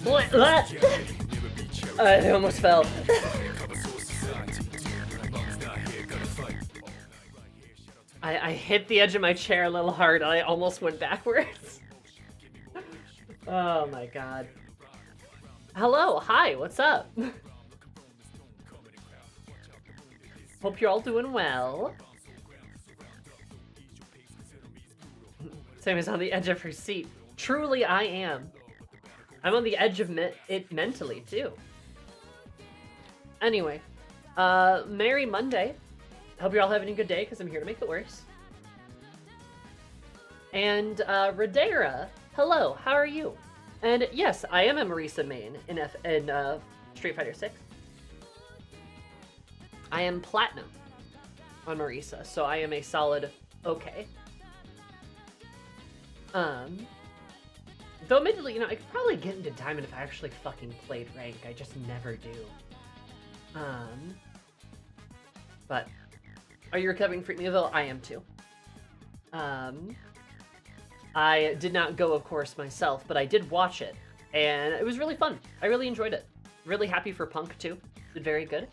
What? I almost fell. I hit the edge of my chair a little hard. I almost went backwards. Oh my god. Hello, hi, what's up? Hope you're all doing well. Sam is on the edge of her seat. Truly, I am. I'm on the edge of it mentally, too. Anyway, Merry Monday. Hope you're all having a good day, because I'm here to make it worse. And, Radera, hello, how are you? And yes, I am a Marisa main in Street Fighter 6. I am Platinum on Marisa, so I am a solid okay. Though admittedly, you know, I could probably get into Diamond if I actually fucking played rank. I just never do. But are you recovering from Evo? I am too. I did not go, of course, myself, but I did watch it, and it was really fun. I really enjoyed it. Really happy for Punk, too. Did very good.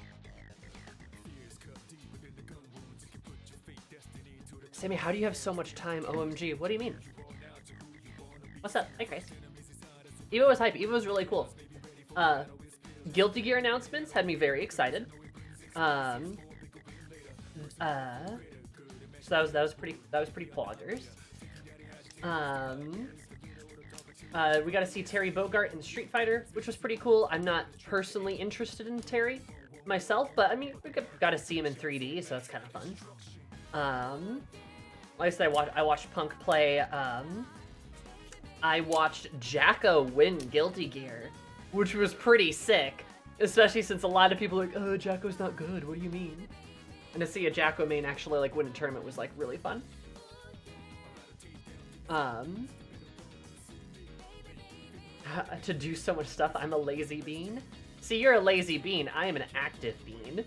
Sammy, how do you have so much time? OMG, what do you mean? What's up? Hey, Grace. Evo was hype. Evo was really cool. Guilty Gear announcements had me very excited. So that was pretty poggers. We got to see Terry Bogard in Street Fighter, which was pretty cool. I'm not personally interested in Terry myself, but I mean, we got to see him in 3D, so that's kind of fun. Like I said, I watched Punk play. I watched Jacko win Guilty Gear, which was pretty sick, especially since a lot of people are like, oh, Jacko's not good, what do you mean? And to see a Jacko main actually like win a tournament was like really fun. To do so much stuff, I'm a lazy bean. See, you're a lazy bean, I am an active bean.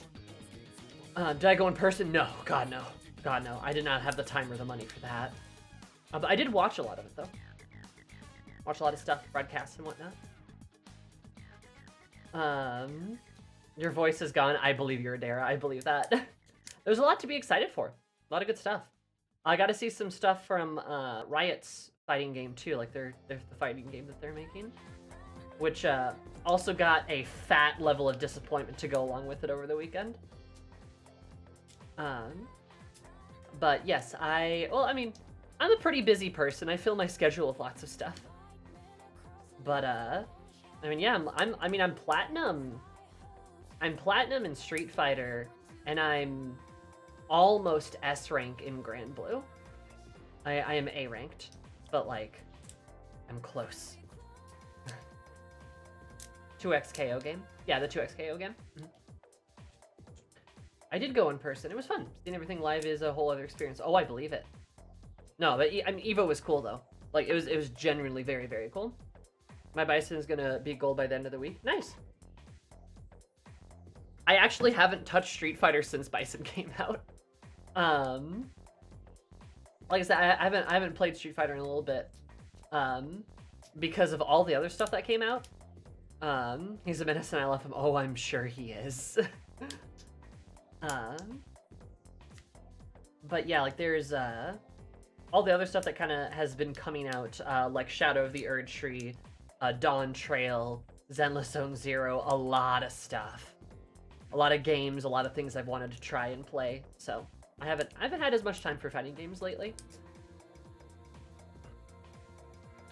Did I go in person? No, God no. God no, I did not have the time or the money for that. But I did watch a lot of it though. Watch a lot of stuff, broadcasts and whatnot. Your voice is gone. I believe you're a Dara. I believe that. There's a lot to be excited for. A lot of good stuff. I got to see some stuff from Riot's fighting game too, like the fighting game that they're making, which also got a fat level of disappointment to go along with it over the weekend. But yes, I mean, I'm a pretty busy person. I fill my schedule with lots of stuff. But I mean, yeah, I'm platinum. I'm platinum in Street Fighter, and I'm almost S rank in Grand Blue. I am A ranked, but like, I'm close. 2x KO game. Yeah, the 2x KO game. Mm-hmm. I did go in person. It was fun. Seeing everything live is a whole other experience. Oh, I believe it. No, but I mean, Evo was cool though. Like it was genuinely very, very cool. My Bison is gonna be gold by the end of the week. Nice. I actually haven't touched Street Fighter since Bison came out. Like I said, I haven't played Street Fighter in a little bit. Because of all the other stuff that came out. He's a menace and I love him. Oh, I'm sure he is. But yeah, like there's all the other stuff that kind of has been coming out, like Shadow of the Erd Tree, Dawn Trail, Zenless Zone Zero, a lot of stuff. A lot of games, a lot of things I've wanted to try and play. So I haven't had as much time for fighting games lately.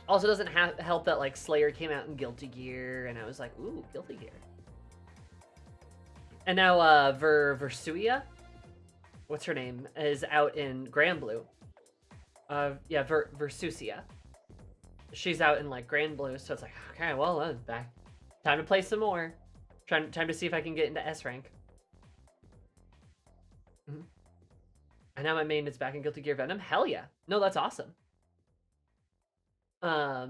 Also doesn't help that like Slayer came out in Guilty Gear, and I was like, ooh, Guilty Gear. And now Versuia, what's her name, is out in Grand Blue. Yeah, Versusia. She's out in like Grand Blue, so it's like, okay, well, back. Time to play some more. Time to see if I can get into S rank. Mm-hmm. And now my main is back in Guilty Gear Venom. Hell yeah. No, that's awesome. I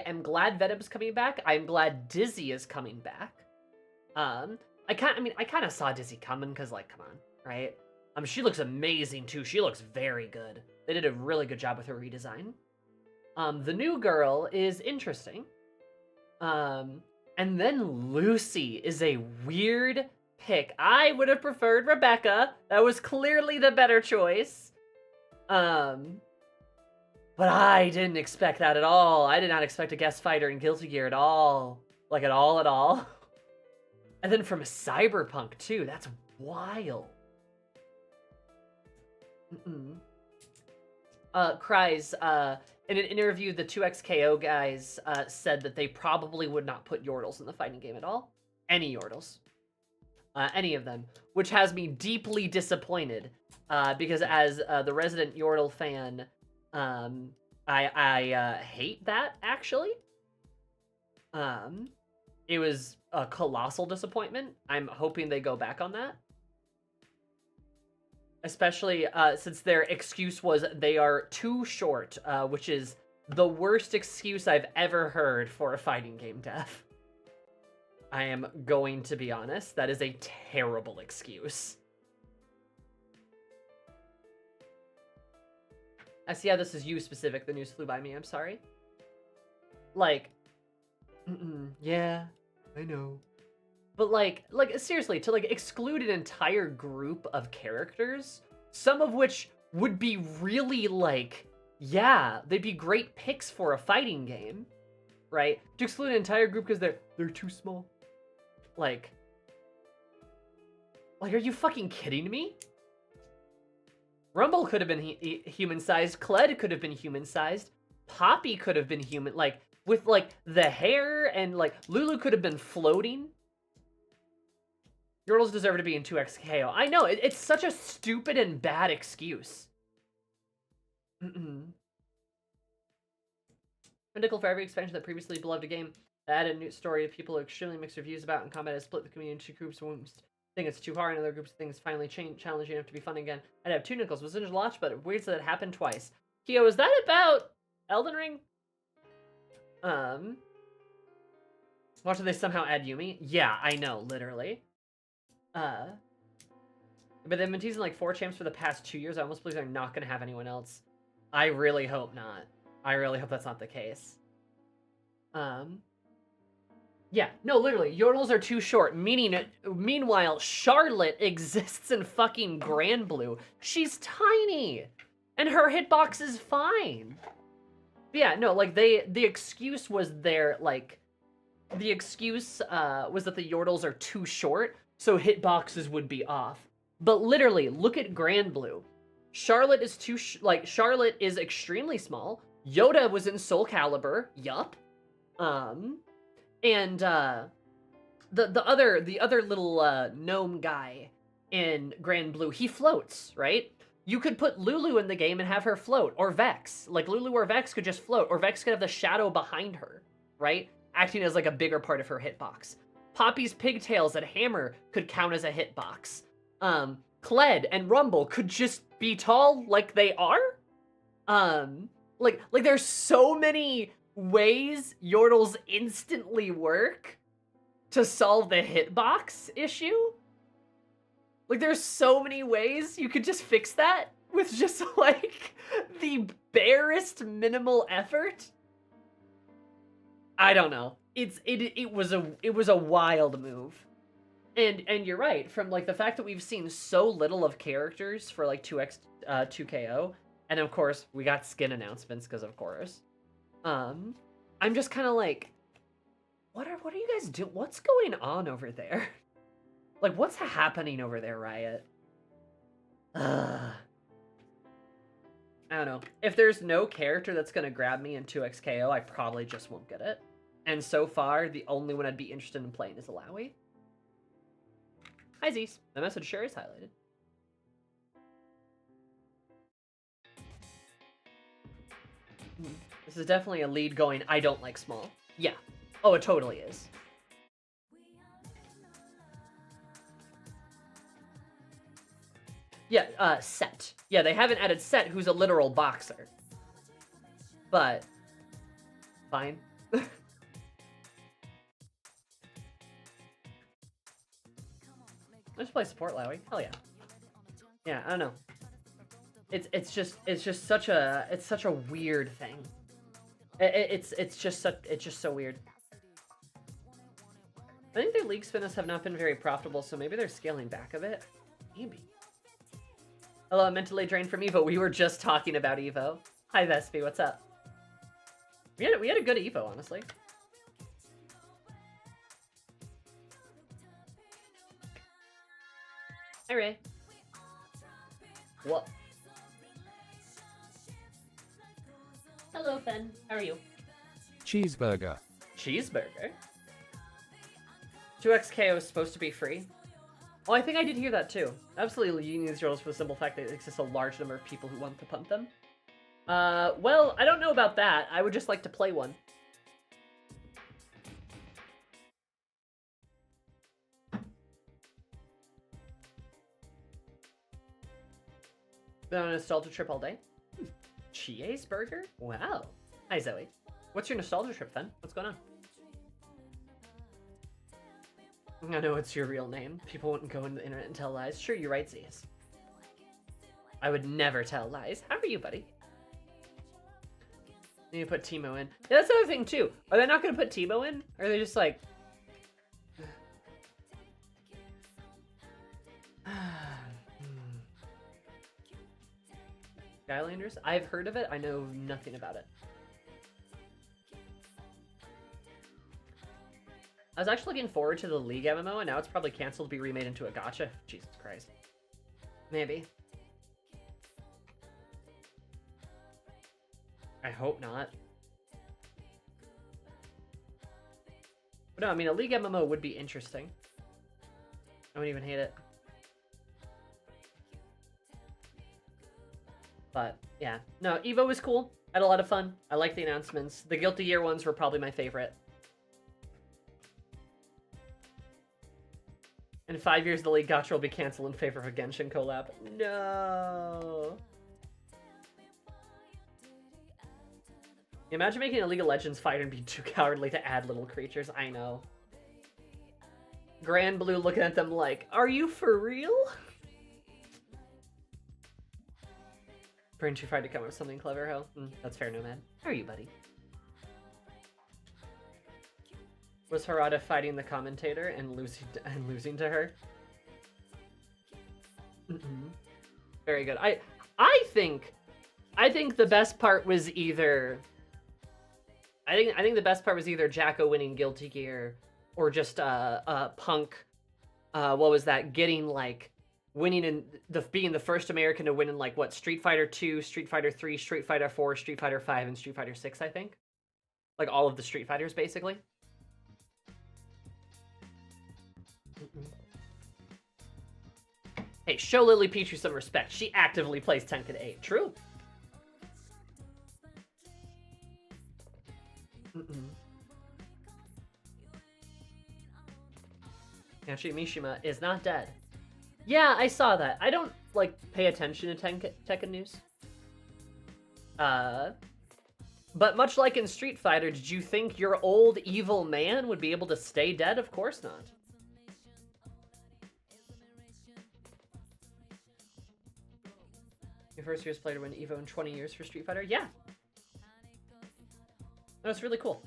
am glad Venom's coming back. I'm glad Dizzy is coming back. I kind of saw Dizzy coming because, like, come on, right? She looks amazing too. She looks very good. They did a really good job with her redesign. The new girl is interesting. And then Lucy is a weird pick. I would have preferred Rebecca. That was clearly the better choice. But I didn't expect that at all. I did not expect a guest fighter in Guilty Gear at all. Like, at all. And then from Cyberpunk, too. That's wild. Cries, in an interview, the 2XKO guys said that they probably would not put Yordles in the fighting game at all. Any Yordles. Any of them. Which has me deeply disappointed. Because as the resident Yordle fan, I hate that, actually. It was a colossal disappointment. I'm hoping they go back on that. Especially since their excuse was they are too short, which is the worst excuse I've ever heard for a fighting game dev. I am going to be honest. That is a terrible excuse. I see how this is you specific. The news flew by me. I'm sorry. Like, yeah, I know. But like seriously, to like exclude an entire group of characters, some of which would be really like, yeah, they'd be great picks for a fighting game, right? To exclude an entire group because they're too small. Like, are you fucking kidding me? Rumble could have been human-sized. Kled could have been human-sized. Poppy could have been human, like, with, like, the hair, and, like, Lulu could have been floating. Yordles deserve to be in 2XKO. I know, it's such a stupid and bad excuse. Pinnacle for every expansion that previously beloved a game that added a new story people have extremely mixed reviews about, and combat has split the community into two groups. One think it's too hard, and other groups think it's finally challenging enough to be fun again. I'd have two nickels. Was a launch, but it weird that it happened twice. Kyo, is that about Elden Ring? Watch if they somehow add Yumi? Yeah, I know, literally. But they've been teasing like 4 champs for the past 2 years. I almost believe they're not going to have anyone else. I really hope not. I really hope that's not the case. Yeah, no, literally, Yordles are too short, meanwhile, Charlotte exists in fucking Grand Blue. She's tiny, and her hitbox is fine. But yeah, no, like, the excuse was the excuse was that the Yordles are too short, so hitboxes would be off. But literally, look at Grand Blue. Charlotte is Charlotte is extremely small. Yoda was in Soul Calibur, yup. And the other little gnome guy in Grand Blue, he floats, right? You could put Lulu in the game and have her float, or Vex. Like, Lulu or Vex could just float, or Vex could have the shadow behind her, right? Acting as like a bigger part of her hitbox. Poppy's pigtails and hammer could count as a hitbox. Kled and Rumble could just be tall like they are. Like there's so many ways Yordles instantly work to solve the hitbox issue. Like, there's so many ways you could just fix that with just like the barest minimal effort. I don't know. It was a wild move. And you're right, from like the fact that we've seen so little of characters for like 2KO, and of course we got skin announcements because of course. I'm just kind of like, what are you guys doing? What's going on over there? Like, what's happening over there, Riot? I don't know. If there's no character that's gonna grab me in 2XKO, I probably just won't get it. And so far, the only one I'd be interested in playing is Alawi. Hi, Zeus. The message share is highlighted. This is definitely a lead going, I don't like small. Yeah. Oh, it totally is. Yeah, Set. Yeah, they haven't added Set, who's a literal boxer. But, fine. Let's play support, Lowy. Hell yeah. Yeah, I don't know. It's just such a weird thing. It's just so weird. I think their league spinners have not been very profitable, so maybe they're scaling back a bit. Maybe. Hello, I'm mentally drained from Evo. We were just talking about Evo. Hi, Vespi, what's up? We had a good Evo, honestly. Hi, Ray. What? Hello, Fen. How are you? Cheeseburger. Cheeseburger? 2xKO is supposed to be free. Oh, I think I did hear that too. Absolutely using these rules for the simple fact that it exists a large number of people who want to punt them. Well, I don't know about that. I would just like to play one. Been on a nostalgia trip all day. Cheeseburger? Wow. Hi, Zoe. What's your nostalgia trip, then? What's going on? I know it's your real name. People wouldn't go on the internet and tell lies. Sure, you're right, Zeus. I would never tell lies. How are you, buddy? Need to put Teemo in. Yeah, that's the other thing, too. Are they not going to put Teemo in? Or are they just like... Skylanders? I've heard of it. I know nothing about it. I was actually looking forward to the League MMO, and now it's probably canceled to be remade into a gacha. Jesus Christ. Maybe. I hope not. But no, I mean, a League MMO would be interesting. I wouldn't even hate it. But, yeah. No, Evo was cool. I had a lot of fun. I liked the announcements. The Guilty Gear ones were probably my favorite. In 5 years, the League Gacha will be canceled in favor of a Genshin collab. No. Imagine making a League of Legends fighter and being too cowardly to add little creatures. I know. Grand Blue looking at them like, are you for real? Brain too fried to come up with something clever, ho? That's fair, Nomad. How are you, buddy? Was Harada fighting the commentator and losing to her? Very good. I think the best part was either I think the best part was either Jacko winning Guilty Gear or just Punk what was that, getting like winning in being the first American to win in like what, Street Fighter 2, Street Fighter 3, Street Fighter 4, Street Fighter 5 and Street Fighter 6, I think. Like all of the Street Fighters basically. Hey, show Lily Petrie some respect. She actively plays Tekken 8. True. Actually, Mishima is not dead. Yeah, I saw that. I don't, like, pay attention to Tekken news. But much like in Street Fighter, did you think your old evil man would be able to stay dead? Of course not. Your first year's player to win Evo in 20 years for Street Fighter? Yeah. That's really cool.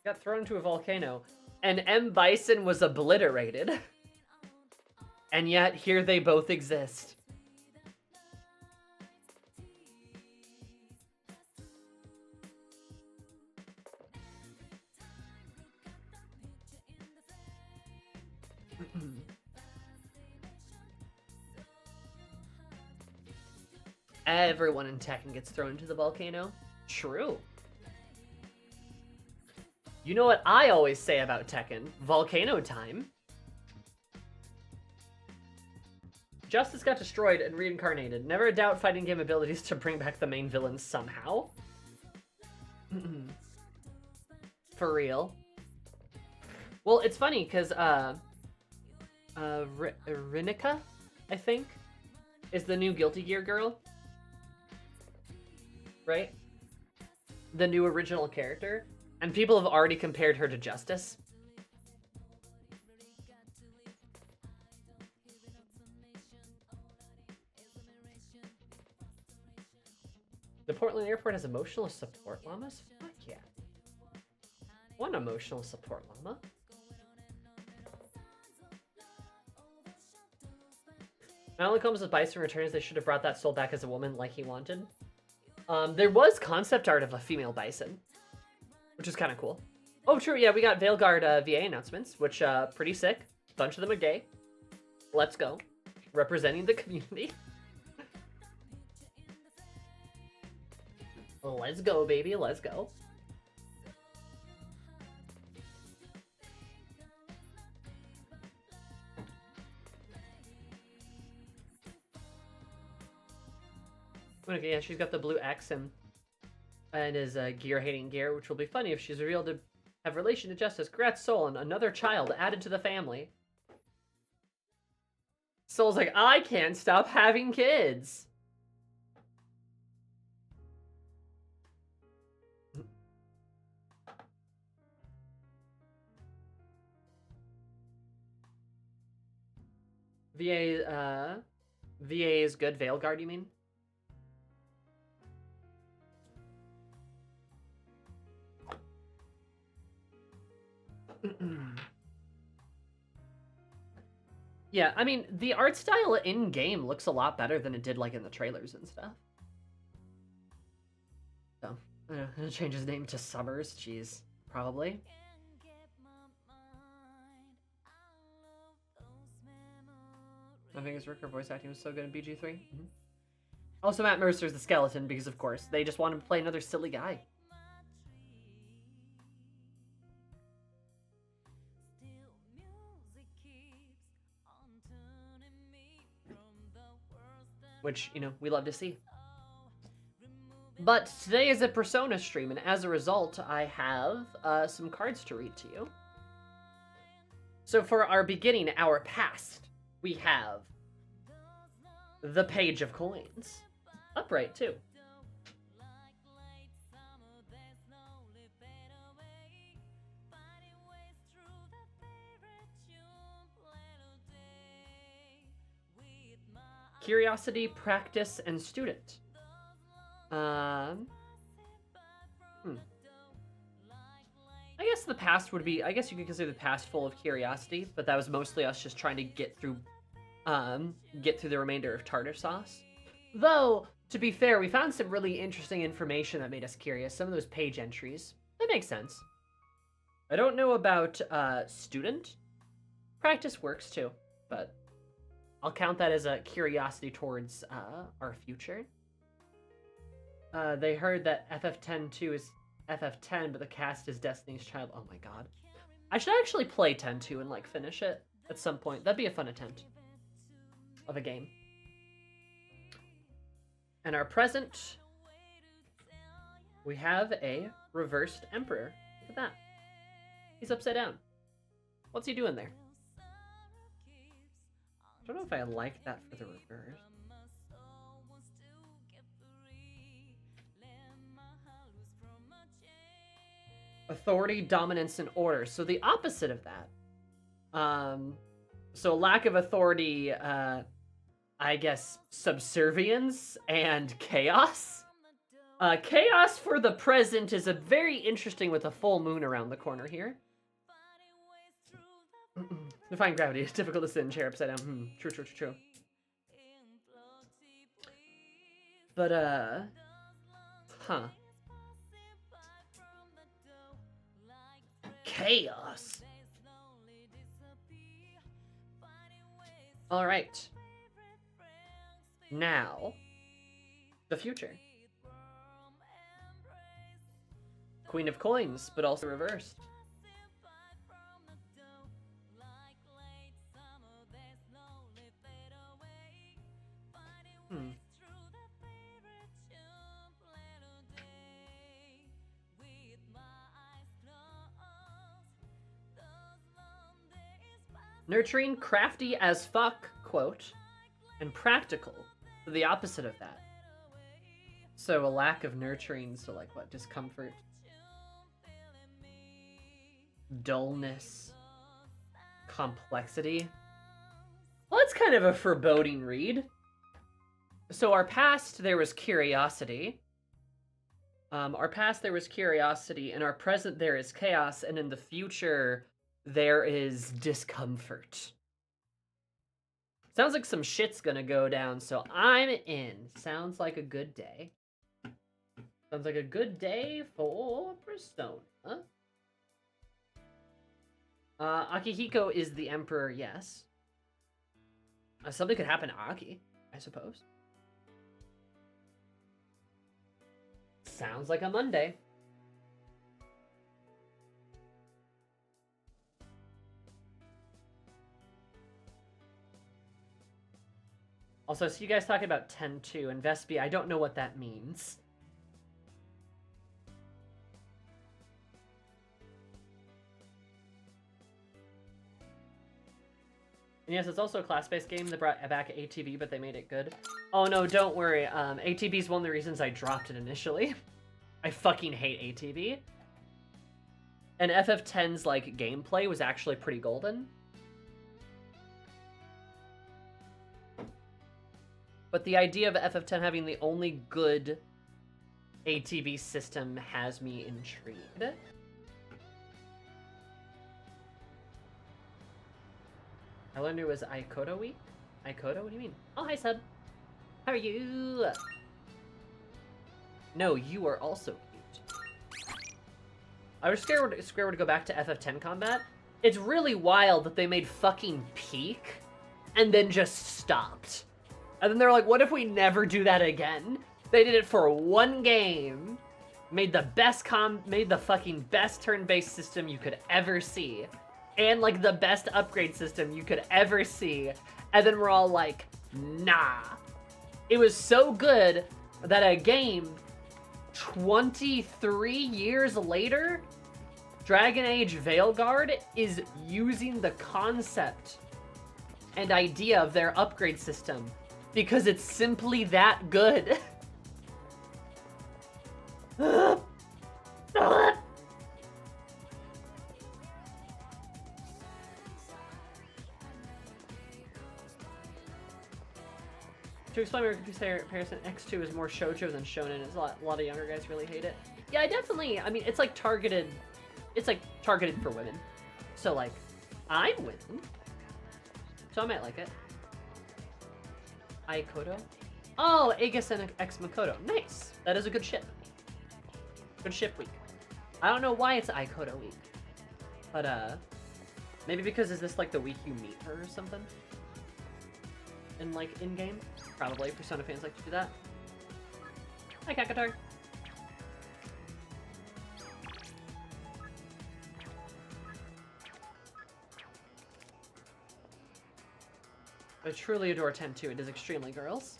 Got thrown into a volcano, and M. Bison was obliterated. And yet, here they both exist. Everyone in Tekken gets thrown into the volcano. True. You know what I always say about Tekken? Volcano time. Justice got destroyed and reincarnated. Never a doubt fighting game abilities to bring back the main villain somehow. For real. Well, it's funny, because, Rinika, I think, is the new Guilty Gear girl. Right? The new original character. And people have already compared her to Justice. The Portland airport has emotional support llamas? Fuck yeah. One emotional support llama. Not only comes with Bison returns, they should have brought that soul back as a woman like he wanted. There was concept art of a female Bison, which is kind of cool. Oh, true, yeah, we got Veilguard VA announcements, which, pretty sick. Bunch of them are gay. Let's go. Representing the community. Let's go, baby, let's go. Okay, yeah, she's got the blue X and is gear-hating gear, which will be funny if she's revealed to have relation to Justice. Congrats, Soul, and another child added to the family. Soul's like, I can't stop having kids. VA is good. Veilguard, you mean? Yeah, I mean, the art style in-game looks a lot better than it did, like, in the trailers and stuff. So, I'll change his name to Summers. Jeez, probably. I think his Ricker voice acting was so good in BG3. Mm-hmm. Also, Matt Mercer's the skeleton, because, of course, they just want him to play another silly guy. Which, you know, we love to see. But today is a Persona stream, and as a result, I have some cards to read to you. So for our beginning, our past, we have the Page of Coins. Upright, too. Curiosity, practice, and student. I guess the past would be, I guess you could consider the past full of curiosity, but that was mostly us just trying to get through the remainder of tartar sauce. Though, to be fair, we found some really interesting information that made us curious. Some of those page entries. That makes sense. I don't know about student. Practice works too, but I'll count that as a curiosity towards our future. They heard that FF10-2 is FF10, but the cast is Destiny's Child. Oh my god. I should actually play 10-2 and, like, finish it at some point. That'd be a fun attempt of a game. And our present, we have a reversed Emperor. Look at that. He's upside down. What's he doing there? I don't know if I like that for the reverse. Authority, dominance, and order. So the opposite of that. So lack of authority, I guess, subservience and chaos. Chaos for the present is a very interesting with a full moon around the corner here. Define gravity. It's difficult to sit in chair upside down. True, true, true, true. But, huh. Chaos. All right. Now, the future. Queen of Coins, but also reversed. Nurturing, crafty as fuck, quote, and practical, the opposite of that. So a lack of nurturing, so like what, discomfort, dullness, complexity. Well, it's kind of a foreboding read. So our past, there was curiosity. Our past there was curiosity, in our present there is chaos, and in the future there is discomfort. Sounds like some shit's gonna go down, so I'm in. Sounds like a good day. Sounds like a good day for Persona. Akihiko is the emperor, yes. Something could happen to Aki, I suppose. Sounds like a Monday. Also, I see you guys talking about 10-2 and Vespi. I don't know what that means. And yes, it's also a class-based game. They brought back ATV, but they made it good. Oh no, don't worry. ATV is one of the reasons I dropped it initially. I fucking hate ATV. And FF10's like gameplay was actually pretty golden. But the idea of FF10 having the only good ATV system has me intrigued. I learned it was Aikoto week? Aikoto? What do you mean? Oh, hi, Seb. How are you? No, you are also cute. I was scared to go back to FF10 combat. It's really wild that they made fucking Peak and then just stopped. And then they're like, what if we never do that again? They did it for one game, made the fucking best turn-based system you could ever see, and like the best upgrade system you could ever see, and then we're all like, nah. It was so good that a game 23 years later, Dragon Age Veilguard is using the concept and idea of their upgrade system because it's simply that good. To explain my comparison, X2 is more shoujo than shonen. It's a lot of younger guys really hate it. Yeah, I mean, it's like targeted for women. So like, I'm women. So I might like it. Aikoto? Oh, Aegis and Ex Makoto. Nice. That is a good ship. Good ship week. I don't know why it's Aikoto week. But, maybe because is this like the week you meet her or something? In-game? Probably. Persona fans like to do that. Hi, Kakatar. I truly adore 10-2. It is extremely girls.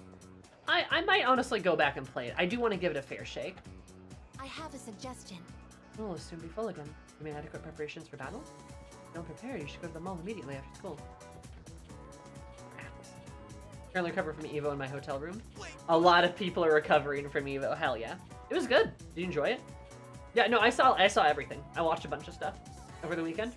I might honestly go back and play it. I do want to give it a fair shake. I have a suggestion. Oh, it'll soon be full again. You made adequate preparations for battle? Don't prepare. You should go to the mall immediately after school. Currently recover from Evo in my hotel room. A lot of people are recovering from Evo. Hell yeah. It was good. Did you enjoy it? Yeah, no, I saw everything. I watched a bunch of stuff over the weekend.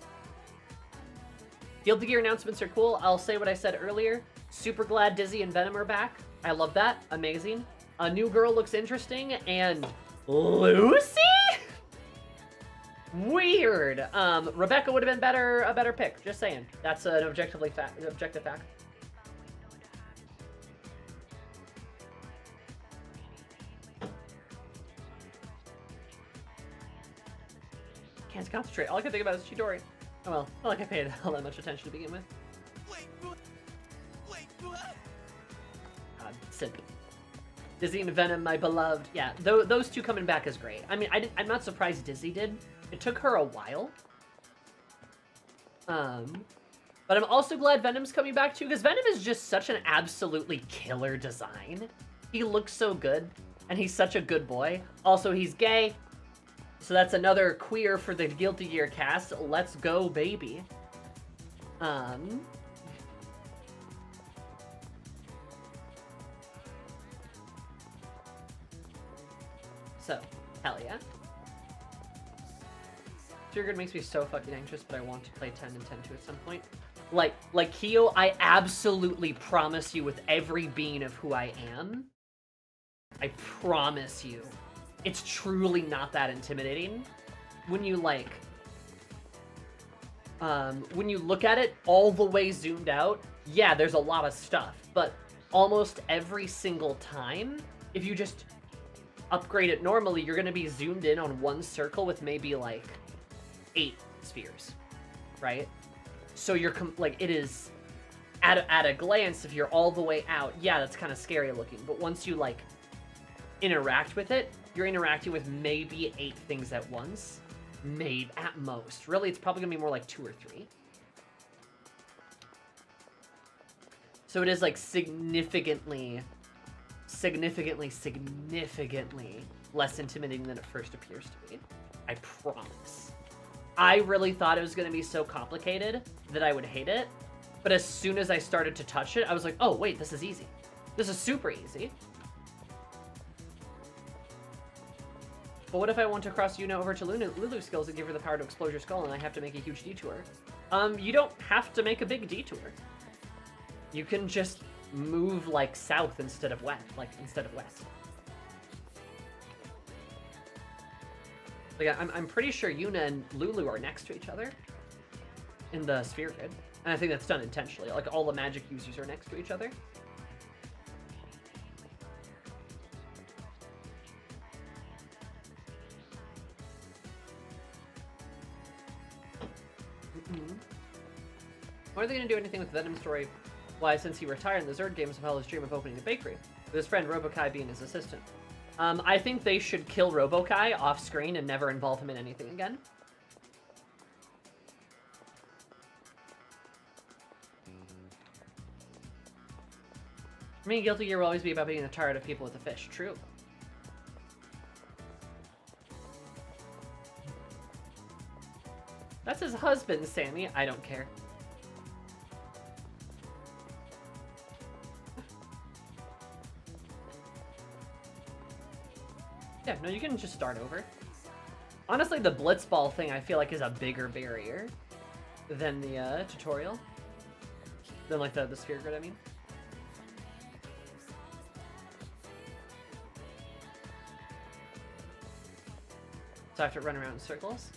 Guilty Gear announcements are cool. I'll say what I said earlier. Super glad Dizzy and Venom are back. I love that. Amazing. A new girl looks interesting. And Lucy? Weird. Rebecca would have been a better pick. Just saying. That's an objective fact. Can't concentrate. All I can think about is Chidori. Oh well, not like I paid all that much attention to begin with. God, simp. Dizzy and Venom, my beloved. Yeah, those two coming back is great. I mean, I'm not surprised Dizzy did. It took her a while. But I'm also glad Venom's coming back too, because Venom is just such an absolutely killer design. He looks so good, and he's such a good boy. Also, he's gay. So that's another queer for the Guilty Gear cast. Let's go, baby. So, hell yeah. Triggered makes me so fucking anxious, but I want to play 10 and 10-2 at some point. Like Kyo, I absolutely promise you with every being of who I am, I promise you it's truly not that intimidating when you like when you look at it all the way zoomed out. Yeah, there's a lot of stuff, but almost every single time, if you just upgrade it normally, you're going to be zoomed in on one circle with maybe like 8 spheres, right? So you're like, it is at a glance, if you're all the way out, yeah, that's kind of scary looking. But once you like interact with it, you're interacting with maybe 8 things at once, maybe at most. Really, it's probably gonna be more like 2 or 3. So it is like significantly less intimidating than it first appears to be. I promise. I really thought it was gonna be so complicated that I would hate it. But as soon as I started to touch it, I was like, oh, wait, this is easy. This is super easy. But what if I want to cross Yuna over to Lulu skills and give her the power to explode your skull and I have to make a huge detour? You don't have to make a big detour. You can just move, like, south instead of west. Like, I'm pretty sure Yuna and Lulu are next to each other in the sphere grid. And I think that's done intentionally. Like, all the magic users are next to each other. Are they going to do anything with Venom's story? Why, since he retired in the Zerd games, of his dream of opening a bakery, with his friend Robokai being his assistant. I think they should kill Robokai off screen and never involve him in anything again. For me, Guilty Gear will always be about being tired of people with a fish. True. That's his husband, Sammy. I don't care. Yeah, no, you can just start over. Honestly, the Blitzball thing I feel like is a bigger barrier than the tutorial. Than like the sphere grid, I mean. So I have to run around in circles.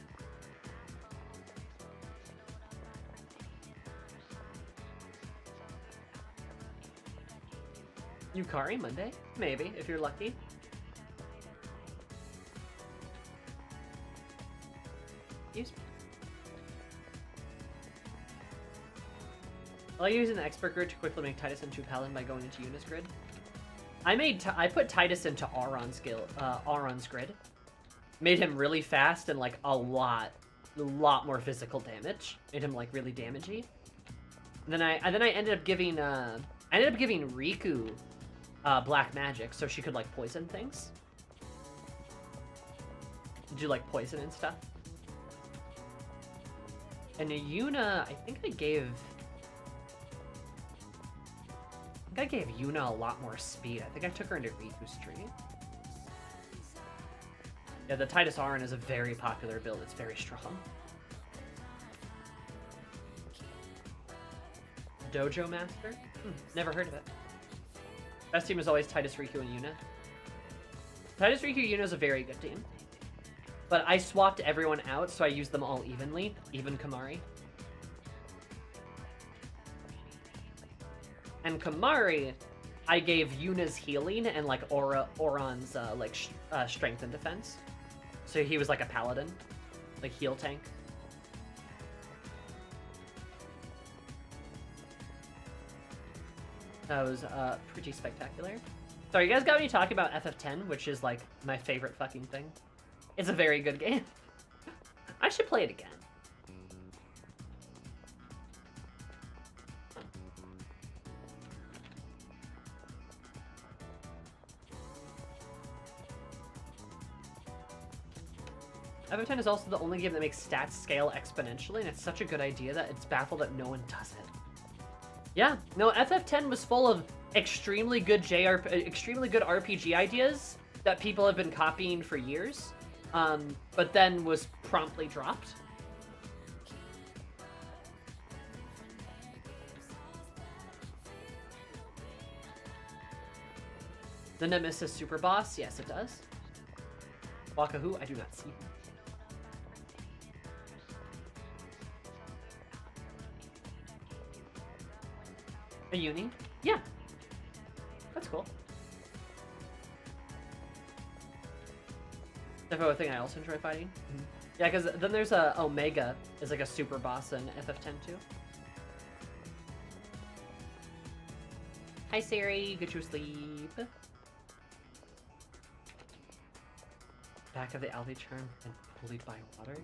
Yukari Monday? Maybe, if you're lucky. Excuse me. I like using the expert grid to quickly make Titus into Paladin by going into Yuna's grid. I put Titus into Auron's grid. Made him really fast and like a lot more physical damage. Made him like really damagey. And then I ended up giving Riku black magic so she could like poison things. Did you like poison and stuff? And Yuna, I think I gave Yuna a lot more speed. I think I took her into Riku's tree. Yeah, the Titus Auron is a very popular build. It's very strong. Dojo Master? Never heard of it. Best team is always Titus, Riku, and Yuna. Titus, Riku, Yuna is a very good team. But I swapped everyone out, so I used them all evenly. Even Kamari. And Kamari, I gave Yuna's healing and like Auron's strength and defense. So he was like a paladin, like heal tank. That was pretty spectacular. So you guys got me talking about FF10, which is like my favorite fucking thing. It's a very good game. I should play it again. FF10 is also the only game that makes stats scale exponentially, and it's such a good idea that it's baffled that no one does it. Yeah, no, FF10 was full of extremely good RPG ideas that people have been copying for years, but then was promptly dropped. The Nemesis Super Boss, yes, it does. Waka who? I do not see. A uni? Yeah. That's cool. Definitely a thing I also enjoy fighting. Mm-hmm. Yeah, because then there's a Omega is like a super boss in FF10 too. Hi Siri, get you sleep. Back of the Alvi charm and bullied by water.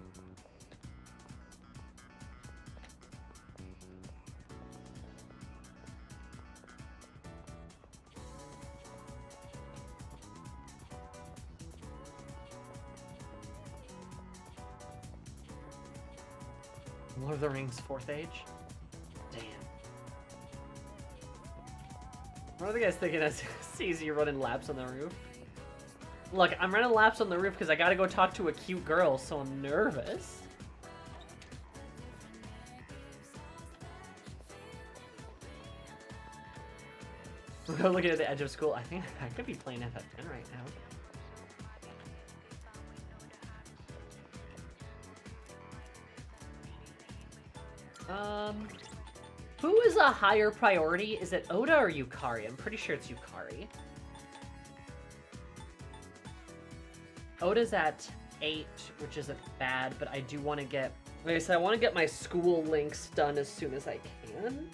Lord of the Rings 4th Age? Damn. What are the guys thinking as sees you running laps on the roof? Look, I'm running laps on the roof because I gotta go talk to a cute girl, so I'm nervous. Looking at the edge of school, I think I could be playing FF10 right now. Who is a higher priority? Is it Oda or Yukari? I'm pretty sure it's Yukari. Oda's at 8, which isn't bad, but I do want to get, like I said, I want to get my school links done as soon as I can.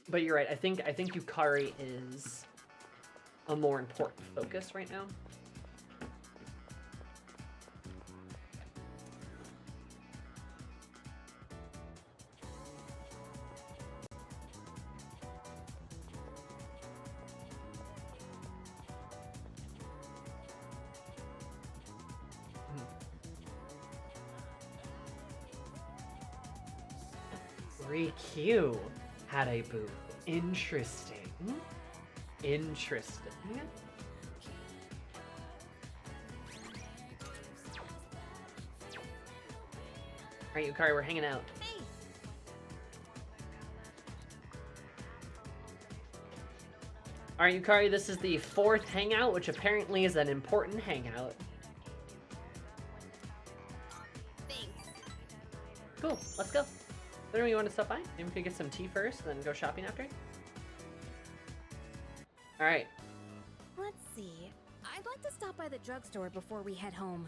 But you're right. I think Yukari is a more important focus right now. Rikyu had a boo. Interesting. Interesting. Alright, Yukari, we're hanging out. Hey. Alright, Yukari, this is the 4th hangout, which apparently is an important hangout. Thanks. Cool, let's go. Then we want to stop by. Maybe we could get some tea first, then go shopping after. All right. Let's see. I'd like to stop by the drugstore before we head home.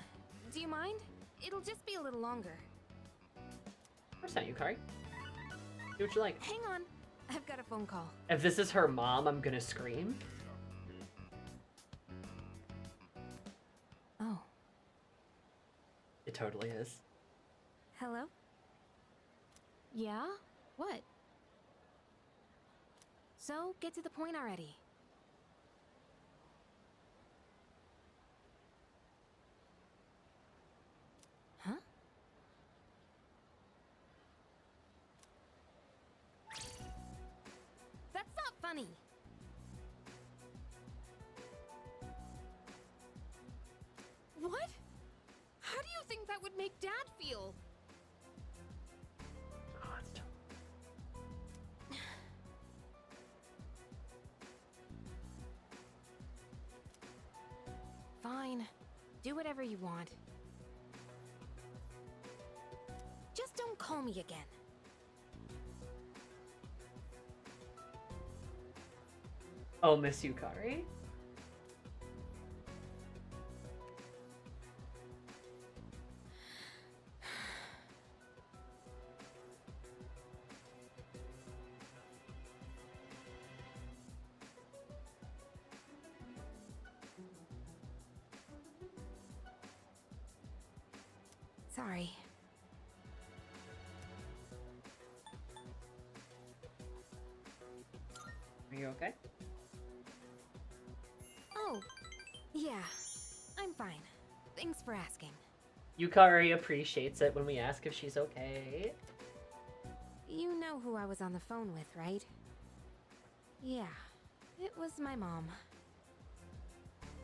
Do you mind? It'll just be a little longer. Of course not, Yukari. Do what you like. Hang on. I've got a phone call. If this is her mom, I'm gonna scream. Oh. It totally is. Hello? Yeah? What? So, get to the point already. Huh? That's not funny. What? How do you think that would make Dad feel? Fine. Do whatever you want. Just don't call me again. Oh, Miss Yukari? Sorry. Are you okay? Oh, yeah. I'm fine. Thanks for asking. Yukari appreciates it when we ask if she's okay. You know who I was on the phone with, right? Yeah, it was my mom.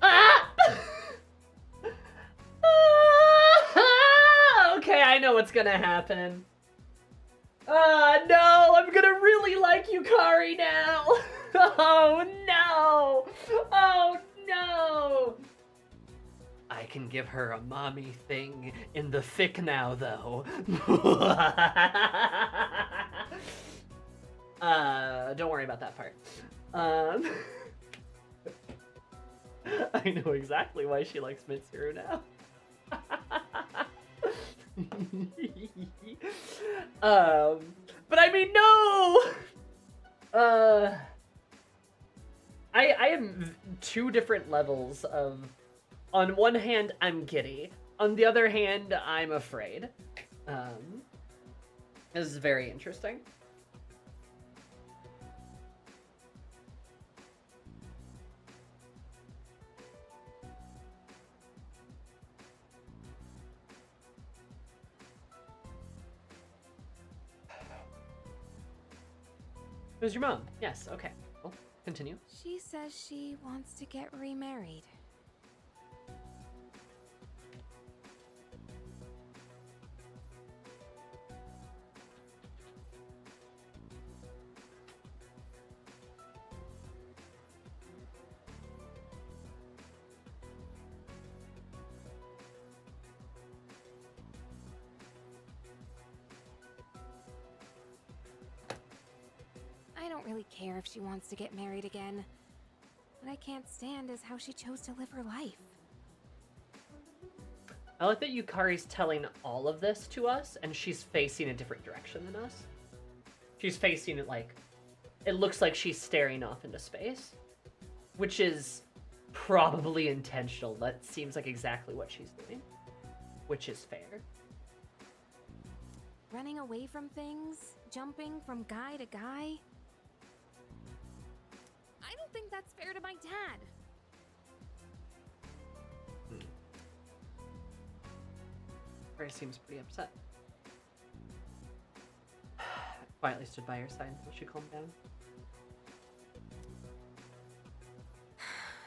Ah! Okay, I know what's gonna happen. No, I'm gonna really like Yukari now. Oh no! Oh no! I can give her a mommy thing in the fic now, though. Don't worry about that part. I know exactly why she likes Mitsuru now. But I mean, no! I am two different levels of... On one hand, I'm giddy. On the other hand, I'm afraid. This is very interesting. Who's your mom? Yes, okay. Well, continue. She says she wants to get remarried. I don't really care if she wants to get married again. What I can't stand is how she chose to live her life. I like that Yukari's telling all of this to us, and she's facing a different direction than us. She's facing it like... It looks like she's staring off into space. Which is probably intentional. That seems like exactly what she's doing. Which is fair. Running away from things, jumping from guy to guy. I don't think that's fair to my dad. Ray seems pretty upset. Quietly stood by her side until she calmed down.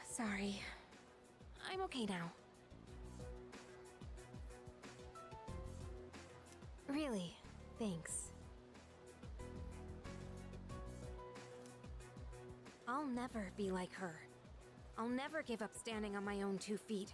Sorry. I'm okay now. Really, thanks. I'll never be like her. I'll never give up standing on my own 2 feet.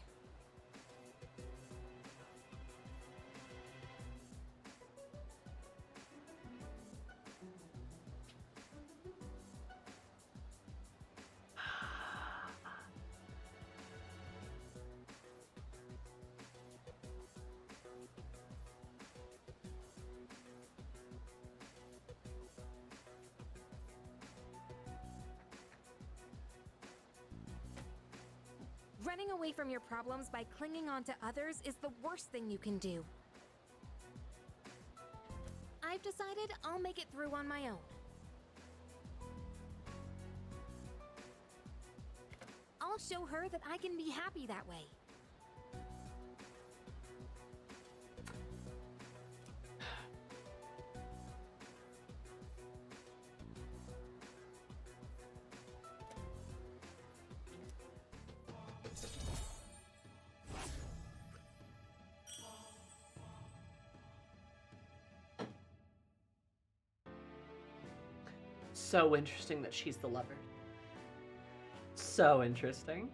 Running away from your problems by clinging on to others is the worst thing you can do. I've decided I'll make it through on my own. I'll show her that I can be happy that way. So interesting that she's the lover. So interesting.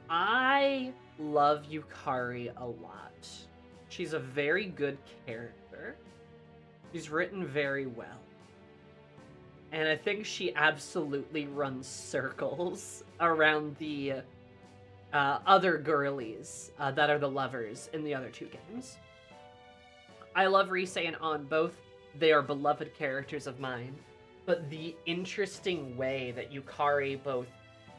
I love Yukari a lot. She's a very good character. She's written very well. And I think she absolutely runs circles around the other girlies that are the lovers in the other 2 games. I love Risei and An both. They are beloved characters of mine. But the interesting way that Yukari both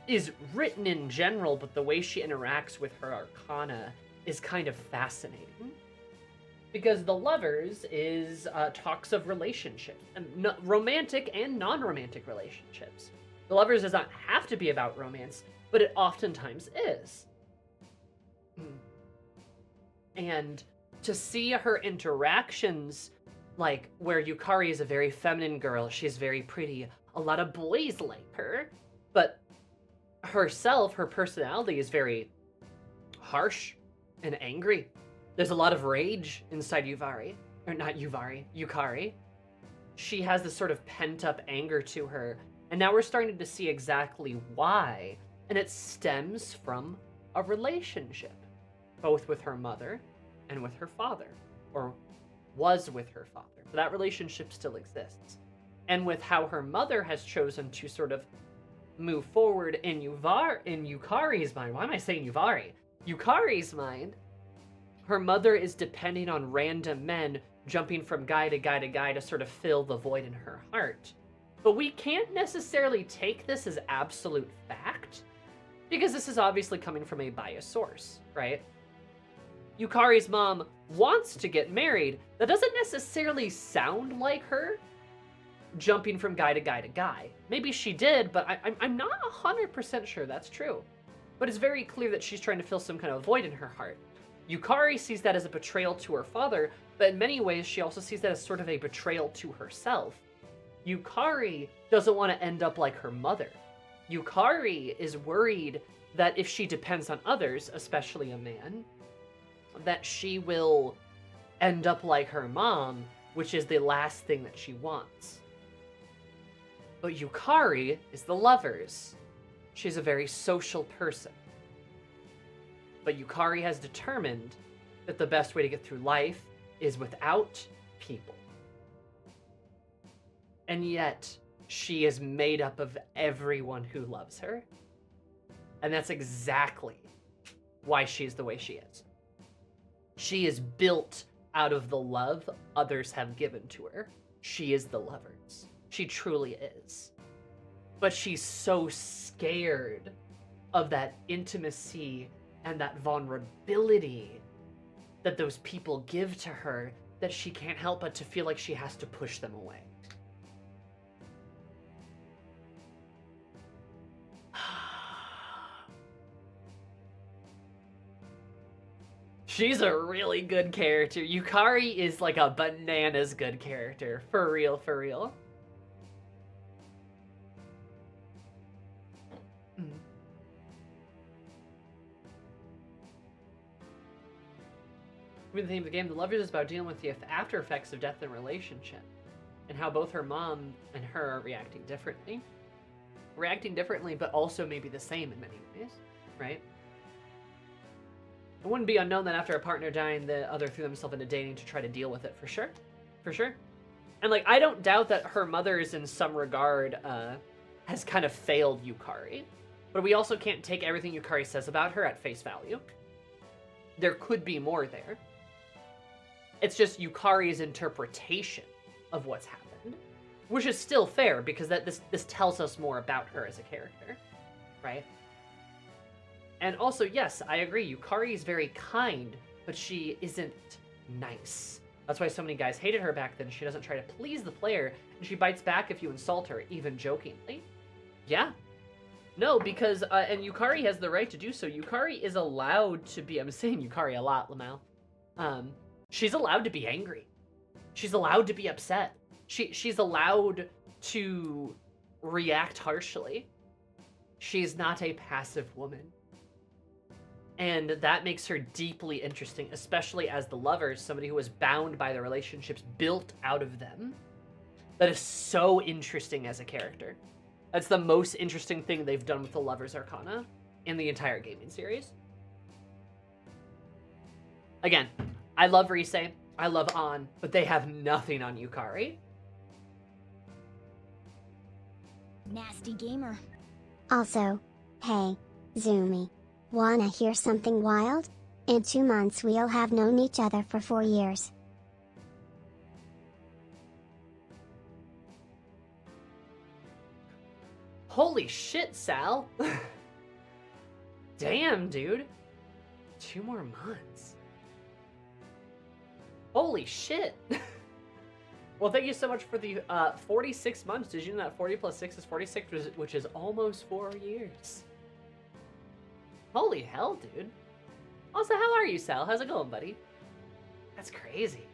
is written in general, but the way she interacts with her arcana is kind of fascinating. Because the lovers is talks of relationships, and romantic and non-romantic relationships. The lovers does not have to be about romance, but it oftentimes is. And to see her interactions, like where Yukari is a very feminine girl, she's very pretty, a lot of boys like her, but herself, her personality is very harsh and angry. There's a lot of rage inside Yukari. she has this sort of pent-up anger to her, and now we're starting to see exactly why, and it stems from a relationship, both with her mother and with her father, or was with her father. But that relationship still exists. And with how her mother has chosen to sort of move forward in Yukari's mind. Why am I saying Yuvari? Yukari's mind, her mother is depending on random men jumping from guy to guy to guy to sort of fill the void in her heart. But we can't necessarily take this as absolute fact, because this is obviously coming from a biased source, right? Yukari's mom wants to get married. That doesn't necessarily sound like her jumping from guy to guy to guy. Maybe she did, but I'm not 100% sure that's true. But it's very clear that she's trying to fill some kind of void in her heart. Yukari sees that as a betrayal to her father, but in many ways she also sees that as sort of a betrayal to herself. Yukari doesn't want to end up like her mother. Yukari is worried that if she depends on others, especially a man, that she will end up like her mom, which is the last thing that she wants. But Yukari is the lovers. She's a very social person. But Yukari has determined that the best way to get through life is without people. And yet, she is made up of everyone who loves her. And that's exactly why she's the way she is. She is built out of the love others have given to her. She is the lovers. She truly is. But she's so scared of that intimacy and that vulnerability that those people give to her that she can't help but to feel like she has to push them away. She's a really good character. Yukari is like a bananas good character. For real, for real. With the theme of the game, The Lovers is about dealing with the after effects of death in a relationship, and how both her mom and her are reacting differently. Reacting differently, but also maybe the same in many ways, right? It wouldn't be unknown that after a partner dying, the other threw themselves into dating to try to deal with it, for sure. For sure. And, like, I don't doubt that her mother is in some regard, has kind of failed Yukari. But we also can't take everything Yukari says about her at face value. There could be more there. It's just Yukari's interpretation of what's happened, which is still fair because this tells us more about her as a character, right? And also, yes, I agree, Yukari is very kind, but she isn't nice. That's why so many guys hated her back then. She doesn't try to please the player, and she bites back if you insult her, even jokingly. Yeah. No, because, and Yukari has the right to do so. Yukari is allowed to be, I'm saying Yukari a lot, Lamau. She's allowed to be angry. She's allowed to be upset. She's allowed to react harshly. She's not a passive woman. And that makes her deeply interesting, especially as the lovers, somebody who was bound by the relationships built out of them. That is so interesting as a character. That's the most interesting thing they've done with the Lovers Arcana in the entire gaming series. Again, I love Rise, I love An, but they have nothing on Yukari. Nasty gamer. Also, hey, Zoomy, wanna hear something wild? In 2 months we'll have known each other for 4 years. Holy shit, Sal. Damn, dude. 2 more months. Holy shit. Well, thank you so much for the 46 months. Did you know that 40 plus 6 is 46, which is almost 4 years? Holy hell, dude. Also, how are you, Sal? How's it going, buddy? That's crazy.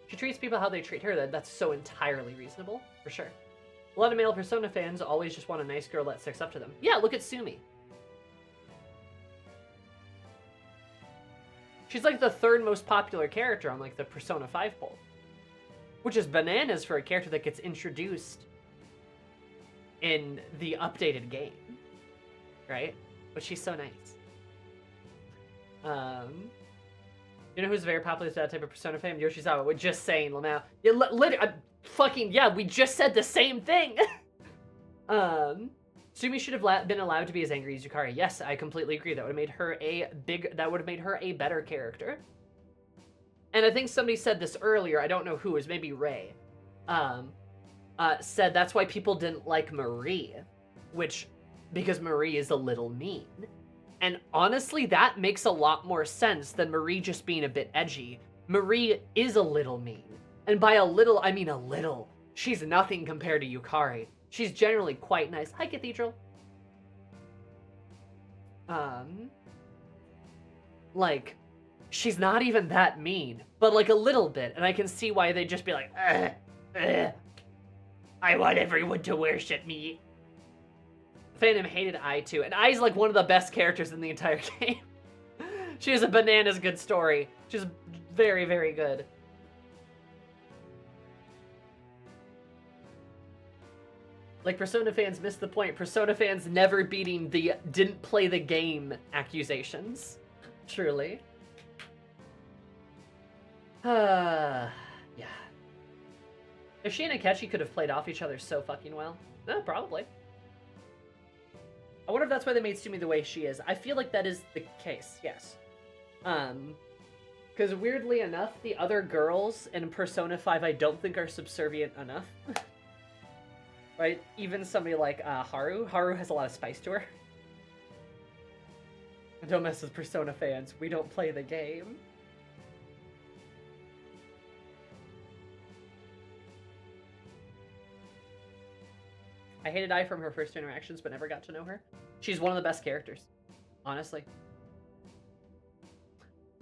She treats people how they treat her. That's so entirely reasonable, for sure. A lot of male Persona fans always just want a nice girl that sticks up to them. Yeah, look at Sumi. She's like the third most popular character on like the Persona 5 poll. Which is bananas for a character that gets introduced in the updated game. Right? But she's so nice. You know who's very popular with that type of Persona fame? Yoshizawa. We're just saying, Lamau. Yeah, we just said the same thing. Sumi should have been allowed to be as angry as Yukari. Yes, I completely agree. That would have made her a better character. And I think somebody said this earlier. I don't know who. It was maybe Ray. Said that's why people didn't like Marie, because Marie is a little mean. And honestly, that makes a lot more sense than Marie just being a bit edgy. Marie is a little mean. And by a little, I mean a little. She's nothing compared to Yukari. She's generally quite nice. Hi, Cathedral. Like, she's not even that mean, but like a little bit. And I can see why they'd just be like, I want everyone to worship me. Phantom hated Ai too, and Ai's like one of the best characters in the entire game. She has a bananas good story. She's very, very good. Like, Persona fans missed the point. Persona fans never beating the didn't play the game accusations. Truly. Yeah. If she and Akechi could have played off each other so fucking well. Probably. I wonder if that's why they made Sumi the way she is. I feel like that is the case, yes. Because weirdly enough, the other girls in Persona 5 I don't think are subservient enough. Right? Even somebody like Haru. Haru has a lot of spice to her. Don't mess with Persona fans. We don't play the game. I hated Ai from her first interactions, but never got to know her. She's one of the best characters. Honestly.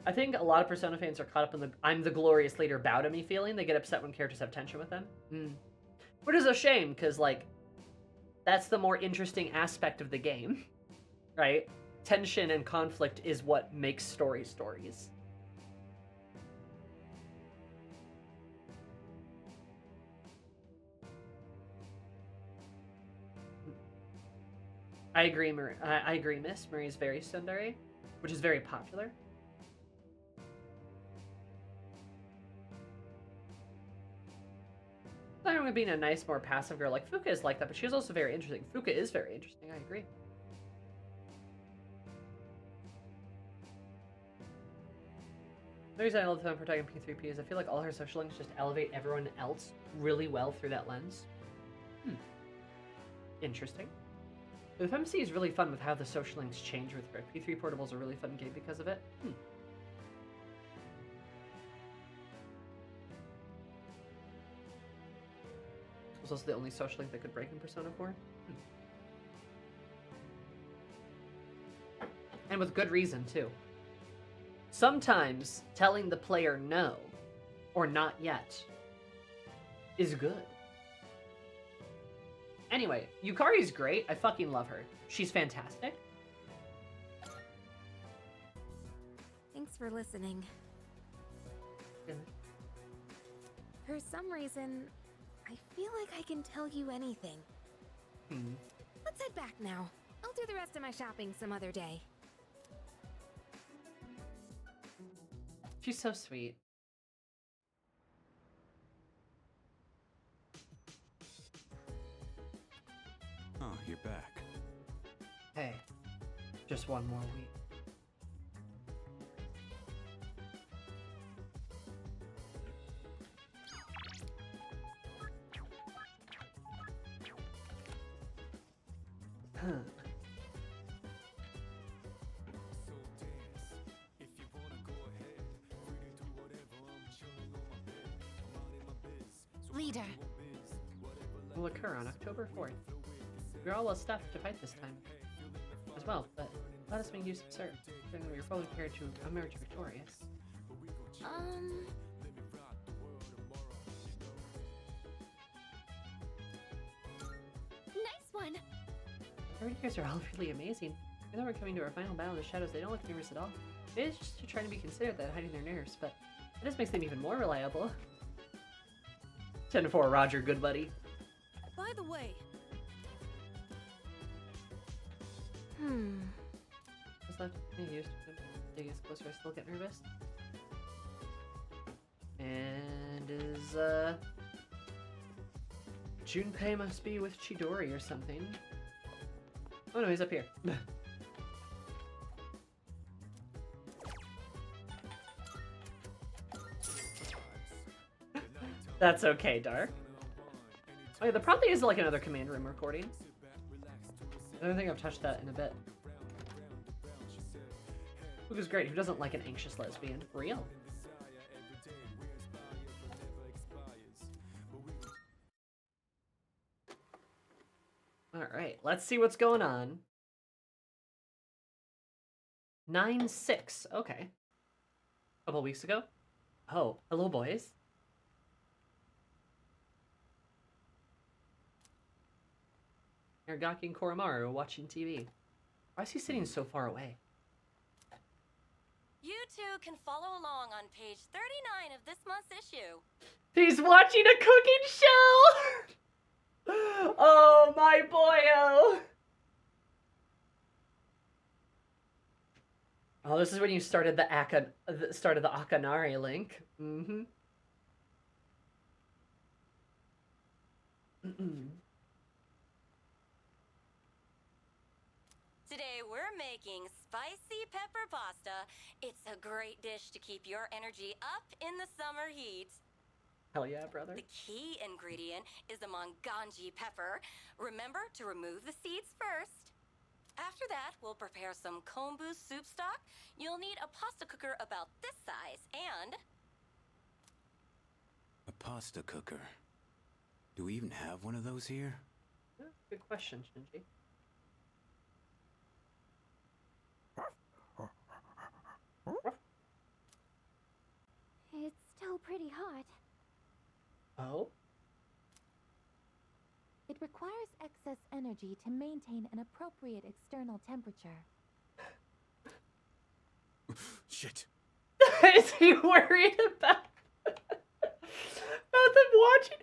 I think a lot of Persona fans are caught up in the I'm the glorious leader, bow to me feeling. They get upset when characters have tension with them. Which is a shame, because, like, that's the more interesting aspect of the game, right? Tension and conflict is what makes stories. I agree, I agree, Miss. Marie is very tsundere, which is very popular. I'm going to be a nice, more passive girl. Like, Fuka is like that, but she's also very interesting. Fuka is very interesting, I agree. The reason I love the protagonist P3P is I feel like all her social links just elevate everyone else really well through that lens. Interesting. The FMC is really fun with how the social links change with her. P3 Portable is a really fun game because of it. Was also the only social link that could break in Persona 4. And with good reason, too. Sometimes telling the player no, or not yet, is good. Anyway, Yukari's great. I fucking love her. She's fantastic. Thanks for listening. For some reason, I feel like I can tell you anything. Let's head back now. I'll do the rest of my shopping some other day. She's so sweet. Oh, you're back. Hey, just one more week. Leader. Will occur on October 4th. We're all well staffed to fight this time as well, but let us make use of Sir. We're fully prepared to emerge victorious. Nice one. Our guys are all really amazing. Even though we're coming to our final battle in the shadows, they don't look nervous at all. Maybe it's just trying to be considerate that hiding their nerves, but it just makes them even more reliable. 10-4, Roger, good buddy. By the way. What's left? Used to get closer, I still get nervous. And is, Junpei must be with Chidori or something. Oh no, he's up here. That's okay, Dark. Oh yeah, there probably is like another command room recording. I don't think I've touched that in a bit. Which is great. Who doesn't like an anxious lesbian? Real. Alright, let's see what's going on. 9-6. Okay. A couple weeks ago. Oh, hello, boys. Aragaki and Koromaru are watching TV. Why is he sitting so far away? You two can follow along on page 39 of this month's issue. He's watching a cooking show! Oh, my boyo! Oh, this is when you started the Akanari link. Mm-hmm. Today we're making spicy pepper pasta. It's a great dish to keep your energy up in the summer heat. Hell yeah, brother. The key ingredient is the manganji pepper. Remember to remove the seeds first. After that, we'll prepare some kombu soup stock. You'll need a pasta cooker about this size and... A pasta cooker. Do we even have one of those here? Good question, Shinji. It's still pretty hot. Oh? It requires excess energy to maintain an appropriate external temperature. Shit. Is he worried about them watching?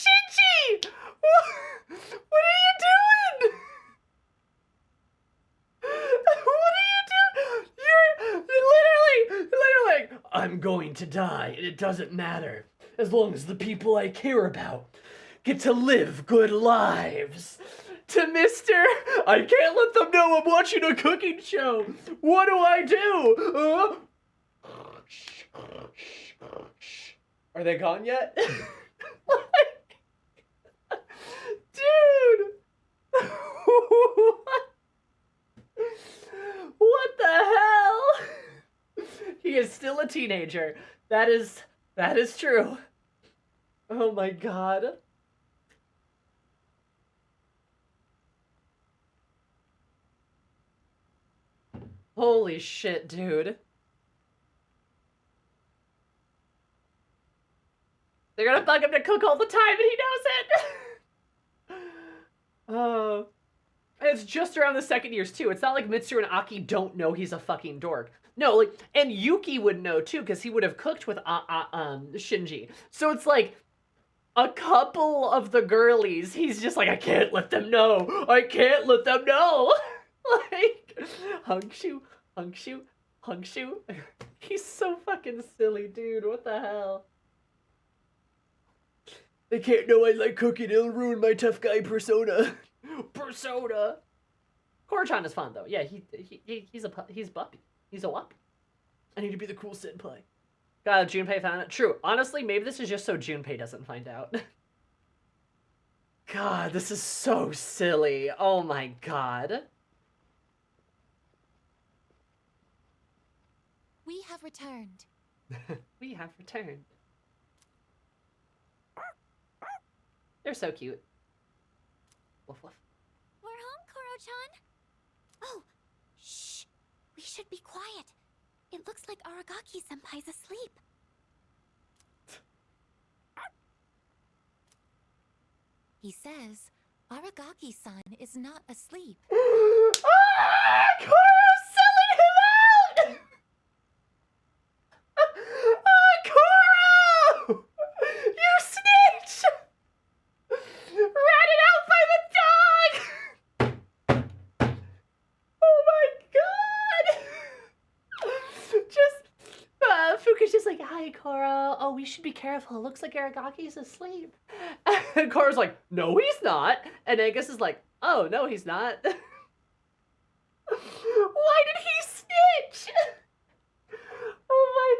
Shinji! What are you doing? What are you doing? You're literally, I'm going to die, and it doesn't matter. As long as the people I care about get to live good lives. To Mr. I can't let them know I'm watching a cooking show. What do I do? Are they gone yet? Dude! What the hell? He is still a teenager. That is true. Oh my god. Holy shit, dude. They're gonna bug him to cook all the time and he knows it! Oh. It's just around the second years too. It's not like Mitsu and Aki don't know he's a fucking dork. No, like, and Yuki would know too, because he would have cooked with Shinji. So it's like, a couple of the girlies, he's just like, I can't let them know. I can't let them know. Like, Hungshu. He's so fucking silly, dude. What the hell? They can't know I like cooking. It'll ruin my tough guy persona. Korchan is fun though. Yeah, he's Buppy. He's a wop. I need to be the cool senpai. God, Junpei found it. True. Honestly, maybe this is just so Junpei doesn't find out. God, this is so silly. Oh my god. We have returned. We have returned. They're so cute. Woof woof. We're home, Koro-chan. Oh, shh. We should be quiet. It looks like Aragaki-senpai's asleep. He says Aragaki-san is not asleep. Ah, Koro's selling him out! Ah, Koro! You snitch! Ratted out by the dog! Oh my god! Fuka's just like, hi, Koro. Oh, we should be careful. It looks like Aragaki's asleep. And Koro's like, no, he's not. And Angus is like, oh, no, he's not. Why did he snitch? Oh my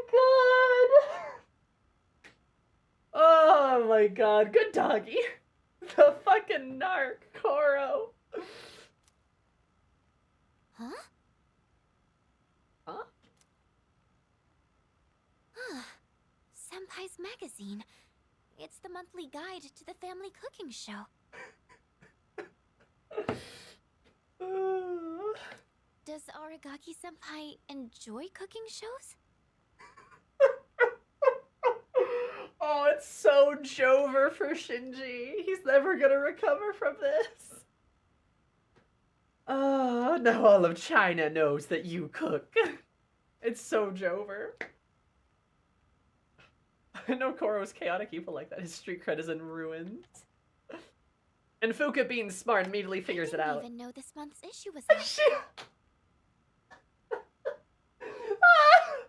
god. Oh my god. Good doggy. The fucking narc, Koro. Huh? Huh? Senpai's magazine. It's the monthly guide to the family cooking show. Does Aragaki-senpai enjoy cooking shows? Oh, it's so Jover for Shinji. He's never gonna recover from this. Oh, now all of China knows that you cook. It's so Jover. I know Koro's chaotic evil like that. His street cred is in ruins. And Fuka, being smart, immediately figures it out. I didn't even know this month's issue was out.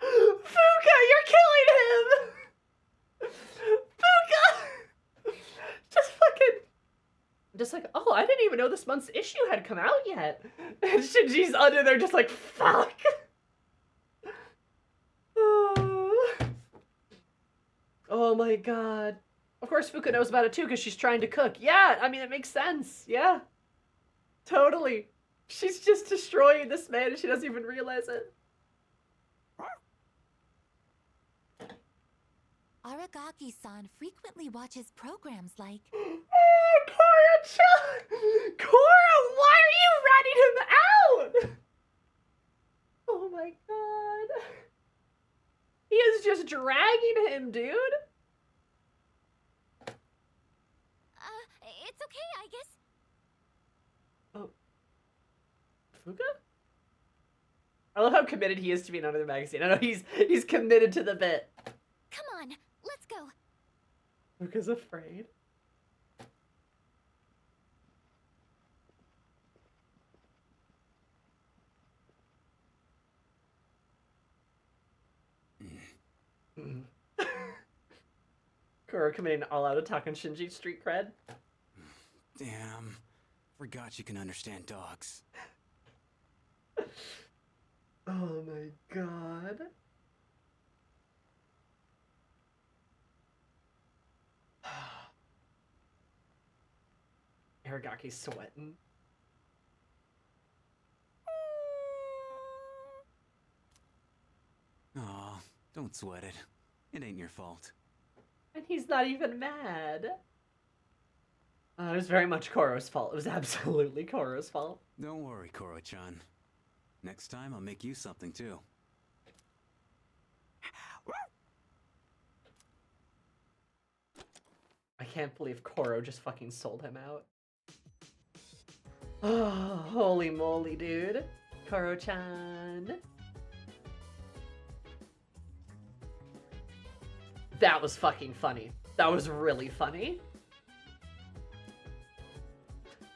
Fuka, you're killing him! Fuka! Just like, oh, I didn't even know this month's issue had come out yet. And Shinji's under there just like, fuck! Oh my god. Of course Fuka knows about it too because she's trying to cook. Yeah, I mean, it makes sense. Yeah. Totally. She's just destroying this man and she doesn't even realize it. Aragaki-san frequently watches programs like... Oh, Koro-chan! Koro, why are you ratting him out? Oh my god. He is just dragging him, dude. It's okay, I guess. Oh. Fuka? I love how committed he is to being under the magazine. I know he's committed to the bit. Come on, let's go. Fuka's afraid. Koro committing all out attack on Shinji street cred. Damn. Forgot you can understand dogs. Oh my god. Aragaki's sweating. Aw, don't sweat it. It ain't your fault. And he's not even mad. It was very much Koro's fault. It was absolutely Koro's fault. Don't worry, Koro-chan. Next time I'll make you something too. I can't believe Koro just fucking sold him out. Oh, holy moly, dude. Koro-chan. That was fucking funny. That was really funny.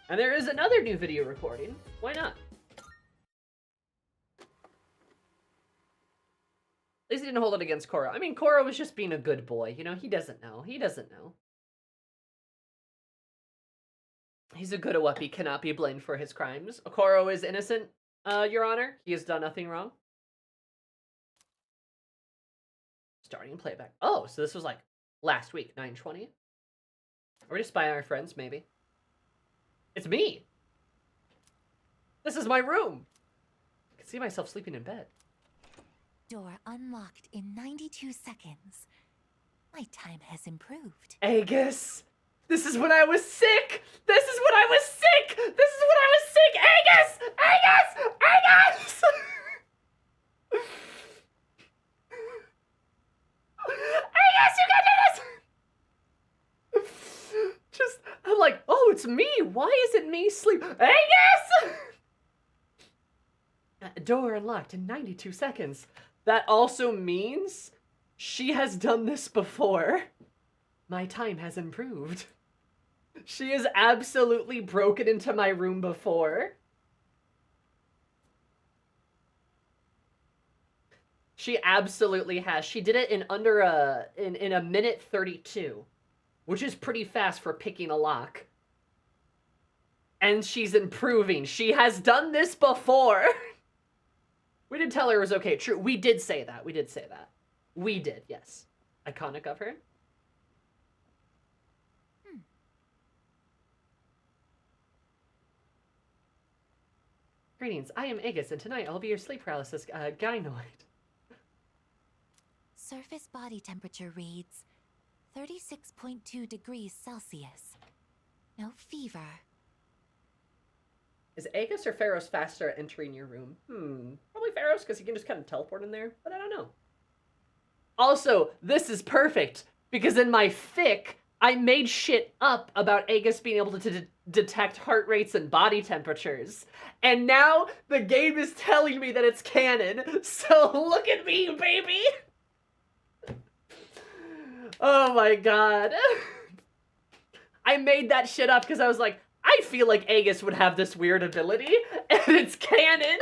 And there is another new video recording. Why not? At least he didn't hold it against Koro. I mean, Koro was just being a good boy. You know, he doesn't know. He doesn't know. He's a good Awepi, cannot be blamed for his crimes. Koro is innocent, Your Honor. He has done nothing wrong. Starting playback. Oh, so this was like last week, 9/20. Are we just spying on our friends, maybe? It's me! This is my room! I can see myself sleeping in bed. Door unlocked in 92 seconds. My time has improved. Agus! This is when I was sick! This is when I was sick! This is when I was sick! Agus! Agus! Agus! Agus, you can do this! I'm like, oh, it's me! why isn't me sleep? Angus! Door unlocked in 92 seconds. That also means she has done this before. My time has improved. She has absolutely broken into my room before. She absolutely has. She did it in under in a minute 32, which is pretty fast for picking a lock. And she's improving. She has done this before. We did tell her it was okay. True, we did say that. We did say that. We did, yes. Iconic of her. Greetings, I am Aegis, and tonight I'll be your sleep paralysis gynoid. Surface body temperature reads 36.2 degrees Celsius. No fever. Is Aegis or Pharaoh's faster at entering your room? Probably Pharaoh's, because he can just kind of teleport in there, but I don't know. Also, this is perfect, because in my fic, I made shit up about Aegis being able to detect heart rates and body temperatures. And now the game is telling me that it's canon, so look at me, baby! Oh my god. I made that shit up because I was like, I feel like Aegis would have this weird ability, and it's canon!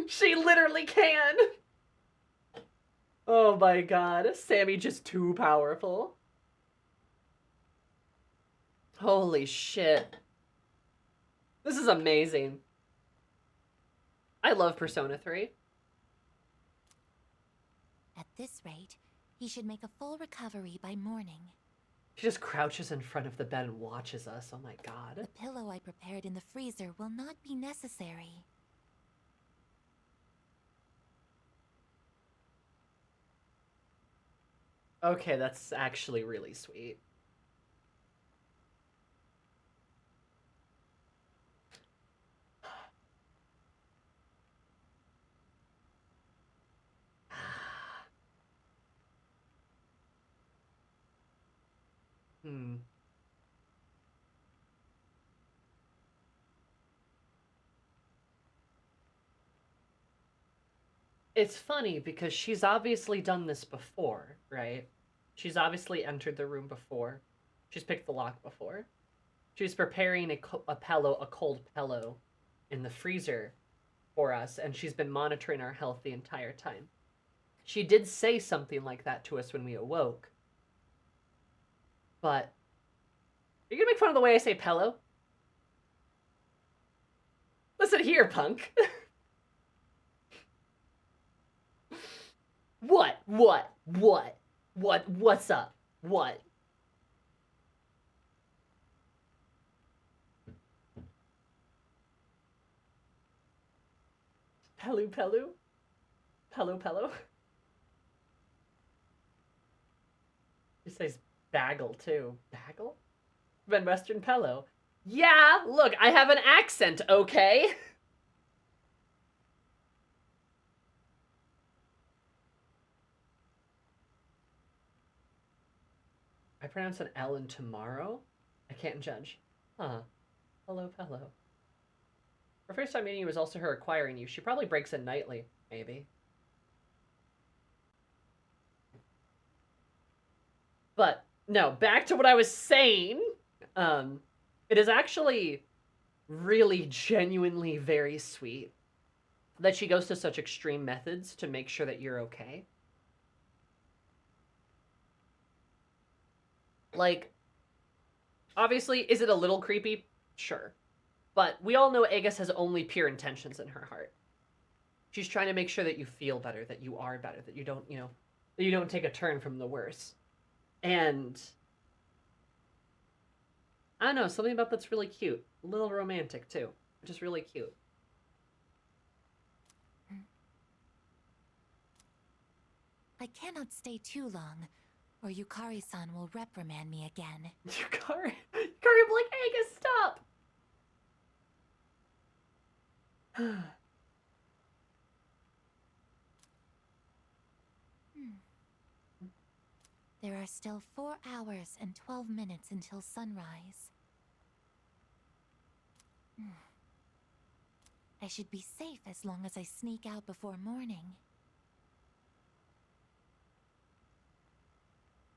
She literally can! Oh my god, Sammy just too powerful. Holy shit. This is amazing. I love Persona 3. At this rate, he should make a full recovery by morning. She just crouches in front of the bed and watches us. Oh my god. The pillow I prepared in the freezer will not be necessary. Okay, that's actually really sweet. It's funny because she's obviously done this before, right? She's obviously entered the room before. She's picked the lock before. She's preparing a cold pillow in the freezer for us, and she's been monitoring our health the entire time. She did say something like that to us when we awoke. But, are you gonna make fun of the way I say pillow? Listen here, punk. What's up? What? Pelu Pelu? Pelu Pelu? He says bagel too. Bagel? Van Western Pello. Yeah, look, I have an accent, okay? I pronounce an L in tomorrow? I can't judge. Huh. Hello, Pello. Her first time meeting you was also her acquiring you. She probably breaks in nightly, maybe. But, no, back to what I was saying. It is actually really genuinely very sweet that she goes to such extreme methods to make sure that you're okay. Like, obviously, is it a little creepy? Sure. But we all know Aegis has only pure intentions in her heart. She's trying to make sure that you feel better, that you are better, that you don't, you know, that you don't take a turn from the worse. And I don't know, something about that's really cute. A little romantic, too. Just really cute. I cannot stay too long, or Yukari-san will reprimand me again. Yukari will be like, Aegis, stop! There are still 4 hours and 12 minutes until sunrise. I should be safe as long as I sneak out before morning.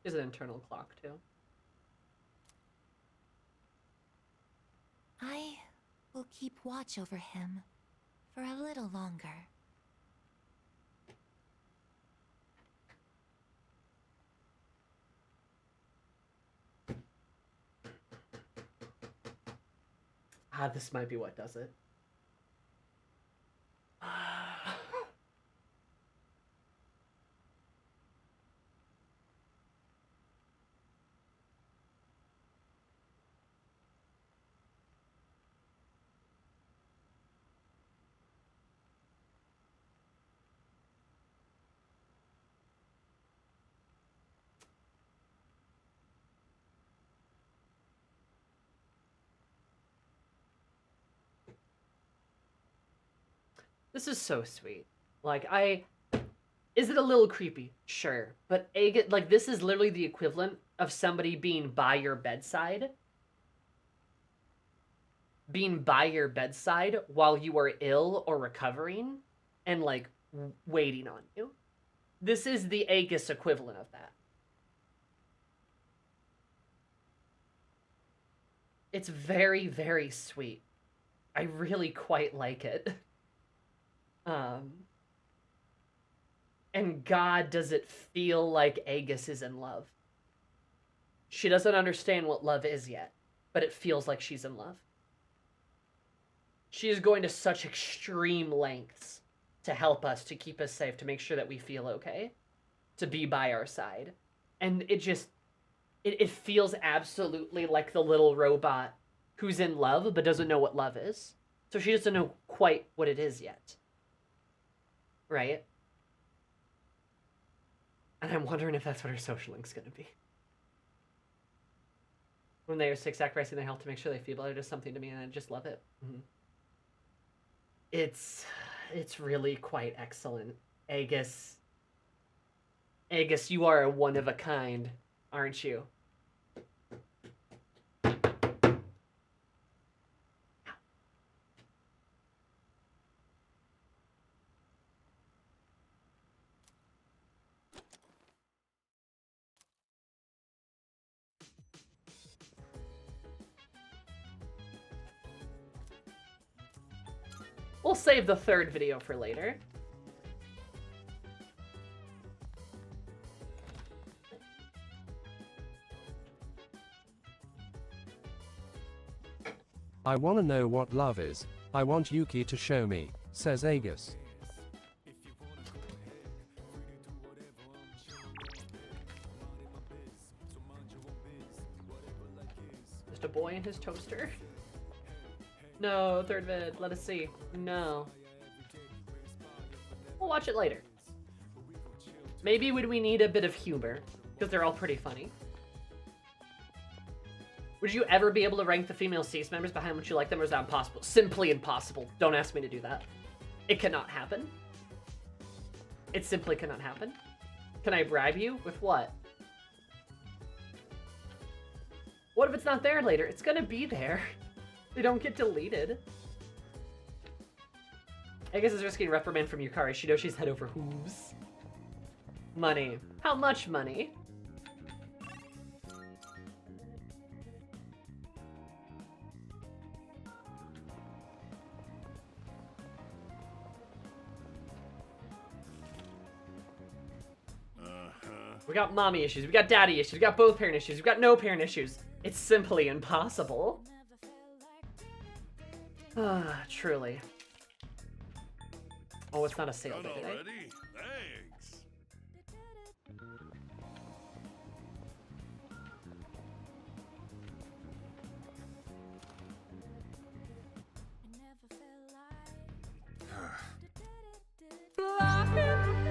There's an internal clock, too. I will keep watch over him for a little longer. Ah, this might be what does it. This is so sweet. Like, is it a little creepy? Sure. But like, this is literally the equivalent of somebody being by your bedside. Being by your bedside while you are ill or recovering and, like, waiting on you. This is the Aegis equivalent of that. It's very, very sweet. I really quite like it. And God, does it feel like Aegis is in love. She doesn't understand what love is yet, but it feels like she's in love. She is going to such extreme lengths to help us, to keep us safe, to make sure that we feel okay, to be by our side. And it just, it feels absolutely like the little robot who's in love but doesn't know what love is. So she doesn't know quite what it is yet. Right? And I'm wondering if that's what her social link's gonna be. When they are sick, sacrificing their health to make sure they feel better does something to me, and I just love it. Mm-hmm. It's really quite excellent. Aegis, you are a one of a kind, aren't you? We'll save the third video for later. I wanna know what love is. I want Yuki to show me, says Aegis. Just a boy and his toaster. No, third vid, let us see. No. We'll watch it later. Maybe would we need a bit of humor, because they're all pretty funny. Would you ever be able to rank the female Cease members behind what you like them, or is that impossible? Simply impossible. Don't ask me to do that. It cannot happen. It simply cannot happen. Can I bribe you? With what? What if it's not there later? It's gonna be there. They don't get deleted. I guess it's risking a reprimand from Yukari. She knows she's head over hooves. Money. How much money? We got mommy issues, we got daddy issues, we got both parent issues, we got no parent issues. It's simply impossible. Ah, truly. Oh, it's not a sale day today. Thanks.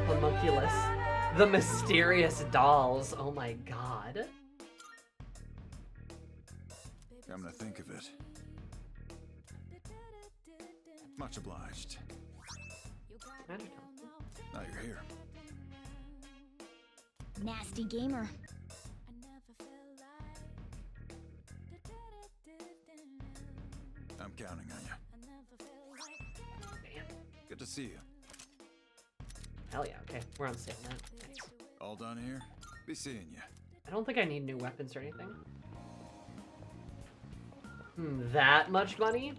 Homunculus. The mysterious dolls. Oh my god. Come to think of it. Much obliged. Magic. Now you're here. Nasty gamer. I'm counting on Good to see you. Hell yeah, okay. We're on sale now. Nice. All done here? Be seeing you. I don't think I need new weapons or anything. That much money?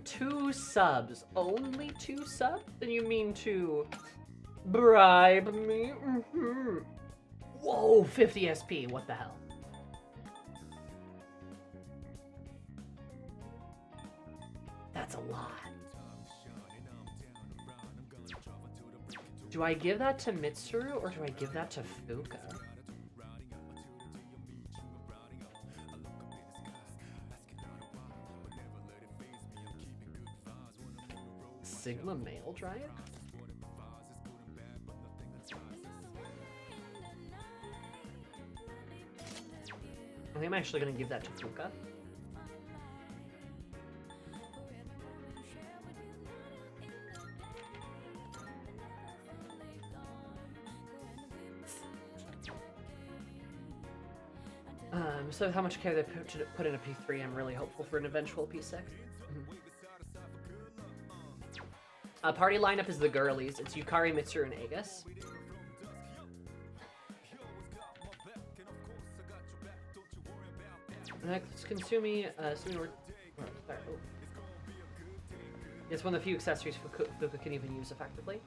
2 subs. Only 2 subs? Then you mean to bribe me? Whoa, 50 SP. What the hell? That's a lot. Do I give that to Mitsuru or do I give that to Fuka? Sigma male drive? I think I'm actually gonna give that to Fuka. So how much care they put in a P3, I'm really hopeful for an eventual P6. Party lineup is the girlies. It's Yukari, Mitsuru, and Aegis. Next, Consumi, sorry, oh. It's one of the few accessories Fuka can even use effectively.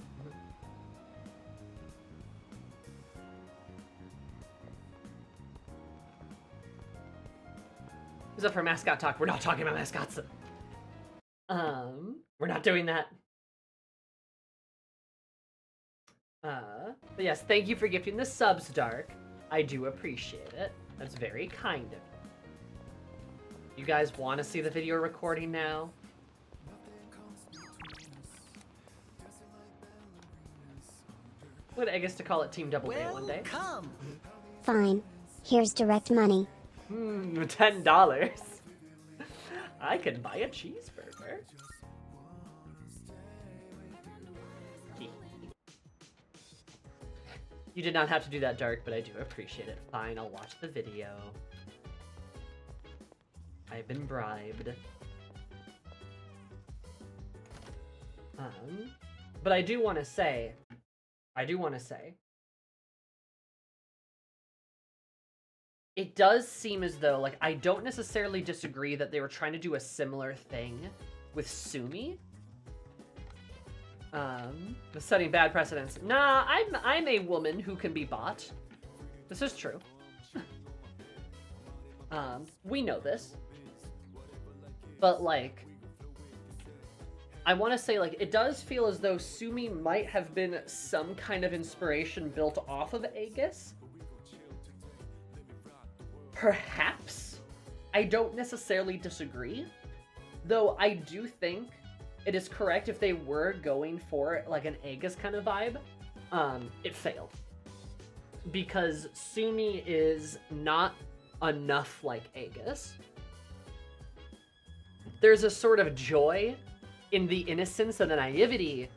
Who's up for mascot talk? We're not talking about mascots. We're not doing that. But yes, thank you for gifting the subs, Dark. I do appreciate it. That's very kind of you. You guys want to see the video recording now? Would I guess to call it Team Double Day one day? Fine. Here's direct money. $10. I can buy a cheeseburger. You did not have to do that, Dark, but I do appreciate it. Fine, I'll watch the video. I've been bribed. But I do want to say, it does seem as though, like, I don't necessarily disagree that they were trying to do a similar thing with Sumi. With setting bad precedents. Nah, I'm a woman who can be bought. This is true. We know this. But, like, I want to say, like, it does feel as though Sumi might have been some kind of inspiration built off of Aegis. Perhaps. I don't necessarily disagree. Though I do think it is correct if they were going for, like, an Aegis kind of vibe. It failed. Because Sumi is not enough like Aegis. There's a sort of joy in the innocence and the naivety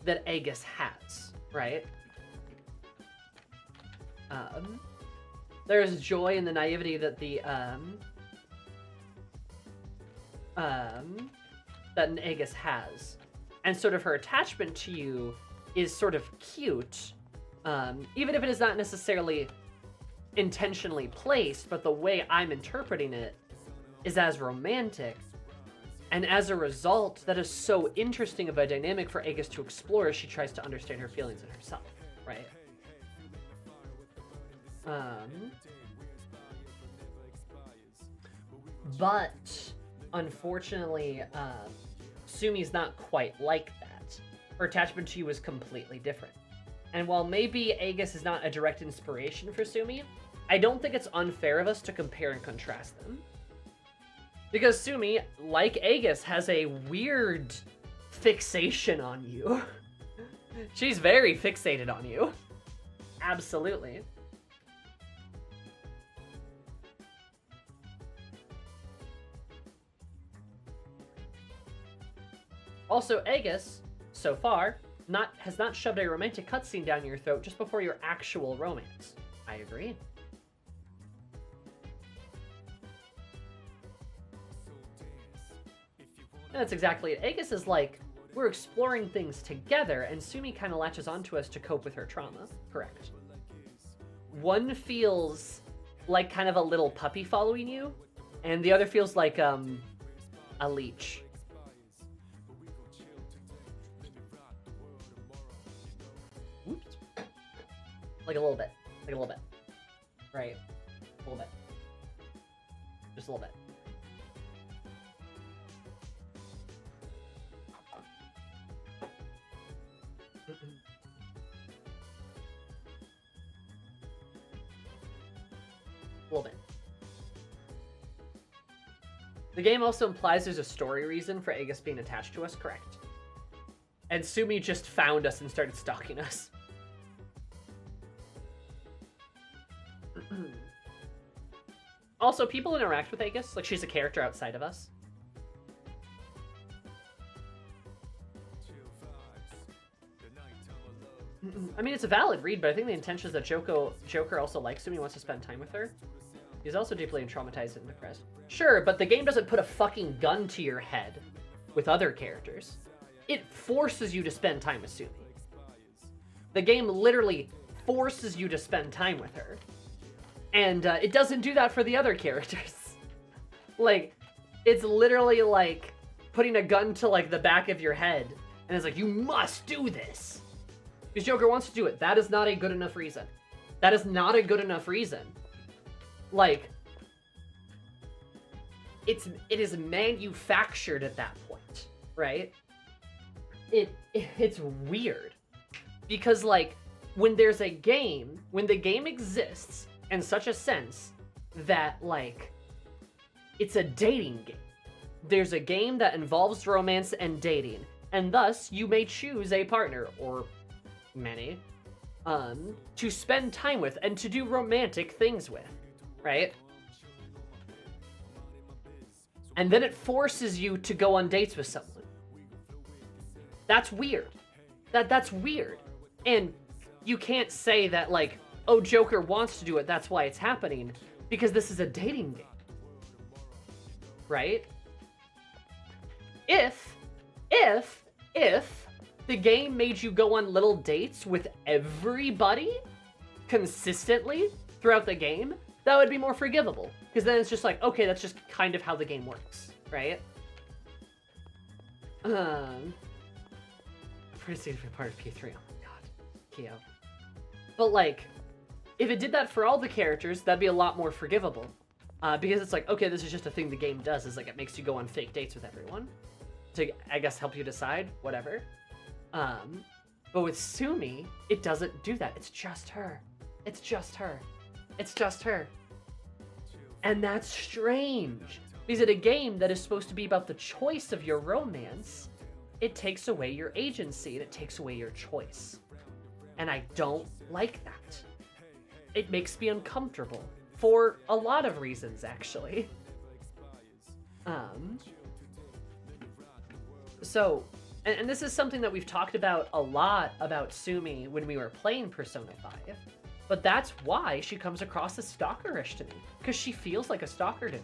that Aegis has, right? There's joy in the naivety that the, that an Aegis has. And sort of her attachment to you is sort of cute, even if it is not necessarily intentionally placed, but the way I'm interpreting it is as romantic. And as a result, that is so interesting of a dynamic for Aegis to explore as she tries to understand her feelings in herself, right? But unfortunately, Sumi's not quite like that. Her attachment to you is completely different. And while maybe Aegis is not a direct inspiration for Sumi, I don't think it's unfair of us to compare and contrast them. Because Sumi, like Aegis, has a weird fixation on you. She's very fixated on you. Absolutely. Also, Aegis, so far, has not shoved a romantic cutscene down your throat just before your actual romance. I agree. And that's exactly it. Aegis is like we're exploring things together, and Sumi kind of latches onto us to cope with her trauma. Correct. One feels like kind of a little puppy following you, and the other feels like a leech. Oops. Like a little bit. Like a little bit. Right. A little bit. Just a little bit. A little bit. The game also implies there's a story reason for Aegis being attached to us, correct? And Sumi just found us and started stalking us. Also, people interact with Aegis, like she's a character outside of us. I mean, it's a valid read, but I think the intention is that Joker also likes Sumi, wants to spend time with her. He's also deeply traumatized and depressed. Sure, but the game doesn't put a fucking gun to your head with other characters. It forces you to spend time with Sumi. The game literally forces you to spend time with her. And it doesn't do that for the other characters. Like, it's literally like putting a gun to like the back of your head. And it's like, you must do this. Because Joker wants to do it. That is not a good enough reason. That is not a good enough reason. Like, it is manufactured at that point, right? It's weird. Because, like, when there's a game, when the game exists in such a sense that, like, it's a dating game. There's a game that involves romance and dating, and thus you may choose a partner, or many, to spend time with and to do romantic things with, right? And then it forces you to go on dates with someone. That's weird. That's weird. And you can't say that, like, oh, Joker wants to do it, that's why it's happening, because this is a dating game. Right? If the game made you go on little dates with everybody consistently throughout the game, that would be more forgivable. Because then it's just like, okay, that's just kind of how the game works, right? Pretty significant part of P3. Oh my god. Kyo. But like, if it did that for all the characters, that'd be a lot more forgivable. Because it's like, okay, this is just a thing the game does, is like it makes you go on fake dates with everyone. To, I guess, help you decide, whatever. But with Sumi, it doesn't do that. It's just her. It's just her. It's just her. And that's strange. Because in a game that is supposed to be about the choice of your romance, it takes away your agency and it takes away your choice. And I don't like that. It makes me uncomfortable. For a lot of reasons, actually. So, and this is something that we've talked about a lot about Sumi when we were playing Persona 5. But that's why she comes across as stalkerish to me. Because she feels like a stalker to me.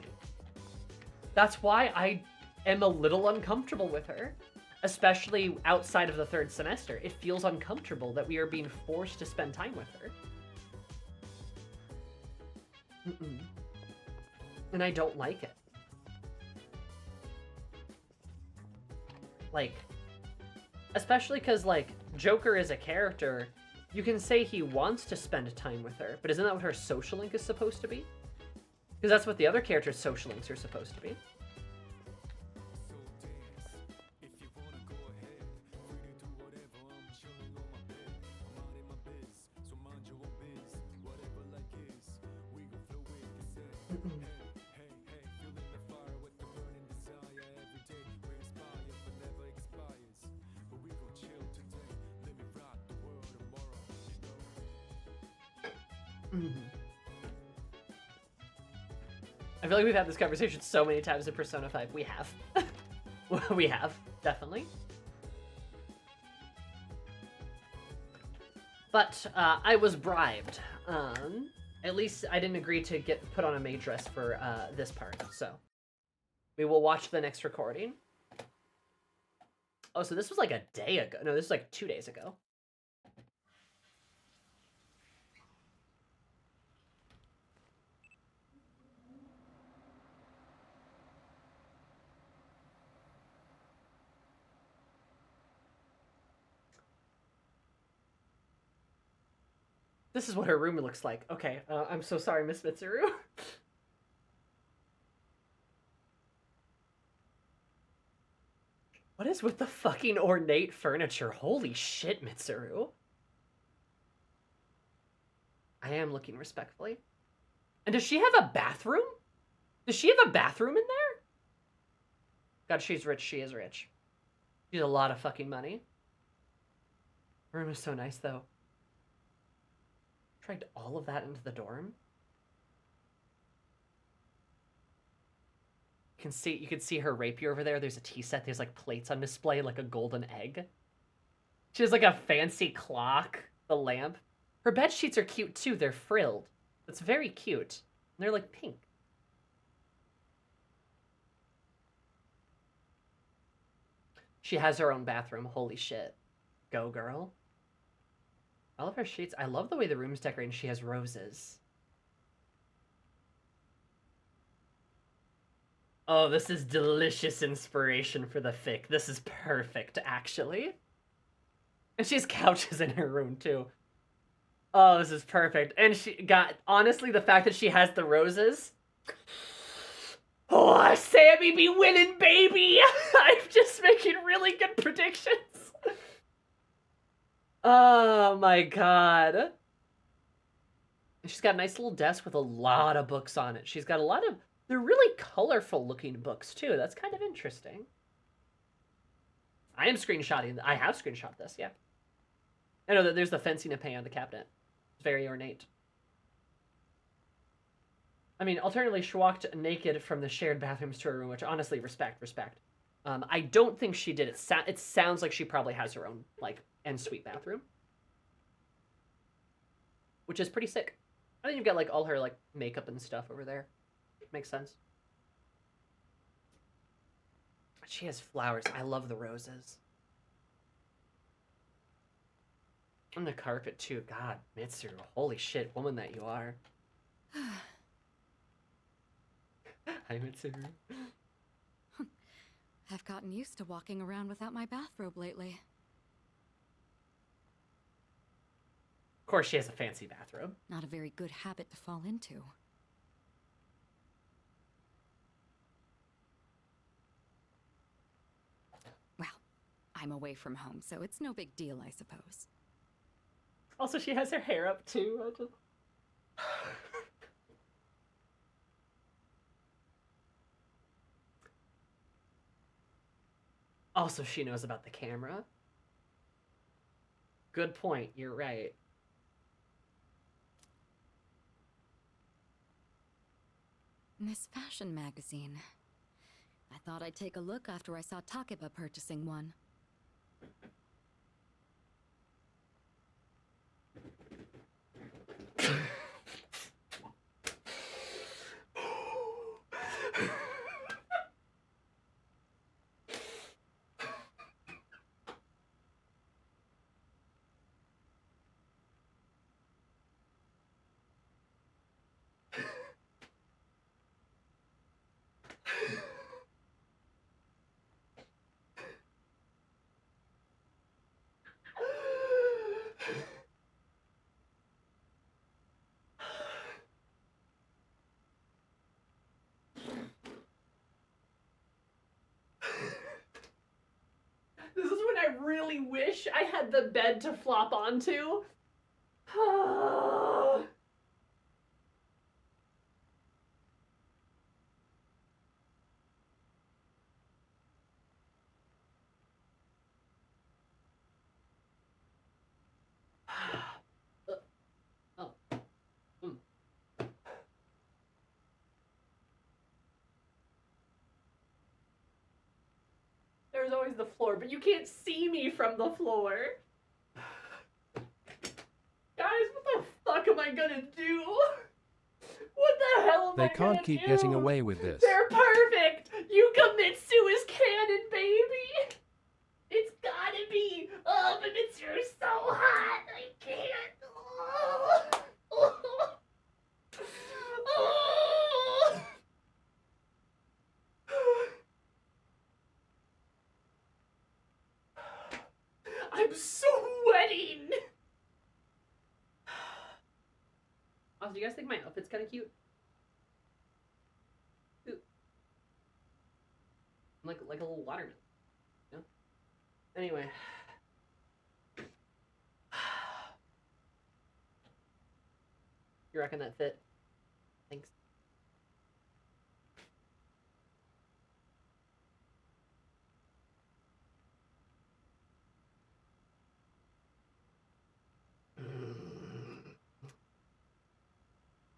That's why I am a little uncomfortable with her. Especially outside of the third semester. It feels uncomfortable that we are being forced to spend time with her. And I don't like it. Like, especially because, like, Joker is a character, you can say he wants to spend time with her, but isn't that what her social link is supposed to be? Because that's what the other characters' social links are supposed to be. I feel like we've had this conversation so many times in Persona 5. We have. We have, definitely. But I was bribed. At least I didn't agree to get put on a maid dress for this part, so we will watch the next recording. Oh, so this was like a day ago. No, this was like 2 days ago. This is what her room looks like. Okay, I'm so sorry, Miss Mitsuru. What is with the fucking ornate furniture? Holy shit, Mitsuru. I am looking respectfully. And does she have a bathroom? Does she have a bathroom in there? God, she's rich. She is rich. She's a lot of fucking money. Her room is so nice, though. Dragged all of that into the dorm. You can see her rapier over there. There's a tea set. There's like plates on display, like a golden egg. She has like a fancy clock, a lamp. Her bed sheets are cute too. They're frilled. It's very cute. And they're like pink. She has her own bathroom. Holy shit. Go, girl. I love her sheets. I love the way the room's decorated. She has roses. Oh, this is delicious inspiration for the fic. This is perfect, actually. And she has couches in her room, too. Oh, this is perfect. And she got, honestly, the fact that she has the roses. Oh, Sammy be winning, baby! I'm just making really good predictions. Oh my god. And she's got a nice little desk with a lot of books on it. She's got a lot of... They're really colorful looking books, too. That's kind of interesting. I am screenshotting... I have screenshot this, yeah. I know that there's the fencing epee on the cabinet. It's very ornate. I mean, alternatively, she walked naked from the shared bathrooms to her room, which honestly, respect. I don't think she did. It sounds like she probably has her own, like, en-suite bathroom. Which is pretty sick. I think you've got, like, all her, like, makeup and stuff over there. Makes sense. She has flowers. I love the roses. And the carpet, too. God, Mitsuru. Holy shit, woman that you are. Hi, Mitsuru. I've gotten used to walking around without my bathrobe lately. Of course, she has a fancy bathrobe. Not a very good habit to fall into. Well, I'm away from home, so it's no big deal, I suppose. Also, she has her hair up, too. Also, she knows about the camera. Good point. You're right. This fashion magazine. I thought I'd take a look after I saw Takeba purchasing one. This is when I really wish I had the bed to flop onto. There's always the floor, but you can't see me from the floor. Guys, what the fuck am I gonna do? What the hell am I They gonna can't keep do? getting away with this. They're perfect! Yukamitsu is canon, baby! It's wedding! Also, do you guys think my outfit's kind of cute? Ooh. I'm like a little watermelon. You know? Anyway. You reckon that fit? Thanks.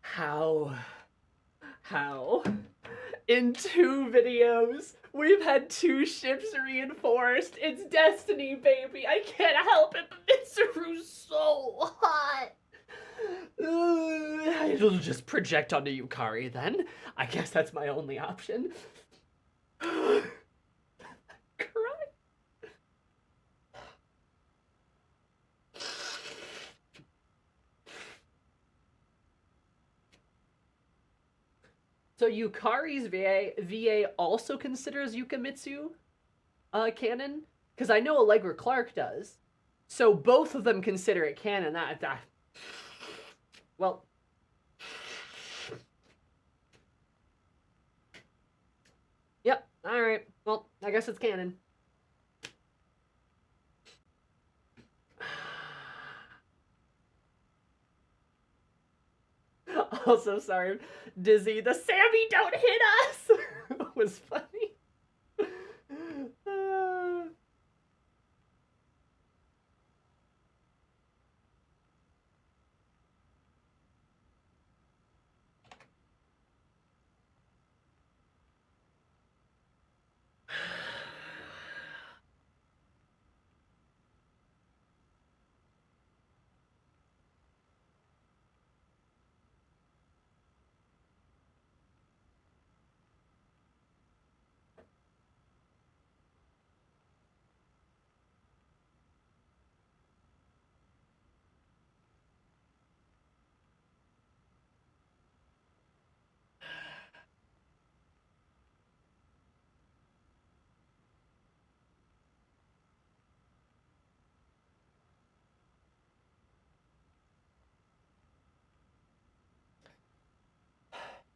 How? In 2 videos, we've had 2 ships reinforced. It's destiny, baby. I can't help it, but Mitsuru's so hot. It'll just project onto Yukari then. I guess that's my only option. Cry. So Yukari's VA also considers Yukamitsu canon? Because I know Allegra Clark does. So both of them consider it canon. Well. Yep, alright. Well, I guess it's canon. Also, sorry, Dizzy, the Sammy don't hit us was funny.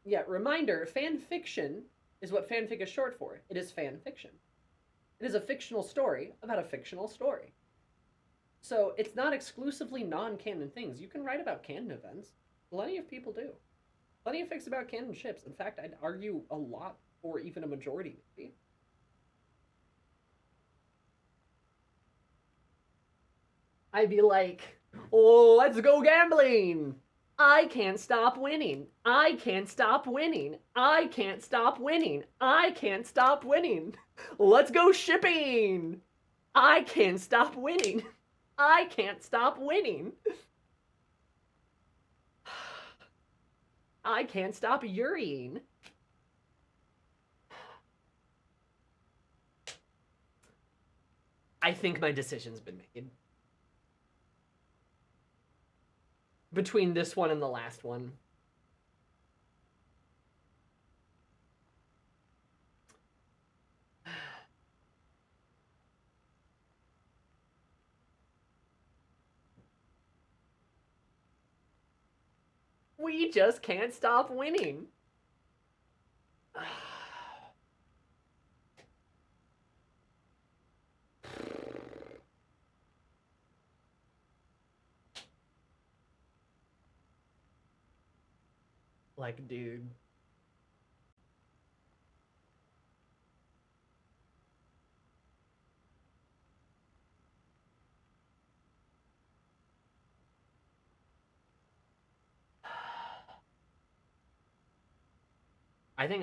Yeah, reminder, fan fiction is what fanfic is short for. It is fan fiction. It is a fictional story about a fictional story. So it's not exclusively non-canon things. You can write about canon events. Plenty of people do. Plenty of fics about canon ships. In fact, I'd argue a lot, or even a majority, maybe. I'd be like, oh, let's go gambling! I can't stop winning. I can't stop winning. I can't stop winning. I can't stop winning. Let's go shipping. I can't stop winning. I can't stop winning. I can't stop yuriing. I think my decision's been made. Between this one and the last one. We just can't stop winning. Like, dude.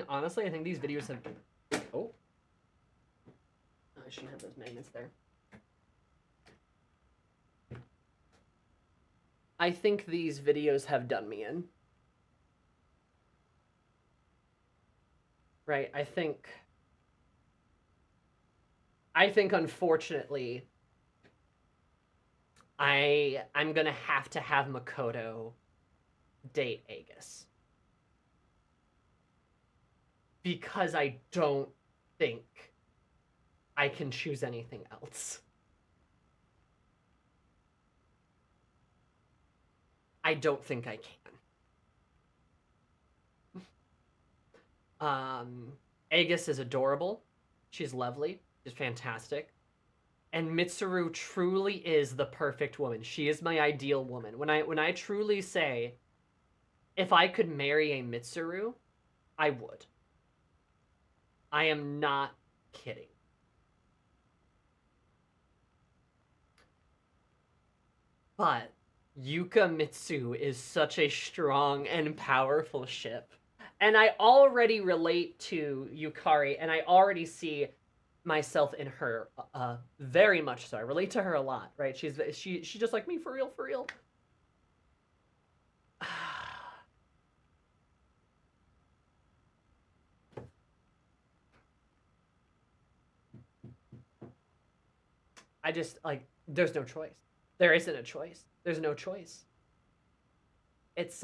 Honestly, I think these videos have... Oh. I shouldn't have those magnets there. I think these videos have done me in. Right, I think unfortunately I'm gonna have to have Makoto date Aegis. Because I don't think I can choose anything else. I don't think I can. Aegis is adorable. She's lovely. She's fantastic. And Mitsuru truly is the perfect woman. She is my ideal woman. When I truly say, if I could marry a Mitsuru, I would. I am not kidding. But Yukamitsu is such a strong and powerful ship. And I already relate to Yukari, and I already see myself in her very much so. I relate to her a lot, right? She's just like me, for real, for real. I just, like, there's no choice. There isn't a choice. There's no choice. It's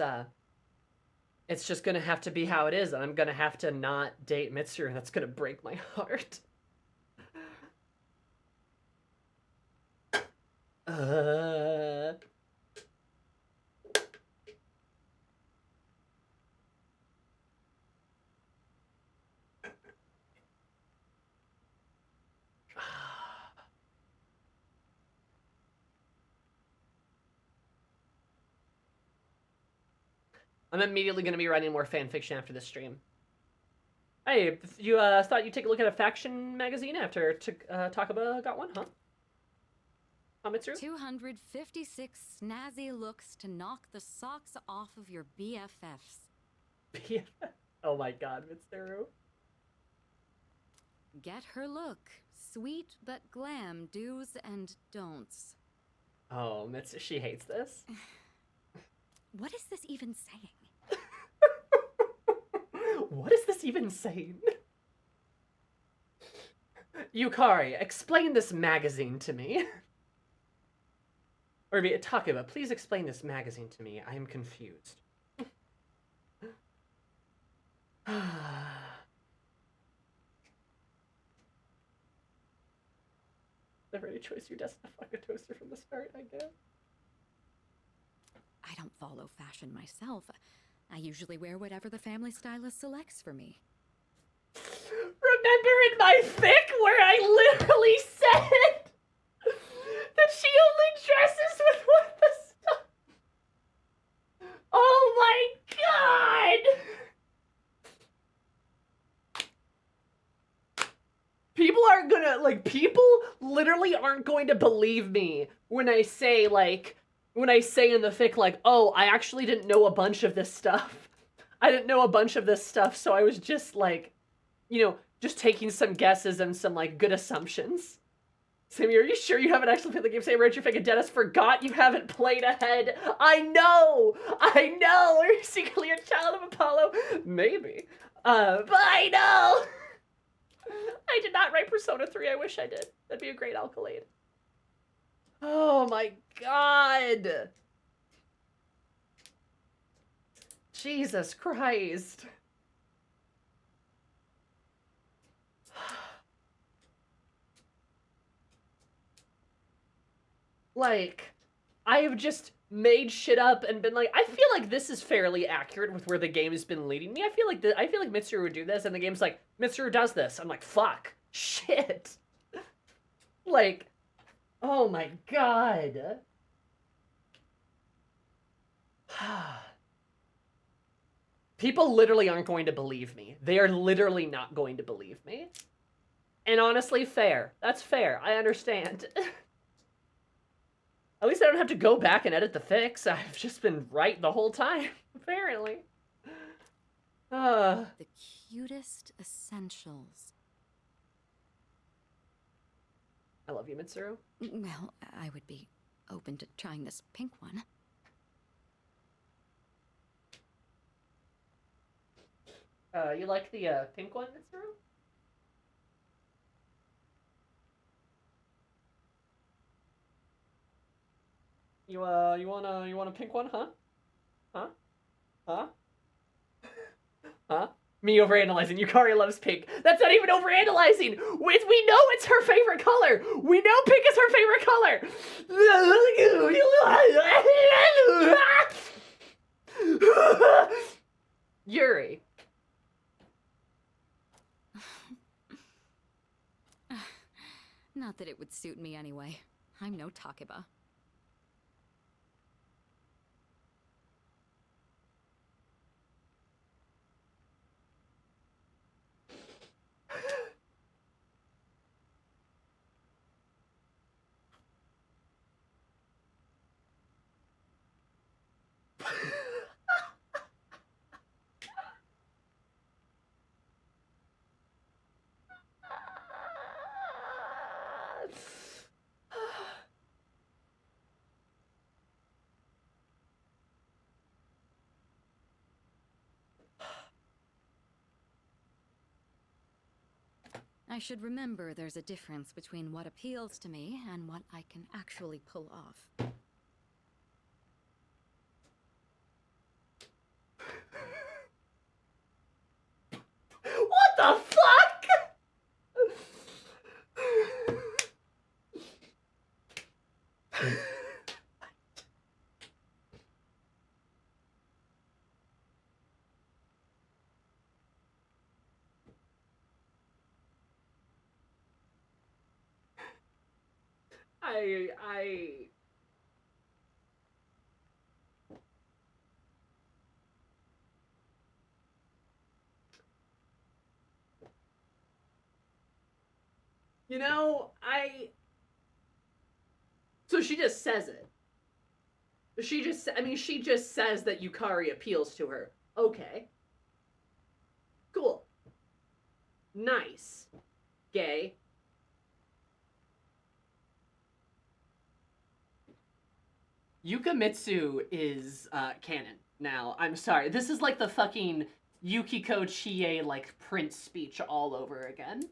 just gonna have to be how it is. I'm gonna have to not date Mitsuru, and that's gonna break my heart. I'm immediately going to be writing more fanfiction after this stream. Hey, you thought you'd take a look at a faction magazine after Takaba got one, huh? Mitsuru? 256 snazzy looks to knock the socks off of your BFFs. BFF? Oh my god, Mitsuru. Get her look. Sweet but glam do's and don'ts. Oh, Mitsuru, she hates this. What is this even saying? What is this even saying? Yukari, explain this magazine to me. Or Takaba, please explain this magazine to me. I am confused. Never any choice, you're destined to fuck a toaster from the start, I guess. I don't follow fashion myself. I usually wear whatever the family stylist selects for me. Remember in my fic where I literally said that she only dresses with what the stuff? Oh my god! People aren't gonna, like, people literally aren't going to believe me when I say, like, when I say in the fic, like, oh, I actually didn't know a bunch of this stuff. I didn't know a bunch of this stuff, so I was just, like, you know, just taking some guesses and some, like, good assumptions. Sammy, are you sure you haven't actually played the game? Say, read your fic and Dennis forgot you haven't played ahead. I know! I know! Are you secretly a child of Apollo? Maybe. But I know! I did not write Persona 3. I wish I did. That'd be a great accolade. Oh my god! Jesus Christ. Like, I have just made shit up and been like, I feel like this is fairly accurate with where the game has been leading me. I feel like Mitsuru would do this, and the game's like, Mitsuru does this. I'm like, fuck. Shit. Like, oh my god. People literally aren't going to believe me. They are literally not going to believe me. And honestly, fair. That's fair. I understand. At least I don't have to go back and edit the fix. I've just been right the whole time, apparently. The cutest essentials. I love you, Mitsuru. Well, I would be open to trying this pink one. You like the pink one, Mitsuru? You want a pink one, huh? Huh? Huh? Huh? Me overanalyzing. Yukari loves pink. That's not even overanalyzing. We know it's her favorite color. We know pink is her favorite color. won't suit me anyway. I'm no Takeba. I should remember there's a difference between what appeals to me and what I can actually pull off. What the fuck? I You know, so she just says it. She just says that Yukari appeals to her. Okay. Cool. Nice. Gay. Yukamitsu is canon now. I'm sorry. This is like the fucking Yukiko Chie like Prince speech all over again.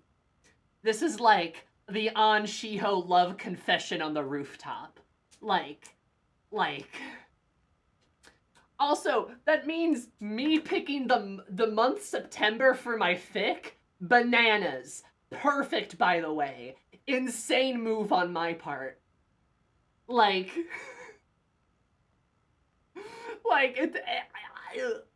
This is like the An Shiho love confession on the rooftop. Like. Also, that means me picking the month September for my fic? Bananas. Perfect, by the way. Insane move on my part. Like it.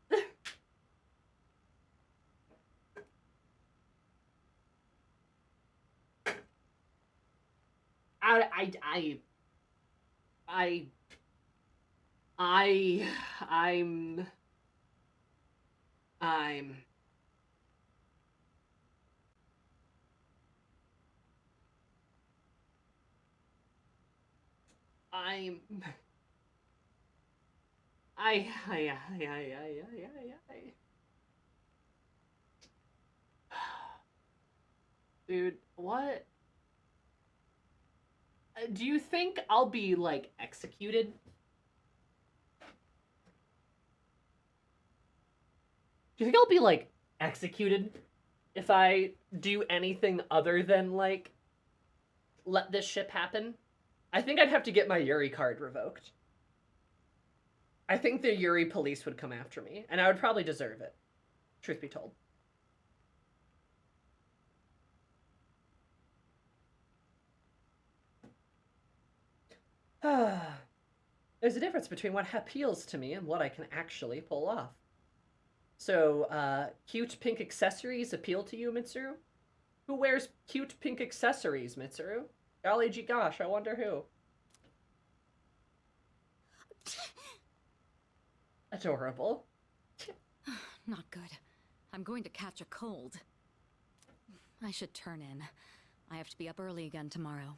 Dude, what? Do you think I'll be, like, executed? Do you think I'll be, like, executed if I do anything other than, like, let this ship happen? I think I'd have to get my Yuri card revoked. I think the Yuri police would come after me, and I would probably deserve it, truth be told. There's a difference between what appeals to me and what I can actually pull off. So, cute pink accessories appeal to you, Mitsuru? Who wears cute pink accessories, Mitsuru? Golly gee gosh, I wonder who. Adorable. Not good. I'm going to catch a cold. I should turn in. I have to be up early again tomorrow.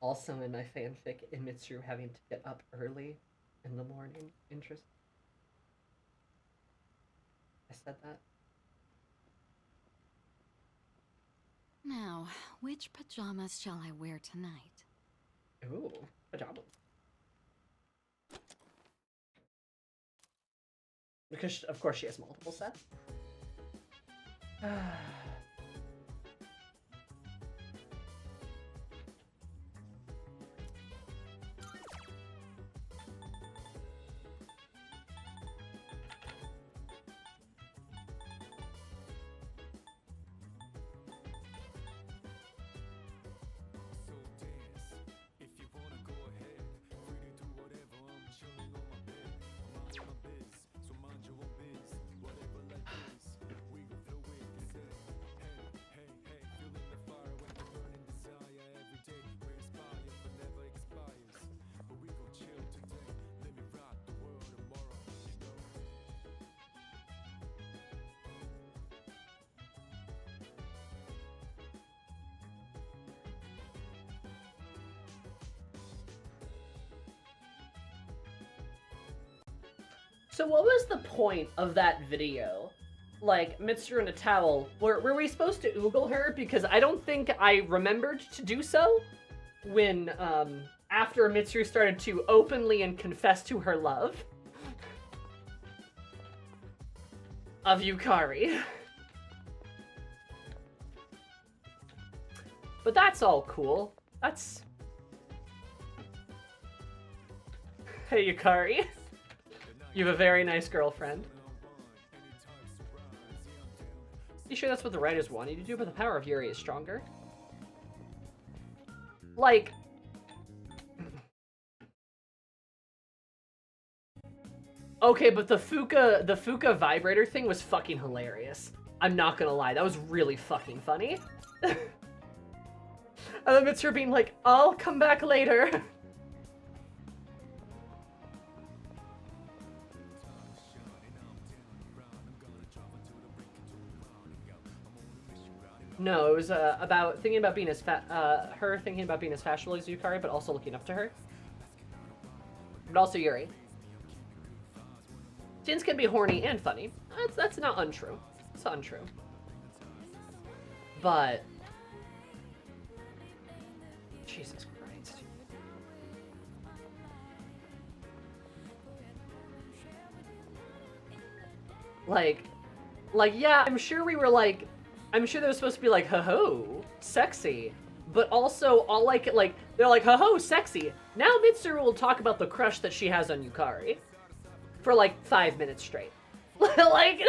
Also in my fanfic, in Mitsuru having to get up early in the morning. Interesting. I said that. Now, which pajamas shall I wear tonight? Ooh, pajamas. Because, of course, she has multiple sets. So what was the point of that video? Like, Mitsuru in a towel. Were we supposed to oogle her? Because I don't think I remembered to do so when, after Mitsuru started to openly and confess to her love of Yukari. But that's all cool. That's... Hey, Yukari. You have a very nice girlfriend. You sure that's what the writers wanted you to do? But the power of Yuri is stronger. Like... Okay, but the Fuka vibrator thing was fucking hilarious. I'm not gonna lie, that was really fucking funny. And then Mitsuru being like, I'll come back later. No, it was about thinking about being as her thinking about being as fashionable as Yukari, but also looking up to her. But also Yuri. Teens can be horny and funny. That's not untrue. It's untrue. But Jesus Christ. Like, yeah, I'm sure we were like, I'm sure they were supposed to be like, ho-ho, sexy. But also, all like, they're like, ho-ho, sexy. Now Mitsuru will talk about the crush that she has on Yukari. For like 5 minutes straight. Like,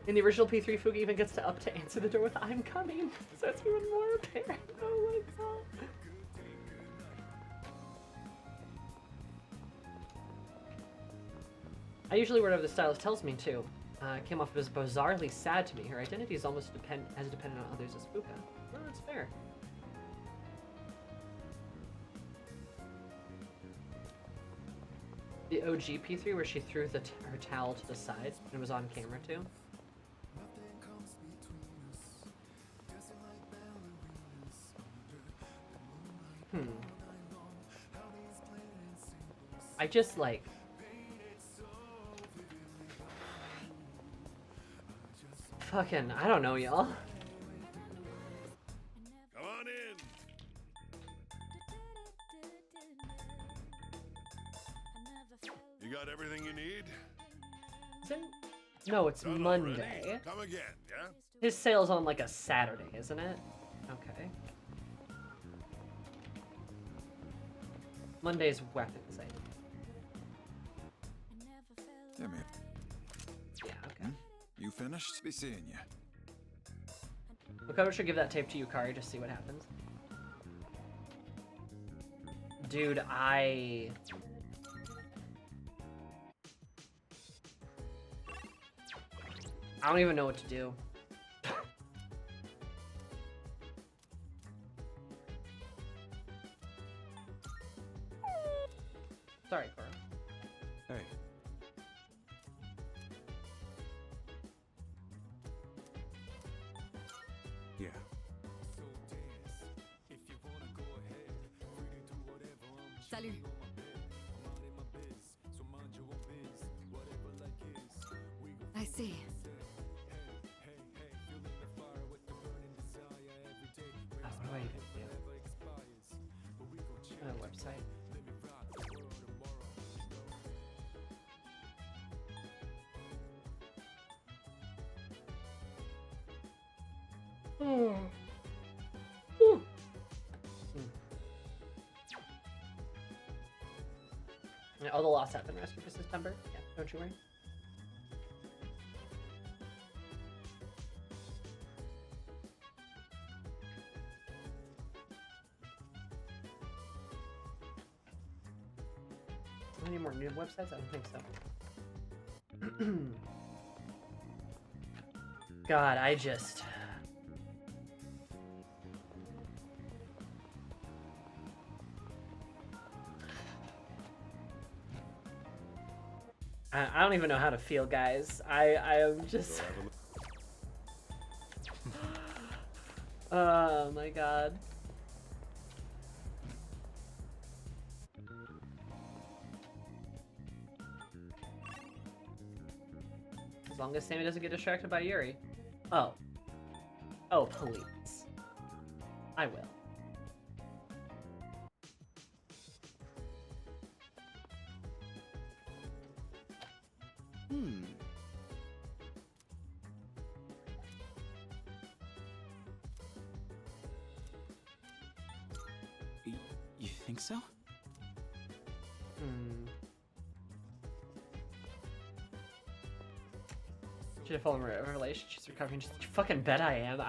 in the original P3, Fuga even gets to answer the door with I'm coming. So it's even more apparent. Oh my god. I usually whatever the stylist tells me to. Came off as bizarrely sad to me. Her identity is almost as dependent on others as Fuka. Well, that's fair. The OG P3 where she threw her towel to the side and it was on camera too. I just like... Fucking, I don't know, y'all. Come on in. You got everything you need? No, it's Done Monday. already? Come again, yeah? His sale's on like a Saturday, isn't it? Okay. Monday's weapons, I think. Yeah, man. Yeah, okay. You finished? Be seeing you. Makoto should give that tape to Yukari to see what happens. Dude, I don't even know what to do. Sorry, Cora. Hey. Yeah. Salut. I see. Oh, what do I even do? Website. Yeah, all the lost have been rescued for September. Yeah, don't you worry. Any more new websites? I don't think so. God, I just... I don't even know how to feel, guys. I am just... Oh my god. long as Sammy doesn't get distracted by Yuri. Oh. Oh, please. I will. You think so? Should have fallen in a relationship. She's recovering. Just fucking bet I am.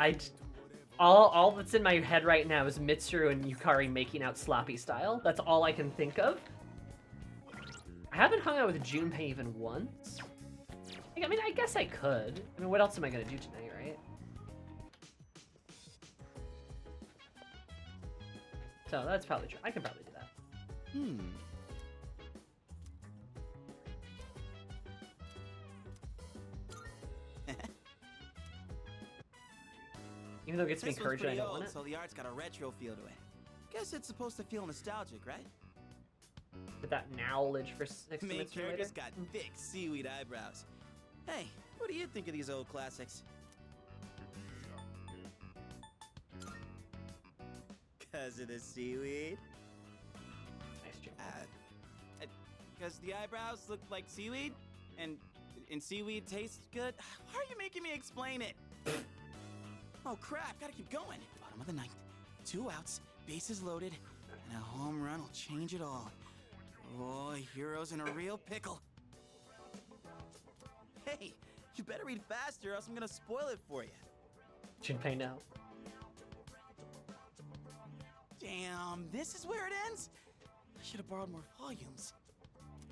All that's in my head right now is Mitsuru and Yukari making out sloppy style. That's all I can think of. I haven't hung out with Junpei even once. I mean, I guess I could. I mean, what else am I gonna do tonight, right? So that's probably true. I can probably do that. Even though it gets me encouraged, I don't want it. So the art's got a retro feel to it. Guess it's supposed to feel nostalgic, right? With that knowledge for 6 Main minutes later. character's got thick seaweed eyebrows. Hey, what do you think of these old classics? Cause of the seaweed? Nice joke. Cause the eyebrows look like seaweed? And seaweed tastes good? Why are you making me explain it? Oh crap, gotta keep going. Bottom of the ninth, 2 outs, bases loaded, and a home run will change it all. Oh, hero's in a real pickle. Hey, you better read faster or else I'm gonna spoil it for you. Junpei, no. Damn, this is where it ends? I should have borrowed more volumes.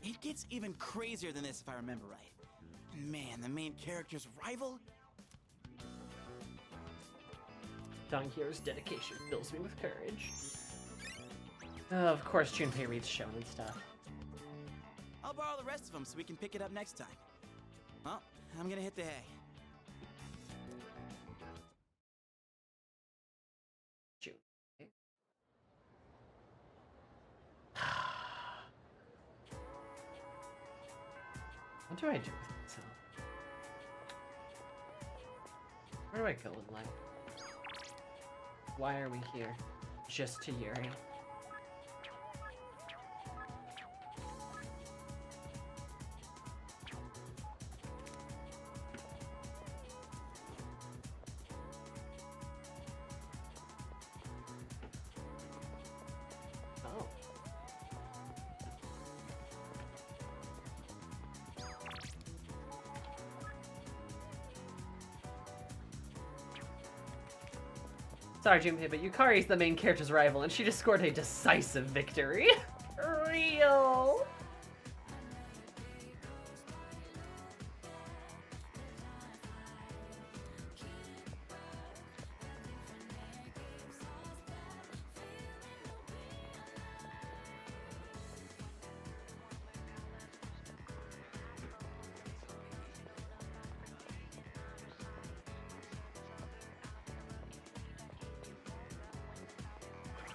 It gets even crazier than this if I remember right. Man, the main character's rival? Don Hero's dedication fills me with courage. Of course, Junpei reads shonen stuff. I'll borrow the rest of them so we can pick it up next time. Well, I'm gonna hit the hay. Junpei. What do I do with myself? Where do I go in life? Why are we here? Just to Yuri. Oh. Sorry, Junpei, but Yukari's the main character's rival, and she just scored a decisive victory. Real.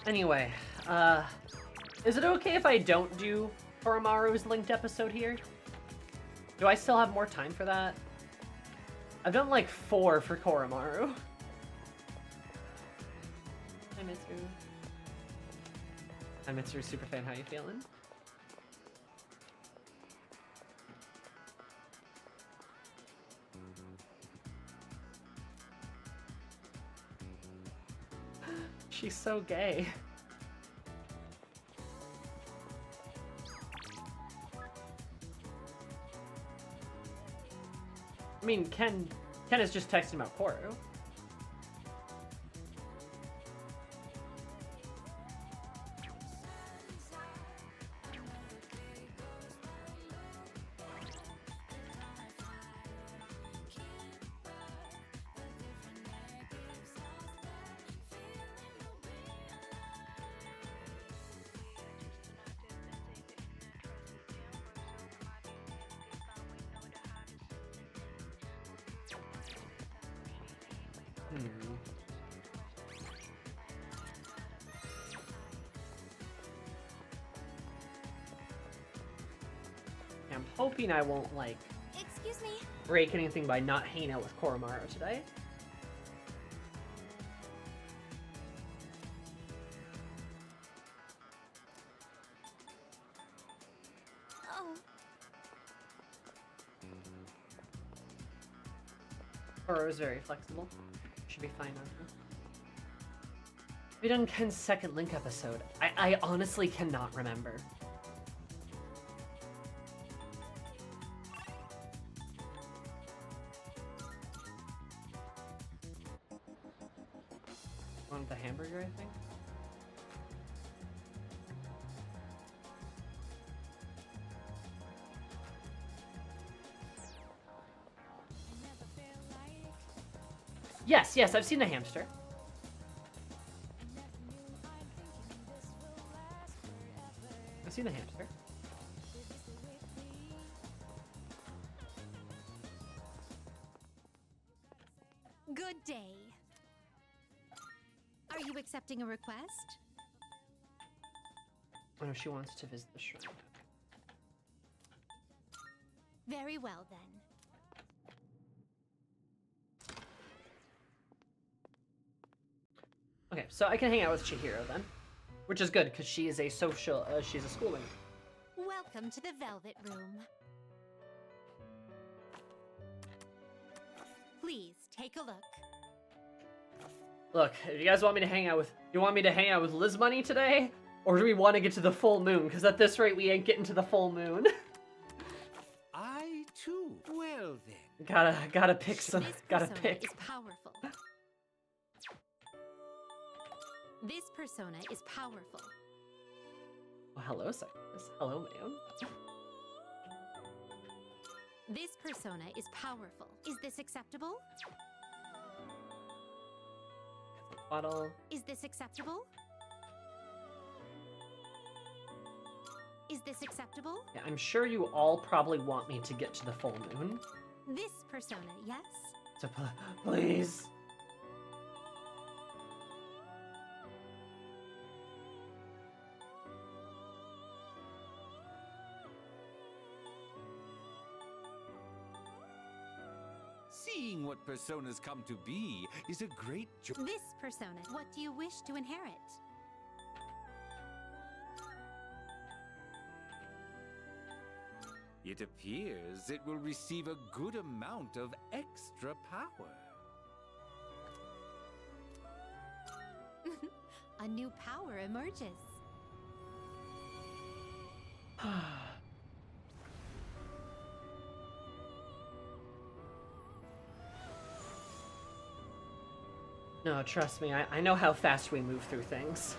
Anyway, is it okay if I don't do Koromaru's linked episode here? Do I still have more time for that? I've done like 4 for Koromaru. Hi, Mitsuru. Hi, Mitsuru Superfan, how you feeling? She's so gay. I mean, Ken is just texting about Koru. I'm hoping I won't, like... Excuse me. break anything by not hanging out with Koromaru today. Oh, Koro is very flexible. Should be fine on her. We done Ken's second Link episode. I honestly cannot remember. Want the hamburger, I think? Yes, yes, I've seen the hamster. I've seen the hamster. good day. Are you accepting a request? Oh, she wants to visit the shrine. Very well, then. Okay, so I can hang out with Chihiro then, which is good because she is a social. She's a schooling. Welcome to the Velvet Room. Please take a look. Look, if you guys want me to hang out with, you want me to hang out with Liz Money today, or do we want to get to the full moon? Because at this rate, we ain't getting to the full moon. I too. Well then. Gotta pick some. This Gotta persona pick. is powerful. This persona is powerful. Oh, hello, Cypress. Hello, ma'am. This persona is powerful. Is this acceptable? Bottle. Is this acceptable? Is this acceptable? Yeah, I'm sure you all probably want me to get to the full moon. This persona, yes? So please. Seeing what personas come to be is a great joy. This persona, what do you wish to inherit? It appears it will receive a good amount of extra power. A new power emerges. No, trust me, I know how fast we move through things.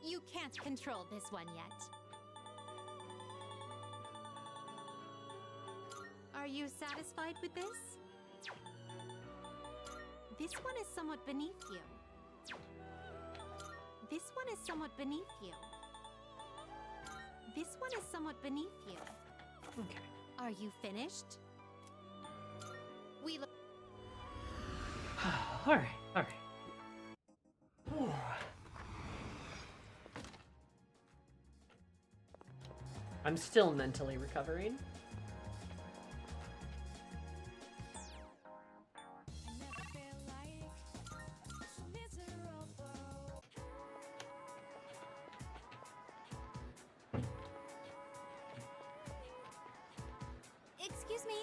You can't control this one yet. Are you satisfied with this? This one is somewhat beneath you. This one is somewhat beneath you. This one is somewhat beneath you. Okay. Are you finished? We look. All right, all right. Whew. I'm still mentally recovering. Excuse me.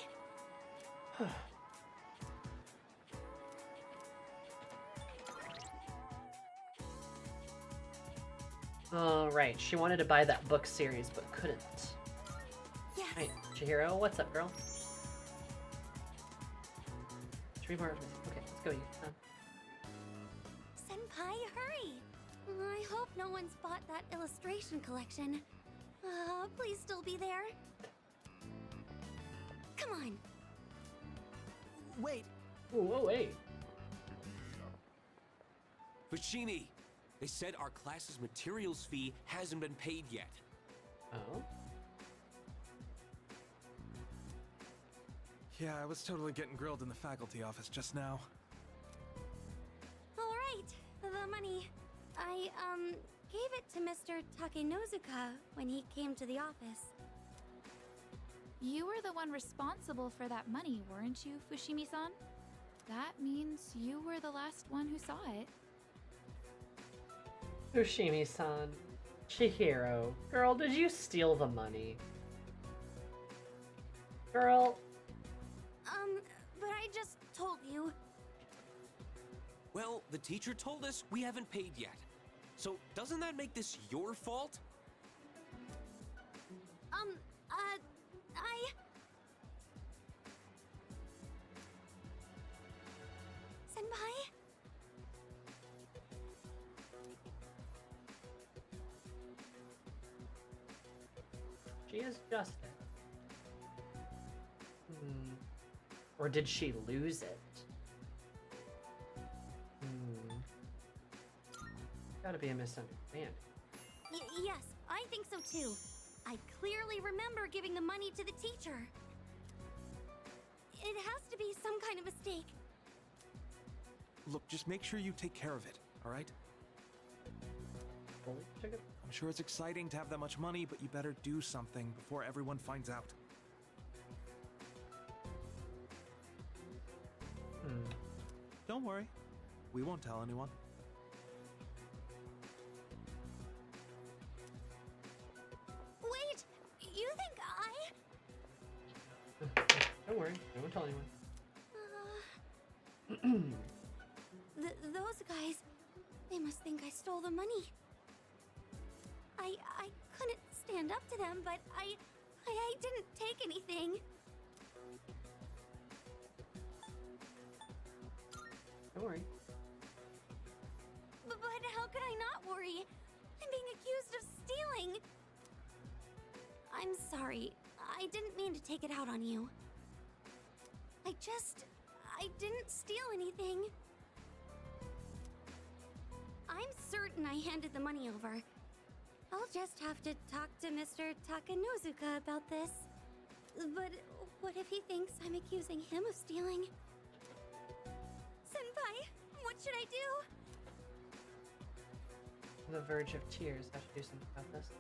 All right, she wanted to buy that book series but couldn't. Yes. Hey, Chihiro, what's up, girl? 3 more. Okay, let's go. You. Senpai, hurry! I hope no one's bought that illustration collection. Please still be there. Come on. Wait. Whoa, wait. Fushini, They said our class's materials fee hasn't been paid yet. Oh? Yeah, I was totally getting grilled in the faculty office just now. All right, the money. I, gave it to Mr. Takenozuka when he came to the office. You were the one responsible for that money, weren't you, Fushimi-san? That means you were the last one who saw it. Fushimi-san. Chihiro. Girl, did you steal the money? Girl. But I just told you. Well, the teacher told us we haven't paid yet. So doesn't that make this your fault? Senpai? She is justice. Or did she lose it? Gotta be a misunderstanding. Yes, I think so too. I clearly remember giving the money to the teacher. It has to be some kind of mistake. Look, just make sure you take care of it, alright? I'm sure it's exciting to have that much money, but you better do something before everyone finds out. Don't worry. We won't tell anyone. Wait! You think Don't worry, I won't tell anyone. those guys, they must think I stole the money. I couldn't stand up to them, but I didn't take anything. Don't worry. But how could I not worry? I'm being accused of stealing. I'm sorry. I didn't mean to take it out on you. I didn't steal anything. I'm certain I handed the money over. I'll just have to talk to Mr. Takenozuka about this. But what if he thinks I'm accusing him of stealing? Senpai, what should I do? On the verge of tears. I have to do something about this.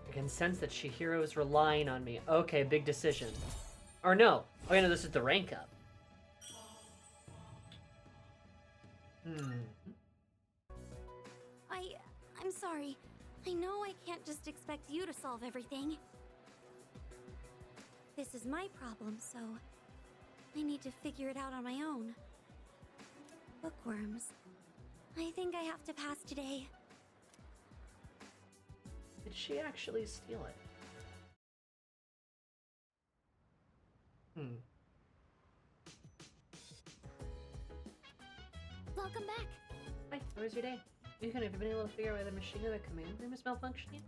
I can sense that Chihiro is relying on me. Okay, big decision. Or no. Oh, no, this is the rank up. I'm sorry. I know I can't just expect you to solve everything. This is my problem, so I need to figure it out on my own. Bookworms. I think I have to pass today. Did she actually steal it? Welcome back. Hi, how was your day? Have you been able to figure out why the machine in the command room is malfunctioning?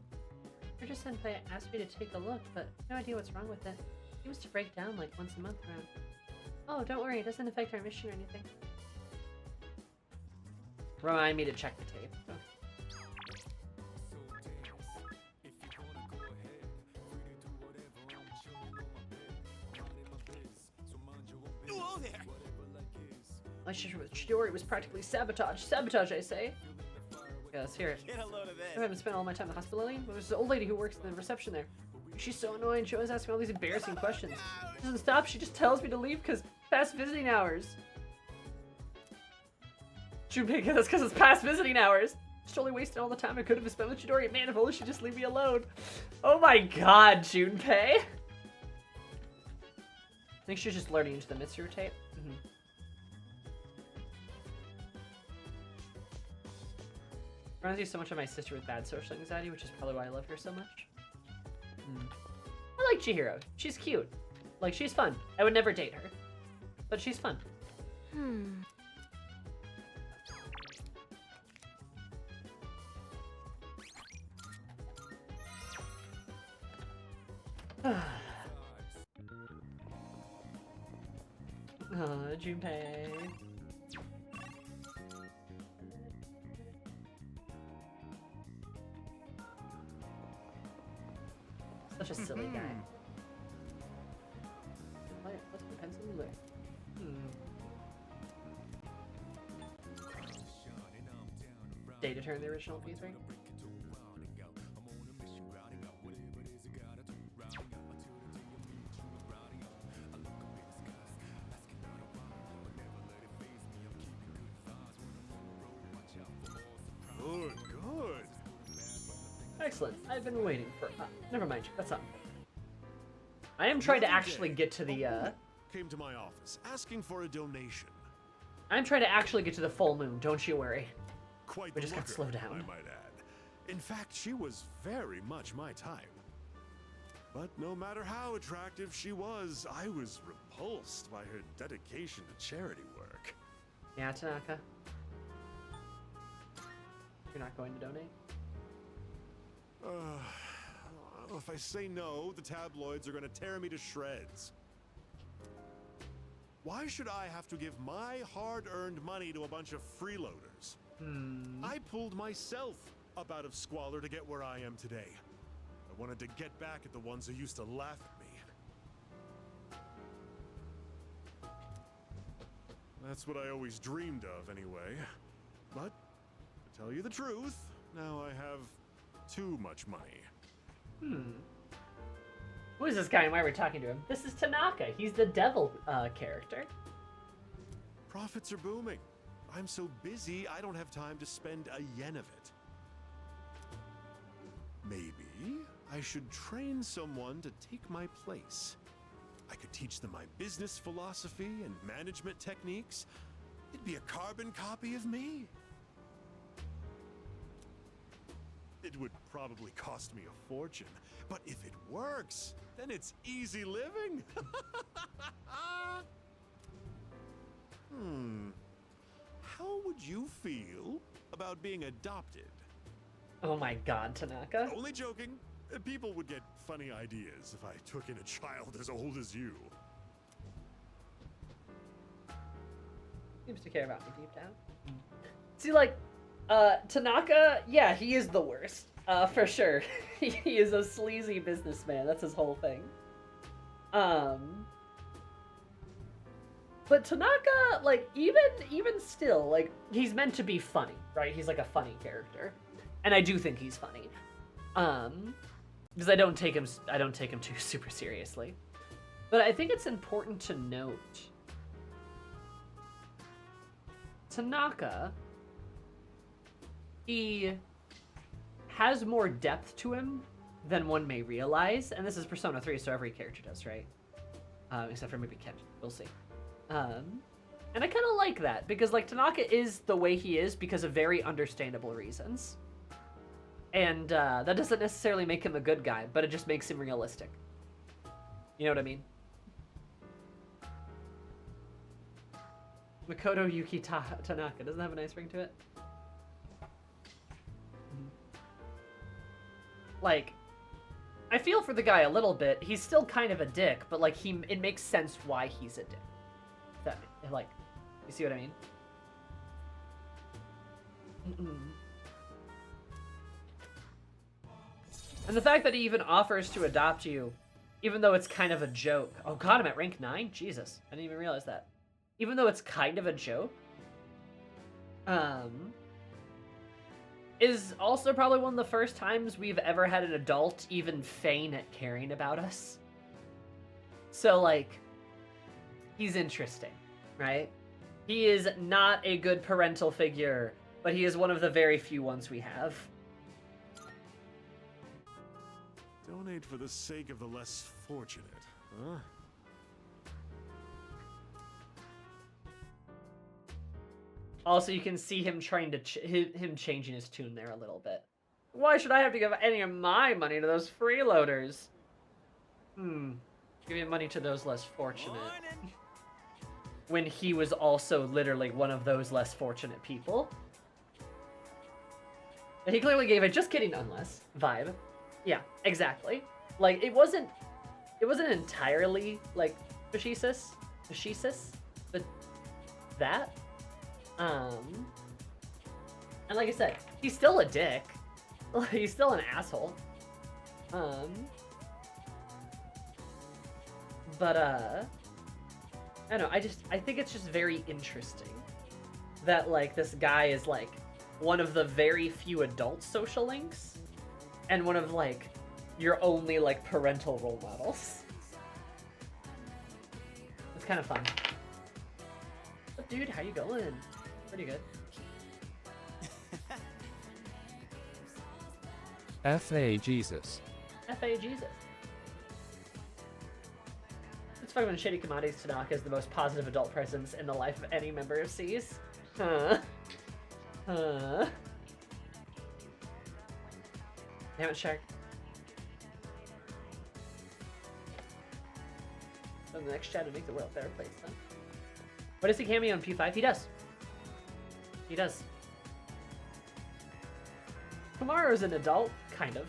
Just Senpai asked me to take a look, but no idea what's wrong with it. It seems to break down like once a month around. Oh, don't worry, it doesn't affect our mission or anything. Remind me to check the tape. Okay. Whoa there! My shit with Chidori was practically sabotage. Sabotage, I say. Yeah, let's hear it. Get a load of this. I haven't spent all my time in the hospital alone, but there's this old lady who works in the reception there. She's so annoying. She always asks me all these embarrassing questions. She doesn't stop. She just tells me to leave because past visiting hours. Junpei, that's because it's past visiting hours. Just totally wasted all the time I could have spent with Chidori. Man, if only she'd just leave me alone. Oh my god, Junpei. I think she's just learning into the Mitsuru tape. Reminds me so much of my sister with bad social anxiety, which is probably why I love her so much. I like Chihiro. She's cute. Like, she's fun. I would never date her. But she's fun. Aw, Junpei. Such a silly guy. What's my pencil there? Day to turn the original P3? Good, good. Excellent. I've been waiting for. Never mind. That's not. I am trying to actually get to the. Came to my office asking for a donation. I'm trying to actually get to the full moon. Don't you worry. Quite We the just got looker, slowed down. I might add. In fact, she was very much my type. But no matter how attractive she was, I was repulsed by her dedication to charity work. Yeah, Tanaka. You're not going to donate? If I say no, the tabloids are going to tear me to shreds. Why should I have to give my hard-earned money to a bunch of freeloaders? I pulled myself up out of squalor to get where I am today. I wanted to get back at the ones who used to laugh at me. That's what I always dreamed of, anyway. But, to tell you the truth, now I have too much money. Who is this guy and why are we talking to him? This is Tanaka. He's the devil character. Profits are booming. I'm so busy, I don't have time to spend a yen of it. Maybe I should train someone to take my place. I could teach them my business philosophy and management techniques. It'd be a carbon copy of me. It would probably cost me a fortune, but if it works, then it's easy living. How would you feel about being adopted? Oh my god, Tanaka. Only joking. People would get funny ideas if I took in a child as old as you. Seems to care about me deep down. See, like, Tanaka, yeah, he is the worst. For sure. He is a sleazy businessman. That's his whole thing. But Tanaka, like, even still, like, he's meant to be funny, right? He's like a funny character. And I do think he's funny. Because I don't take him too super seriously. But I think it's important to note Tanaka, he has more depth to him than one may realize, and this is Persona 3, so every character does, right? Except for maybe Ken. We'll see. And I kind of like that, because, like, Tanaka is the way he is because of very understandable reasons. And that doesn't necessarily make him a good guy, but it just makes him realistic. You know what I mean? Makoto Yuki Tanaka. Doesn't that have a nice ring to it? Like, I feel for the guy a little bit. He's still kind of a dick, but, like, it makes sense why he's a dick. That, like, you see what I mean? And the fact that he even offers to adopt you, even though it's kind of a joke. Oh god, I'm at rank 9? Jesus, I didn't even realize that. Even though it's kind of a joke, is also probably one of the first times we've ever had an adult even feign at caring about us. So, like, he's interesting, right? He is not a good parental figure, but he is one of the very few ones we have. Donate for the sake of the less fortunate, huh? Also, you can see him trying to him changing his tune there a little bit. Why should I have to give any of my money to those freeloaders? Giving money to those less fortunate. When he was also literally one of those less fortunate people. And he clearly gave a just kidding unless vibe. Yeah, exactly. Like, it wasn't entirely, like, fascistus, but that. And like I said, he's still a dick. He's still an asshole. But, I don't know, I think it's just very interesting that, like, this guy is, like, one of the very few adult social links, and one of, like, your only, like, parental role models. It's kind of fun. But dude, how you going? Pretty good. F.A. Jesus. F.A. Jesus. It's fucking when Shady Commodities Tanaka is the most positive adult presence in the life of any member of C's. Huh. Huh. Damn it, Shark. So the next chat to make the world a better place, then. What does he cameo in P5? He does. He does. Tomorrow's an adult, kind of.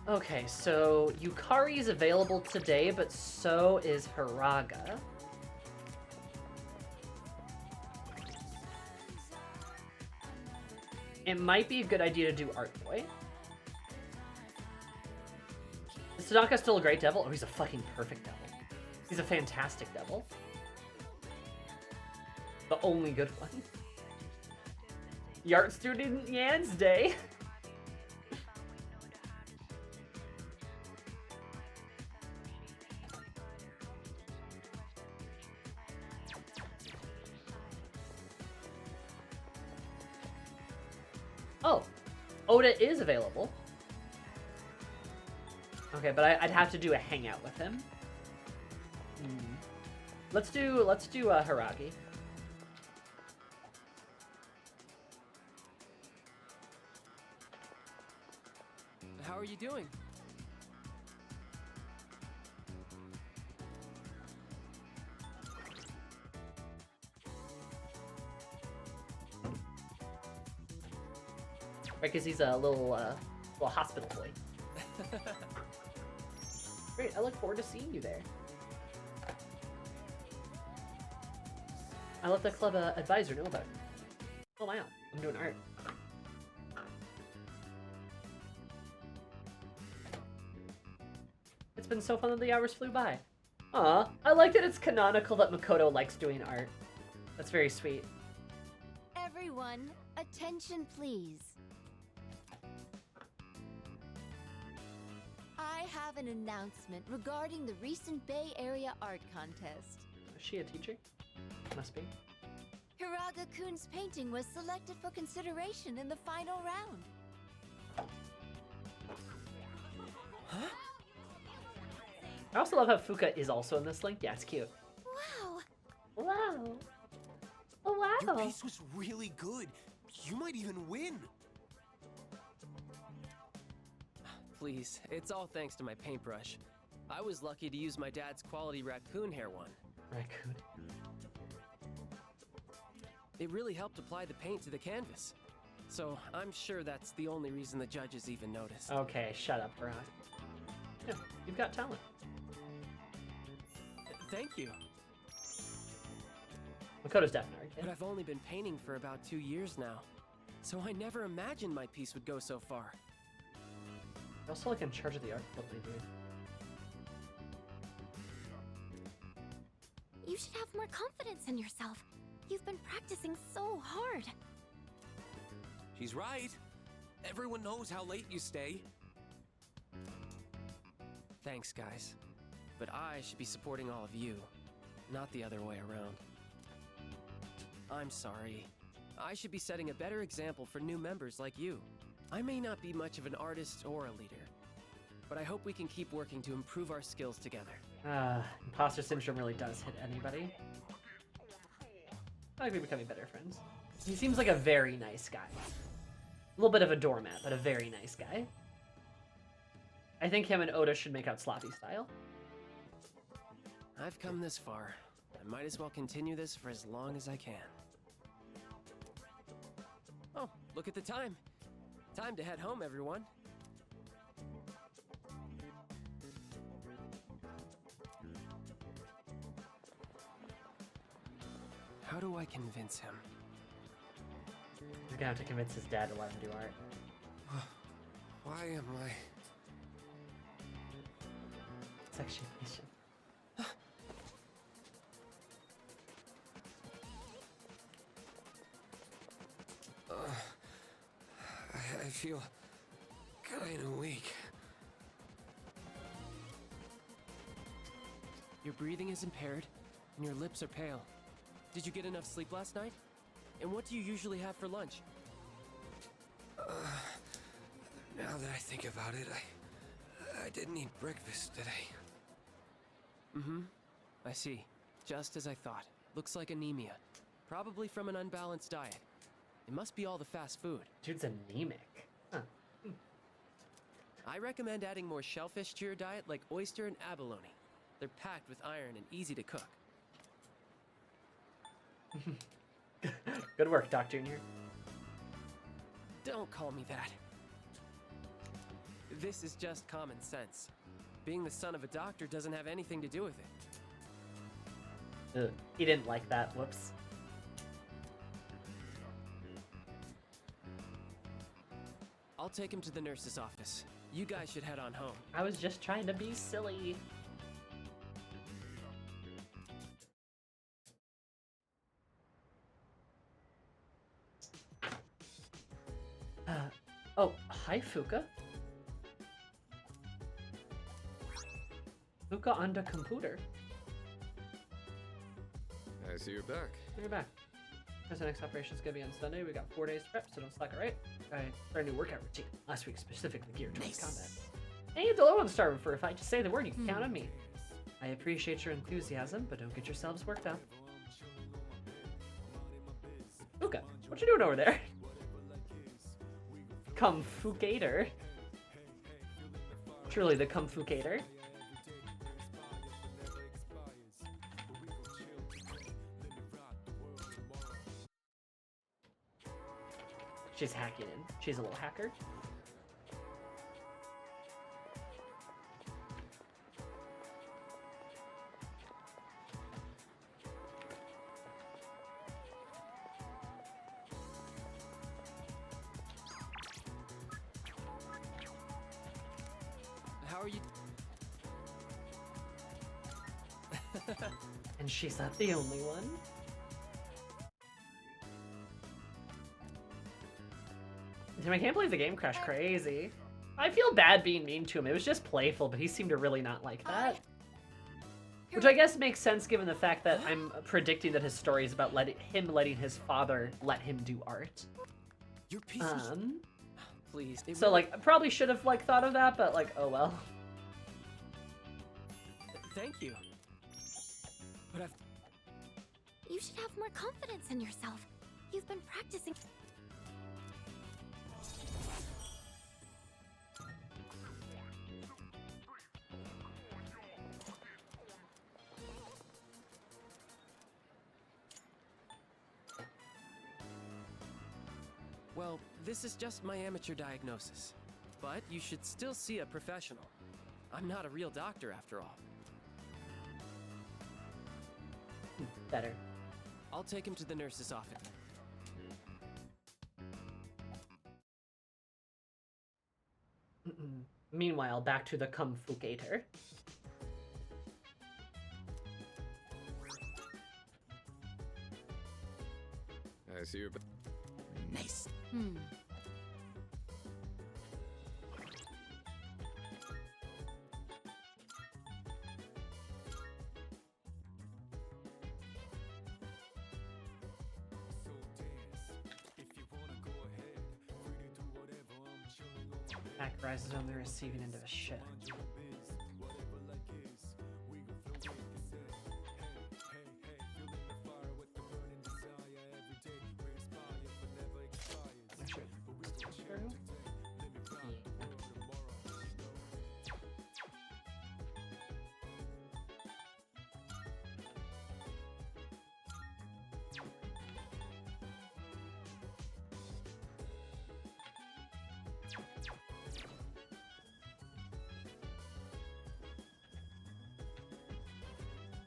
Okay, so Yukari is available today, but so is Hiraga. It might be a good idea to do Art Boy. Is Tanaka still a great devil? Oh, he's a fucking perfect devil. He's a fantastic devil. The only good one. Yart Student Yan's Day. Oh, Oda is available. Okay, but I'd have to do a hangout with him. Let's do Hiragi. How are you doing? Right, because he's a little hospital boy. Great, I look forward to seeing you there. I let the club advisor know about it. Oh wow, I'm doing art. It's been so fun that the hours flew by. Aw, I like that it's canonical that Makoto likes doing art. That's very sweet. Everyone, attention please. I have an announcement regarding the recent Bay Area art contest. Is she a teacher? Must be. Hiraga-kun's painting was selected for consideration in the final round. Huh? I also love how Fuka is also in this link. Yeah, it's cute. Wow. Wow. Oh, wow. Your piece was really good. You might even win. Please, it's all thanks to my paintbrush. I was lucky to use my dad's quality raccoon hair one. Raccoon. It really helped apply the paint to the canvas. So I'm sure that's the only reason the judges even noticed. Okay, shut up, Rock. Yeah, you've got talent. Thank you. Makoto's definitely art kid. But I've only been painting for about 2 years now. So I never imagined my piece would go so far. You're also like in charge of the art club, dude. You should have more confidence in yourself. You've been practicing so hard. She's right. Everyone knows how late you stay. Thanks, guys. But I should be supporting all of you, not the other way around. I'm sorry. I should be setting a better example for new members like you. I may not be much of an artist or a leader, but I hope we can keep working to improve our skills together. Imposter syndrome really does hit anybody. I think we're becoming better friends. He seems like a very nice guy. A little bit of a doormat, but a very nice guy. I think him and Oda should make out sloppy style. I've come this far. I might as well continue this for as long as I can. Oh, look at the time. Time to head home, everyone. How do I convince him? He's gonna have to convince his dad to let him do art. Why am I... Sexualization. I feel kind of weak. Your breathing is impaired, and your lips are pale. Did you get enough sleep last night? And what do you usually have for lunch? Now that I think about it, I didn't eat breakfast today. Mm-hmm. I see. Just as I thought. Looks like anemia. Probably from an unbalanced diet. It must be all the fast food. Dude's anemic. Huh. I recommend adding more shellfish to your diet, like oyster and abalone. They're packed with iron and easy to cook. Good work, Doc Jr. Don't call me that. This is just common sense. Being the son of a doctor doesn't have anything to do with it. Ugh, he didn't like that. Whoops. I'll take him to the nurse's office. You guys should head on home. I was just trying to be silly. Oh, hi, Fuka. Fuka on the computer. I see you're back. You're back. Because the next operation is going to be on Sunday. We got 4 days to prep, so don't slack, alright? I started a new workout routine last week, specifically geared towards combat. Hey, you don't want to start for a fight. Just say the word, you can count on me. I appreciate your enthusiasm, but don't get yourselves worked up. Fuka, what you doing over there? Comfucator. Truly the Comfucator. She's hacking in. She's a little hacker. How are you? And she's not the only one. Damn, I can't believe the game crashed crazy. I feel bad being mean to him. It was just playful, but he seemed to really not like that. Which I guess makes sense given the fact that I'm predicting that his story is about letting his father let him do art. Your piece Please. So like, I probably should have like thought of that, but like, oh well. Thank you. But I've... You should have more confidence in yourself. You've been practicing. Well, this is just my amateur diagnosis. But you should still see a professional. I'm not a real doctor after all. Better. I'll take him to the nurse's office. Meanwhile, back to the Comfucator. I see you're back. Nice. Hack rises on the receiving end of a ship.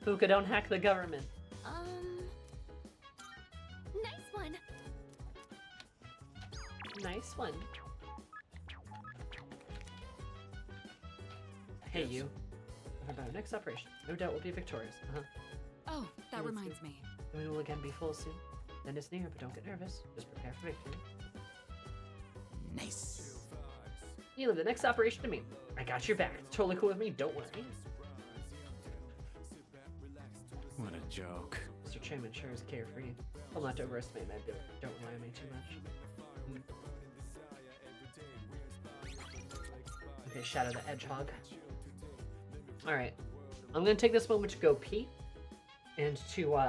Fuka, don't hack the government. Nice one. Nice one. Hey, you. About our next operation. No doubt we'll be victorious. Oh, that Let's reminds see. me. We will again be full soon. Then it's near, but don't get nervous. Just prepare for victory. Nice. You leave the next operation to me. I got your back. It's totally cool with me. Don't worry. What a joke. Mr. Chairman sure is carefree. I'll not overestimate my ability. Don't rely on me too much. Okay, Shadow the Hedgehog. Alright. I'm gonna take this moment to go pee. And to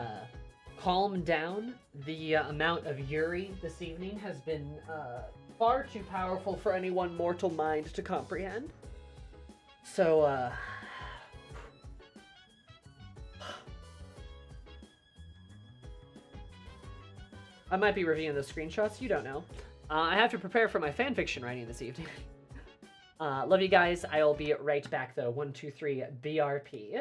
calm down. The amount of Yuri this evening has been far too powerful for any one mortal mind to comprehend. So, I might be reviewing the screenshots, you don't know. I have to prepare for my fanfiction writing this evening. Love you guys. I'll be right back though. 1, 2, 3, BRP.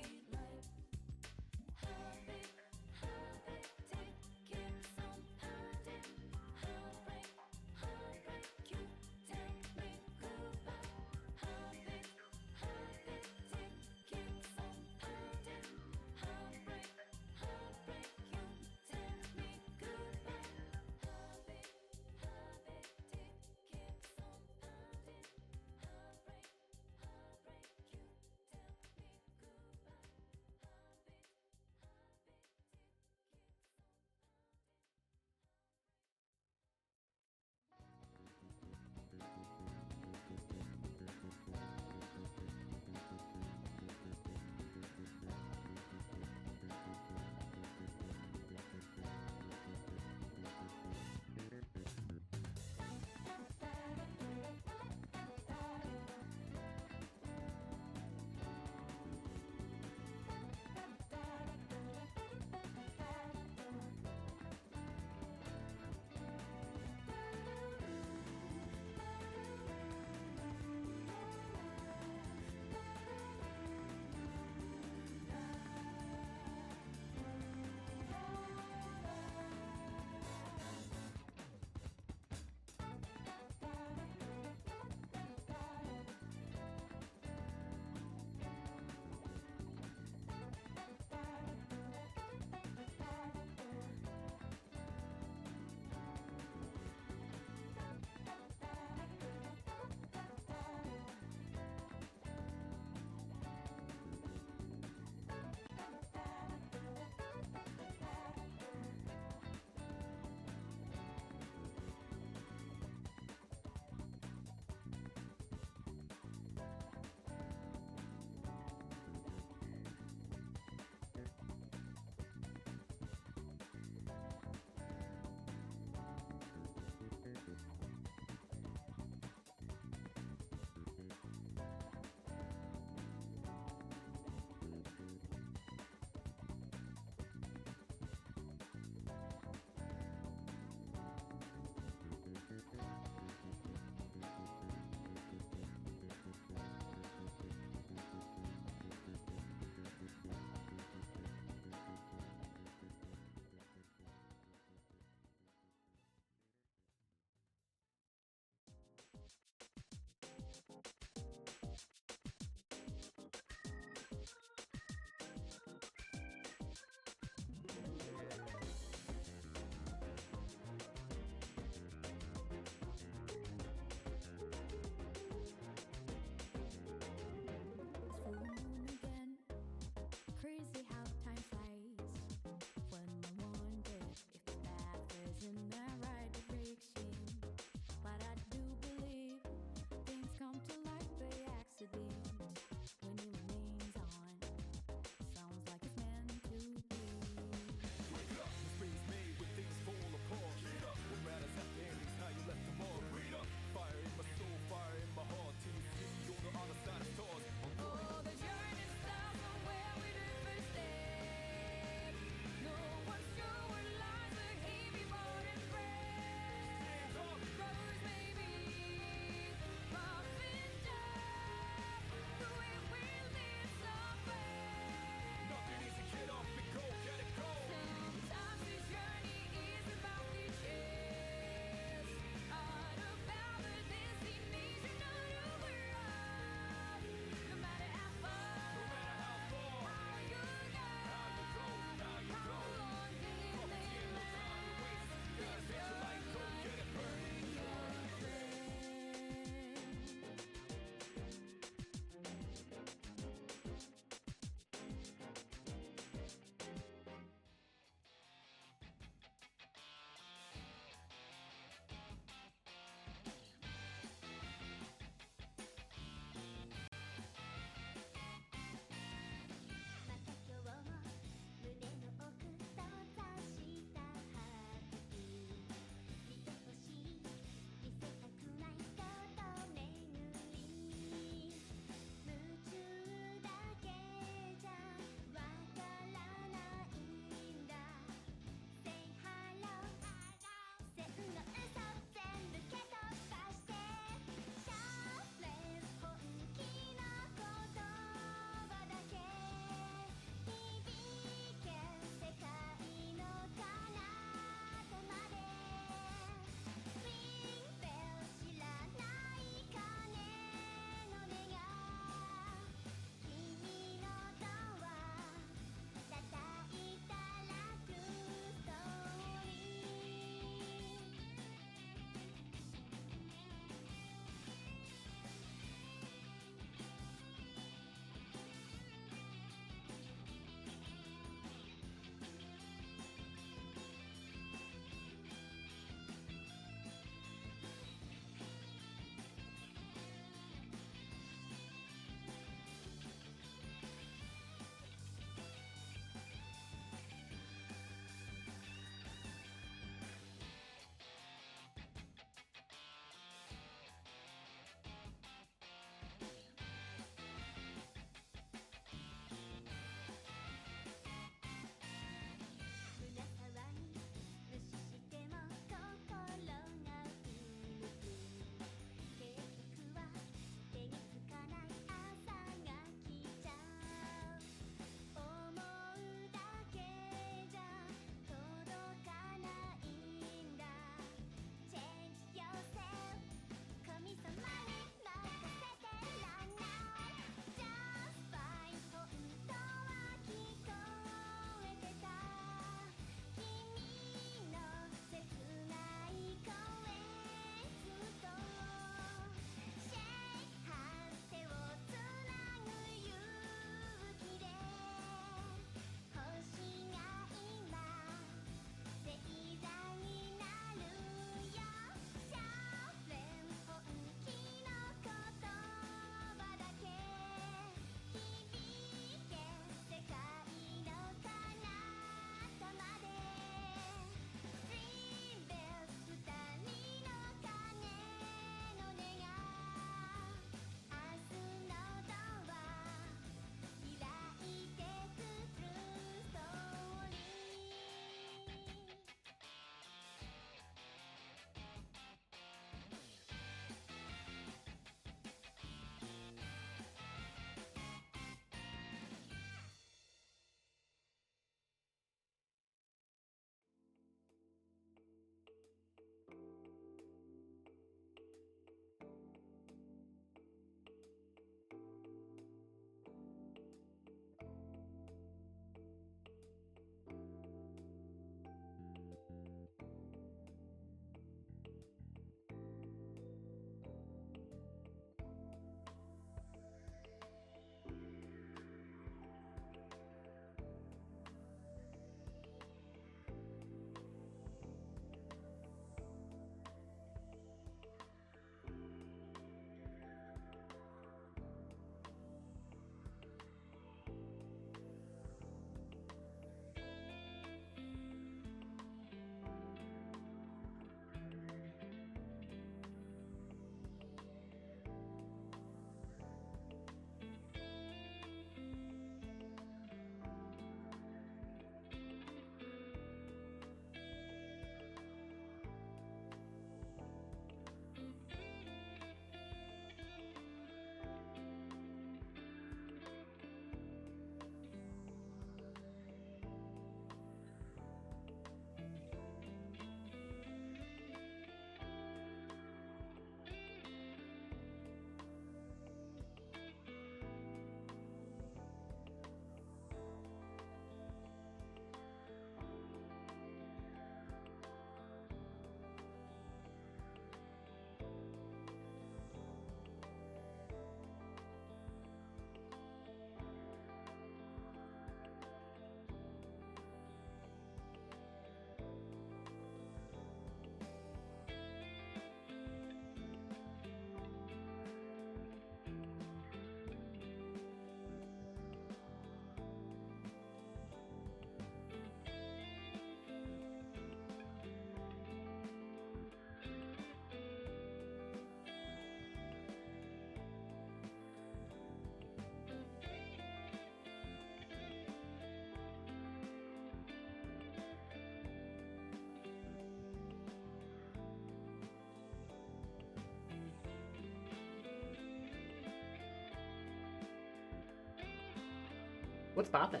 What's poppin'?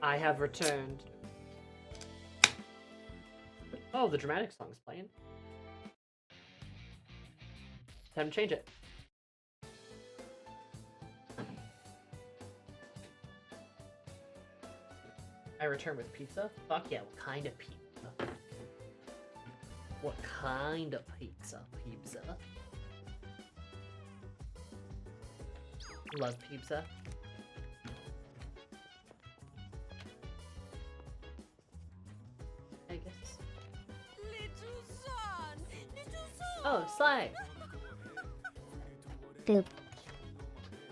I have returned. Oh, the dramatic song's playing. Time to change it. I return with pizza? Fuck yeah, what kind of pizza? What kind of pizza? Pizza? Love pizza. I guess. Little son! Little son! Oh, Sly! Boop.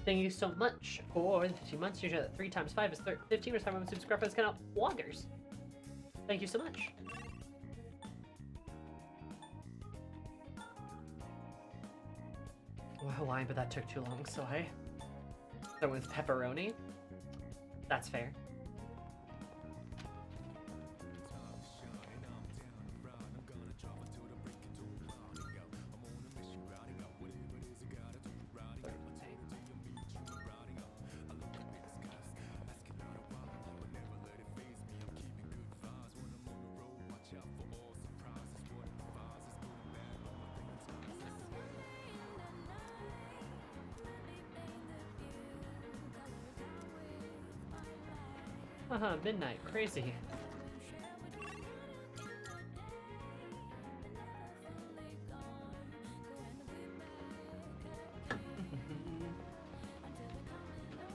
Thank you so much for the 15 months. You know that 3 times 5 is 15 or 5 subscribe for this kind of vloggers. Thank you so much. Well, Hawaiian, but that took too long, so I went with pepperoni. That's fair. Haha, midnight, crazy.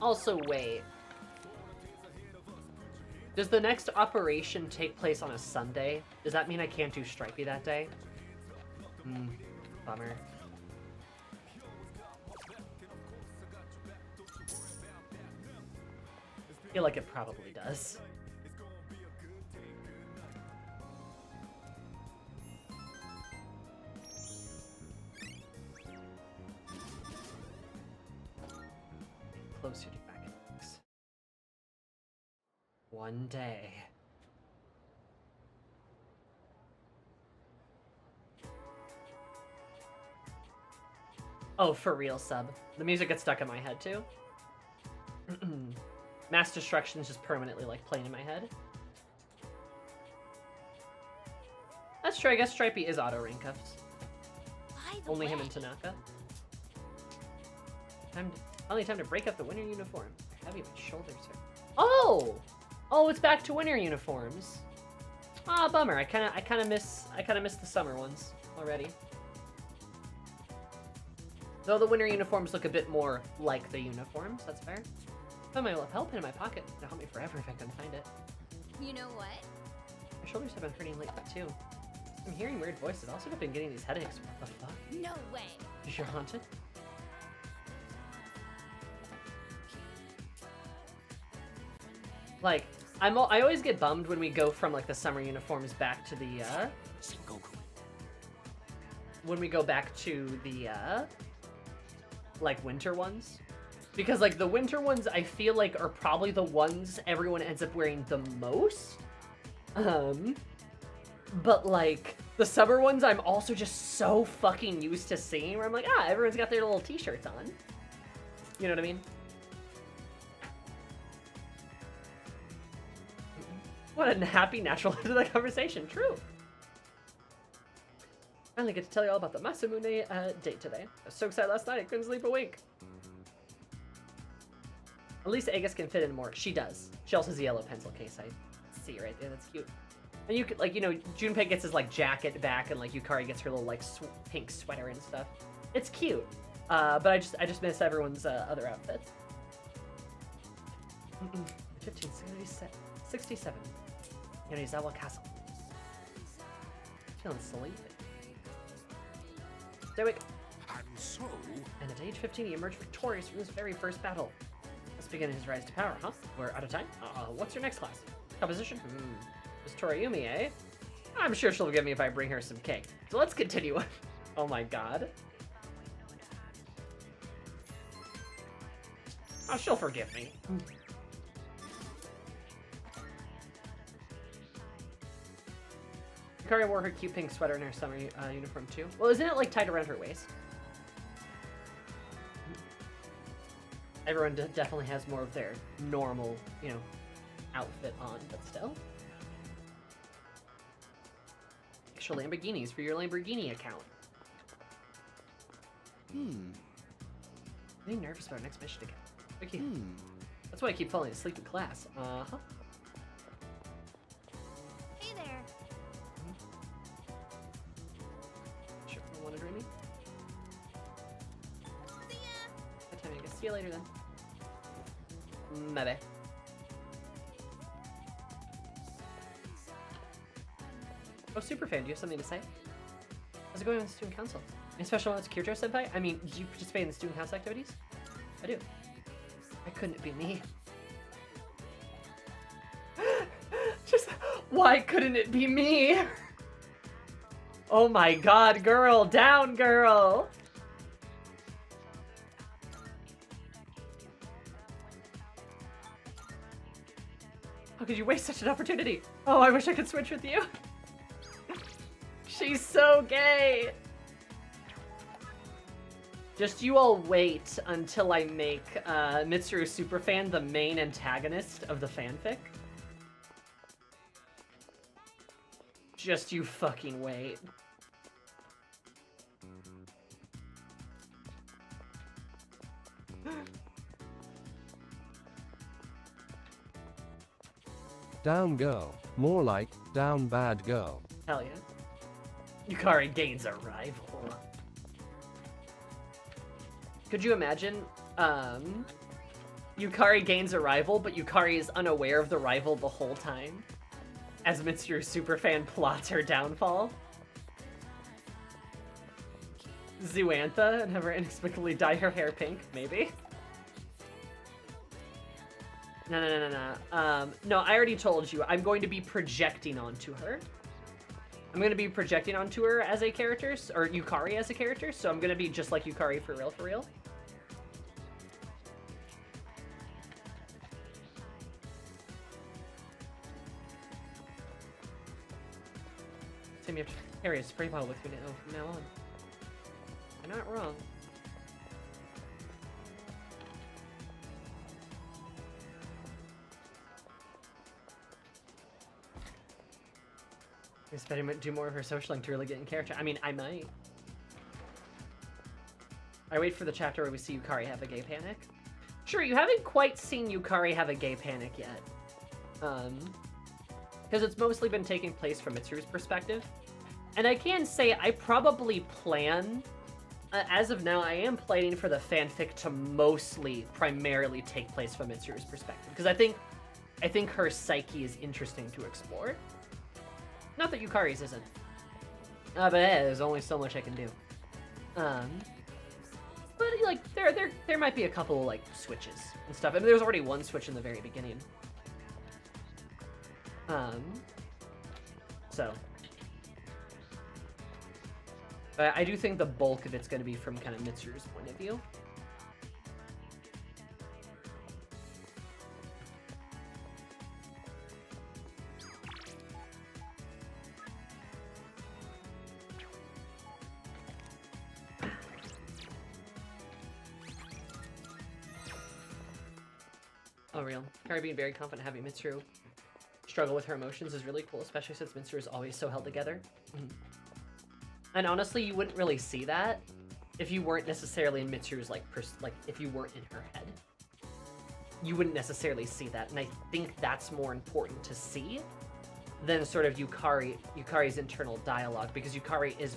Also, wait. Does the next operation take place on a Sunday? Does that mean I can't do Stripey that day? Bummer. I feel like it probably does. Closer to back in weeks. One day. Oh, for real, sub. The music gets stuck in my head too. Mass Destruction is just permanently like playing in my head. That's true. I guess Stripey is auto ring cuffs. Only him and Tanaka. Finally time to break up the winter uniform. Heavy my shoulders hurt. Oh! Oh, it's back to winter uniforms. Ah, bummer. I kind of miss the summer ones already. Though the winter uniforms look a bit more like the uniforms, that's fair. I found my lapel pin in my pocket. It'll help me forever if I can find it. You know what? My shoulders have been hurting lately too. I'm hearing weird voices. Also, I've been getting these headaches. What the fuck? No way. You're haunted? Like, I always get bummed when we go from like the summer uniforms back to the when we go back to the like winter ones, because like the winter ones I feel like are probably the ones everyone ends up wearing the most. But like the summer ones I'm also just so fucking used to seeing, where I'm like, ah, everyone's got their little t-shirts on. You know what I mean? What a happy, natural end to that conversation. True. Finally get to tell you all about the Masamune date today. I was so excited last night I couldn't sleep a wink. At least Aegis can fit in more. She does. She also has a yellow pencil case. I see right there. That's cute. And you could, like, you know, Junpei gets his like jacket back, and like Yukari gets her little like pink sweater and stuff. It's cute. But I just miss everyone's other outfits. 1567. Yonizawa Castle. Feeling sleepy. Stoic. And at age 15, he emerged victorious from his very first battle. Let's begin his rise to power, huh? We're out of time? What's your next class? Composition? Miss Toriumi, eh? I'm sure she'll forgive me if I bring her some cake. So let's continue. Oh my god. Oh, she'll forgive me. Yukari wore her cute pink sweater in her summer uniform too. Well, isn't it like tied around her waist? Everyone definitely has more of their normal, you know, outfit on, but still. Extra Lamborghinis for your Lamborghini account. I'm getting nervous about our next mission again. That's why I keep falling asleep in class. Uh-huh. Hey there. Sure, you want to join me? See ya. Good time, I guess. See you later then. Bye-bye. Oh, Superfan, do you have something to say? How's it going with the student council? Any special notes, Kirjo Senpai? I mean, do you participate in the student council activities? I do. Why couldn't it be me? Just, why couldn't it be me? Oh my god, girl, down, girl! How could you waste such an opportunity? Oh, I wish I could switch with you. She's so gay! Just you all wait until I make Mitsuru Superfan the main antagonist of the fanfic. Just you fucking wait. Down girl. More like, down bad girl. Hell yeah. Yukari gains a rival. Could you imagine, Yukari gains a rival, but Yukari is unaware of the rival the whole time? As Mitsuru Superfan plots her downfall? Zoantha, and have her inexplicably dye her hair pink, maybe? No. No, I already told you, I'm going to be projecting onto her. I'm going to be projecting onto her as a character, or Yukari as a character, so I'm going to be just like Yukari for real, for real. Tim, you have to carry a spray bottle with you now, from now on. You're not wrong. I guess better do more of her socialing to really get in character. I mean, I might. I wait for the chapter where we see Yukari have a gay panic. Sure, you haven't quite seen Yukari have a gay panic yet. Because it's mostly been taking place from Mitsuru's perspective. And I can say I probably plan, as of now, I am planning for the fanfic to primarily take place from Mitsuru's perspective. Because I think her psyche is interesting to explore. Not that Yukari's isn't. But hey, there's only so much I can do. But like there might be a couple like switches and stuff. I mean, there's already one switch in the very beginning. So. But I do think the bulk of it's going to be from kind of Mitsuru's point of view. Oh, real. Kari being very confident having Mitsuru struggle with her emotions is really cool, especially since Mitsuru is always so held together. And honestly, you wouldn't really see that if you weren't necessarily in Mitsuru's, like, if you weren't in her head. You wouldn't necessarily see that, and I think that's more important to see than sort of Yukari's internal dialogue, because Yukari is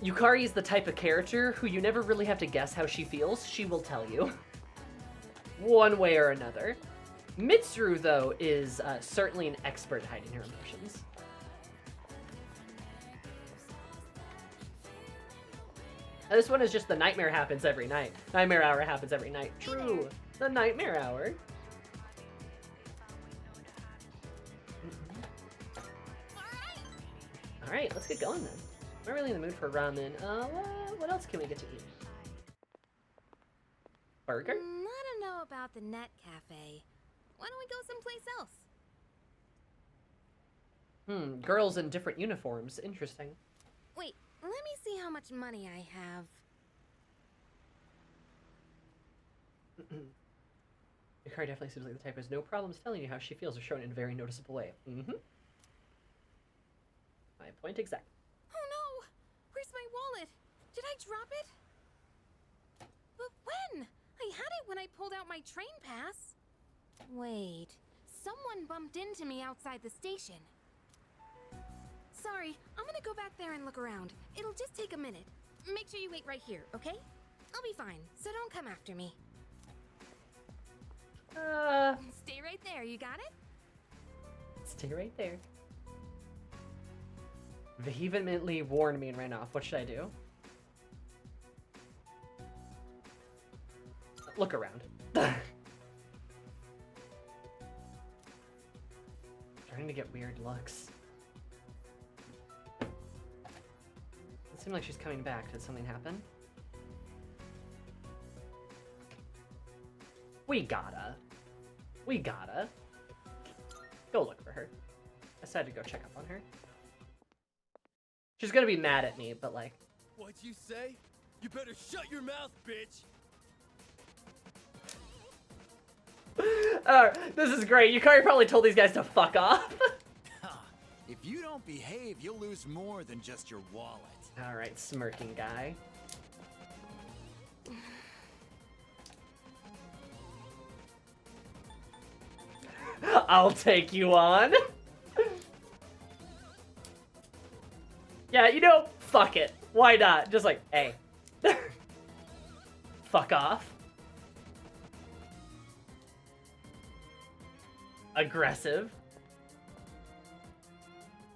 Yukari is the type of character who you never really have to guess how she feels. She will tell you. One way or another. Mitsuru, though, is certainly an expert at hiding her emotions. Now, this one is just the nightmare happens every night. Nightmare hour happens every night. True. The nightmare hour. Alright, let's get going then. I'm not really in the mood for ramen. What else can we get to eat? Burger? I don't know about the Net Cafe. Why don't we go someplace else? Girls in different uniforms. Interesting. Wait, let me see how much money I have. Yukari definitely seems like the type who has no problems telling you how she feels or showing it in a very noticeable way. Mm-hmm. My point exact. Oh no! Where's my wallet? Did I drop it? But when? I had it when I pulled out my train pass. Wait, someone bumped into me outside the station. Sorry, I'm gonna go back there and look around. It'll just take a minute. Make sure you wait right here, okay? I'll be fine, so don't come after me. Stay right there, you got it? Stay right there. Vehemently warned me and ran off. What should I do? Look around. Trying to get weird looks. It seemed like she's coming back. Did something happen? We gotta go look for her. I decided to go check up on her. She's gonna be mad at me, but like... What'd you say? You better shut your mouth, bitch! This is great. Yukari probably told these guys to fuck off. If you don't behave, you'll lose more than just your wallet. Alright, smirking guy. I'll take you on. Yeah, you know, fuck it. Why not? Just like, hey. Fuck off. Aggressive.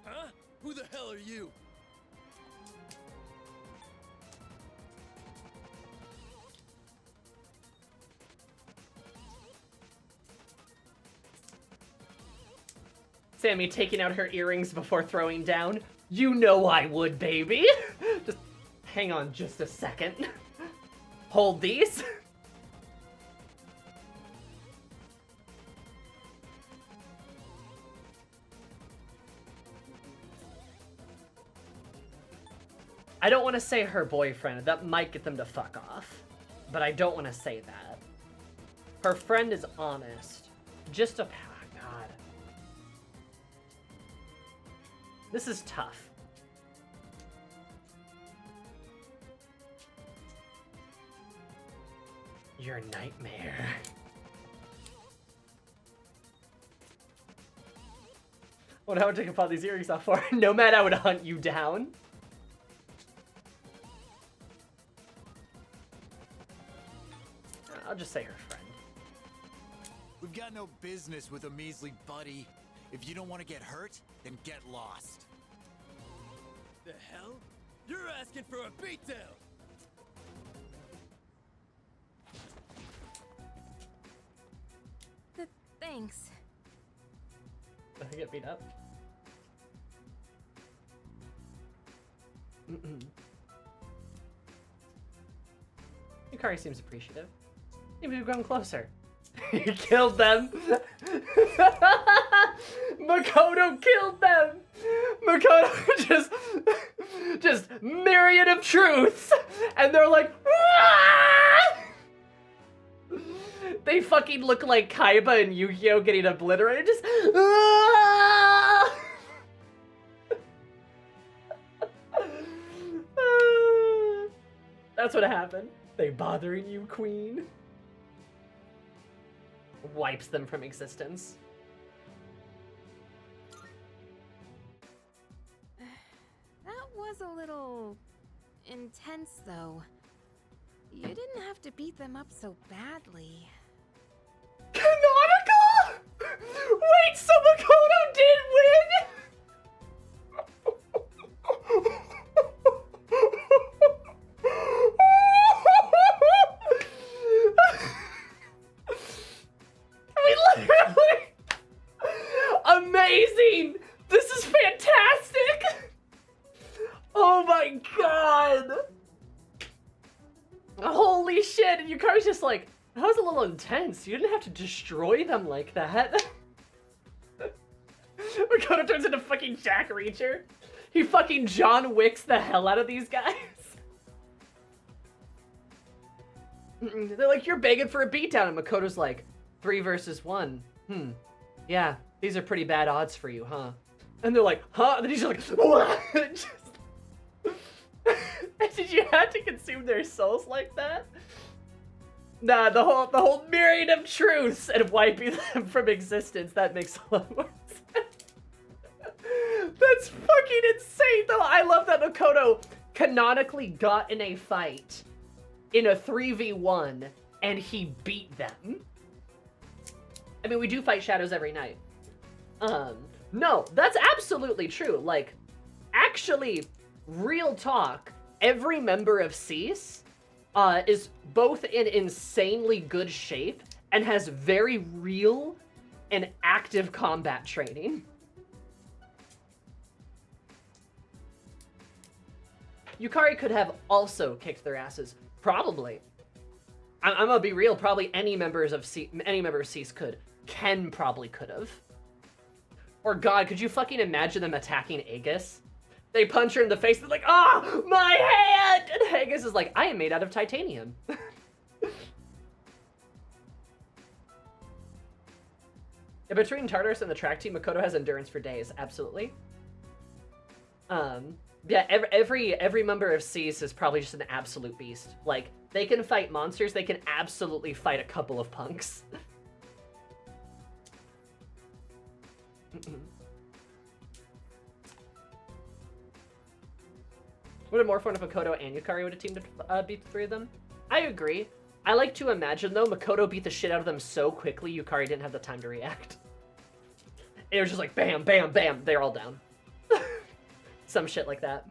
Huh? Who the hell are you? Sammy taking out her earrings before throwing down. You know I would, baby. Just hang on just a second. Hold these. I don't want to say her boyfriend. That might get them to fuck off. But I don't want to say that. Her friend is honest. Just a... God. This is tough. Your nightmare. What I would take upon these earrings off for? Nomad, I would hunt you down. I'll just say her friend. We've got no business with a measly buddy. If you don't want to get hurt, then get lost. The hell? You're asking for a beatdown! Thanks. Did I get beat up? Yukari seems appreciative. Maybe we've grown closer. You killed them! Makoto killed them! Makoto just myriad of truths! And they're like, "Ah!" They fucking look like Kaiba and Yu-Gi-Oh! Getting obliterated. Just, "Ah!" That's what happened. They bothering you, queen? Wipes them from existence. That was a little intense, though. You didn't have to beat them up so badly. Canonical? Wait, so Makoto did win? Literally! Amazing! This is fantastic! Oh my god! Holy shit! And Yukari's just like, that was a little intense. You didn't have to destroy them like that. Makoto turns into fucking Jack Reacher. He fucking John Wicks the hell out of these guys. They're like, you're begging for a beatdown, and Makoto's like, 3 versus 1. Yeah, these are pretty bad odds for you, huh? And they're like, huh? And then he's like, what? Did you have to consume their souls like that? Nah, the whole myriad of truths and wiping them from existence, that makes a lot more sense. That's fucking insane, though. I love that Makoto canonically got in a fight in a 3v1 and he beat them. I mean, we do fight shadows every night. No, that's absolutely true. Like, actually, real talk, every member of Cease is both in insanely good shape and has very real and active combat training. Yukari could have also kicked their asses. Probably. I'm gonna be real, probably any member of Cease could. Ken probably could have. Or God, could you fucking imagine them attacking Aegis? They punch her in the face, they're like, ah, my hand! And Aegis is like, I am made out of titanium. Yeah, between Tartarus and the track team, Makoto has endurance for days, absolutely. Yeah, every member of Cease is probably just an absolute beast. Like, they can fight monsters, they can absolutely fight a couple of punks. Would have more fun if Makoto and Yukari would have teamed to beat the 3 of them? I agree. I like to imagine, though, Makoto beat the shit out of them so quickly, Yukari didn't have the time to react. It was just like, bam, bam, bam, they're all down. Some shit like that.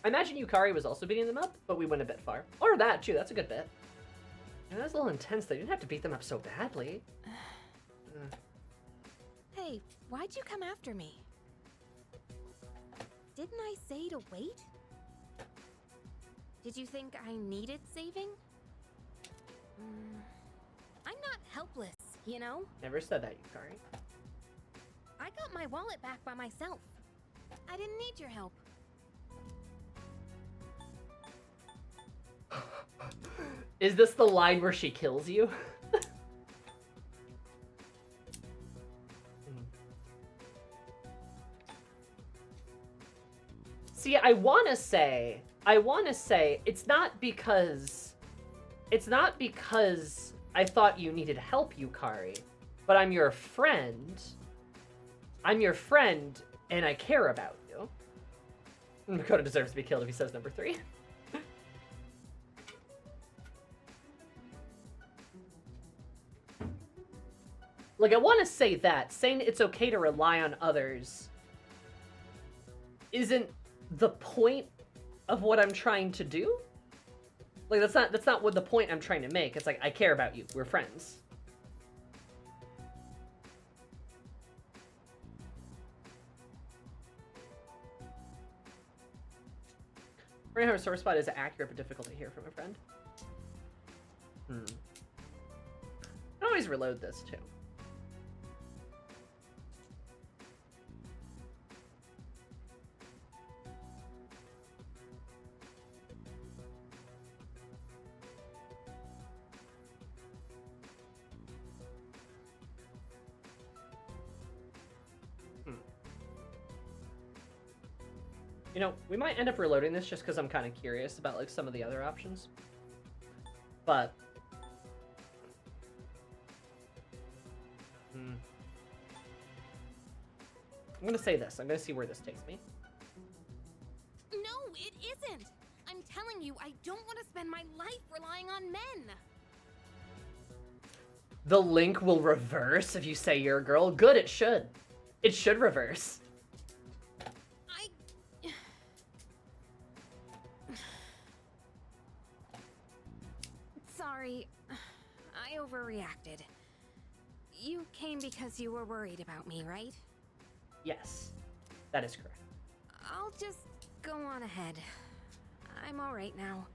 I imagine Yukari was also beating them up, but we went a bit far. Or that, too, that's a good bit. And that's a little intense, though. You didn't have to beat them up so badly. Hey, why'd you come after me? Didn't I say to wait? Did you think I needed saving? I'm not helpless, you know? Never said that, Yukari. I got my wallet back by myself. I didn't need your help. Is this the line where she kills you? See, I wanna say, it's not because I thought you needed help, Yukari, but I'm your friend. I'm your friend, and I care about you. Makoto deserves to be killed if he says number 3. Like, I want to say that. Saying it's okay to rely on others isn't the point of what I'm trying to do. Like, that's not what the point I'm trying to make. It's like, I care about you. We're friends. Learning how a sore spot is accurate but difficult to hear from a friend. I always reload this, too. You know, we might end up reloading this just because I'm kind of curious about, like, some of the other options. But... I'm gonna say this. I'm gonna see where this takes me. No, it isn't! I'm telling you, I don't want to spend my life relying on men! The link will reverse if you say you're a girl. Good, it should. It should reverse. Sorry, I overreacted. You came because you were worried about me, right? Yes, that is correct. I'll just go on ahead. I'm alright now.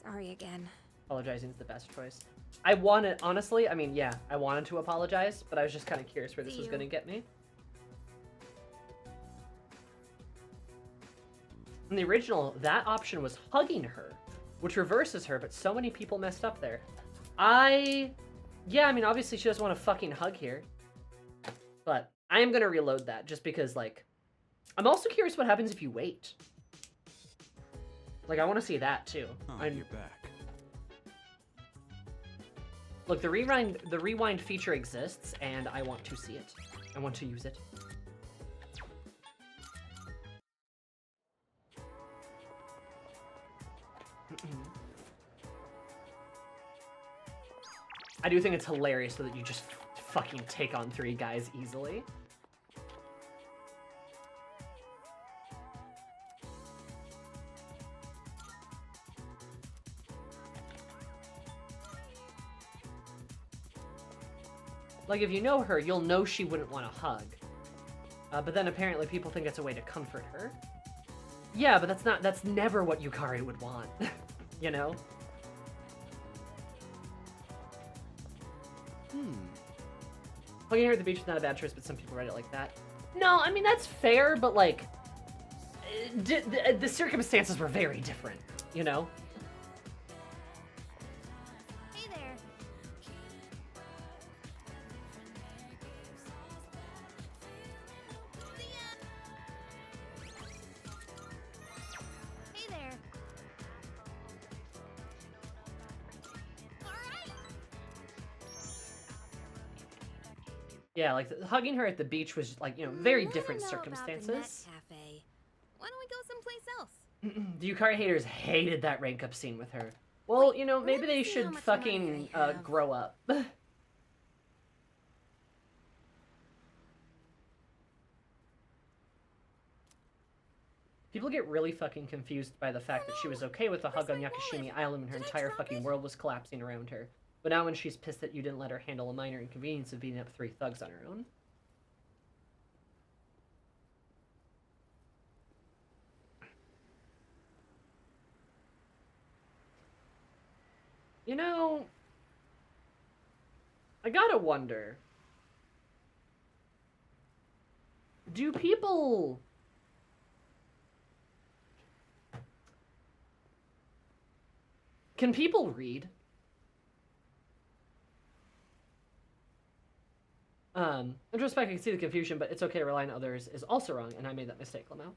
Sorry again. Apologizing is the best choice. I wanted, honestly, I mean, yeah, I wanted to apologize, but I was just kind of curious where this was going to get me. In the original, that option was hugging her, which reverses her, but so many people messed up there. Yeah, I mean, obviously she doesn't want to fucking hug here. But I am gonna reload that, just because, like... I'm also curious what happens if you wait. Like, I want to see that, too. Oh, you're back. Look, the rewind feature exists, and I want to see it. I want to use it. I do think it's hilarious so that you just fucking take on 3 guys easily. Like, if you know her, you'll know she wouldn't want to hug. But then apparently people think it's a way to comfort her. Yeah, but that's never what Yukari would want. You know? Hugging her at the beach is not a bad choice, but some people read it like that. No, I mean, that's fair, but, like, the circumstances were very different, you know? Hey there. Hey there. Yeah, like, hugging her at the beach was, like, you know, very different circumstances. Cafe. Why don't we go someplace else? The Yukari haters hated that rank up scene with her. Well, you know, maybe they should fucking grow up. People get really fucking confused by the fact that she was okay with the hug on Yakashimi Island when her entire fucking world was collapsing around her. But now when she's pissed that you didn't let her handle a minor inconvenience of beating up 3 thugs on her own. You know, I gotta wonder, do people... Can people read? In retrospect, I can see the confusion, but it's okay to rely on others is also wrong, and I made that mistake, Lamau.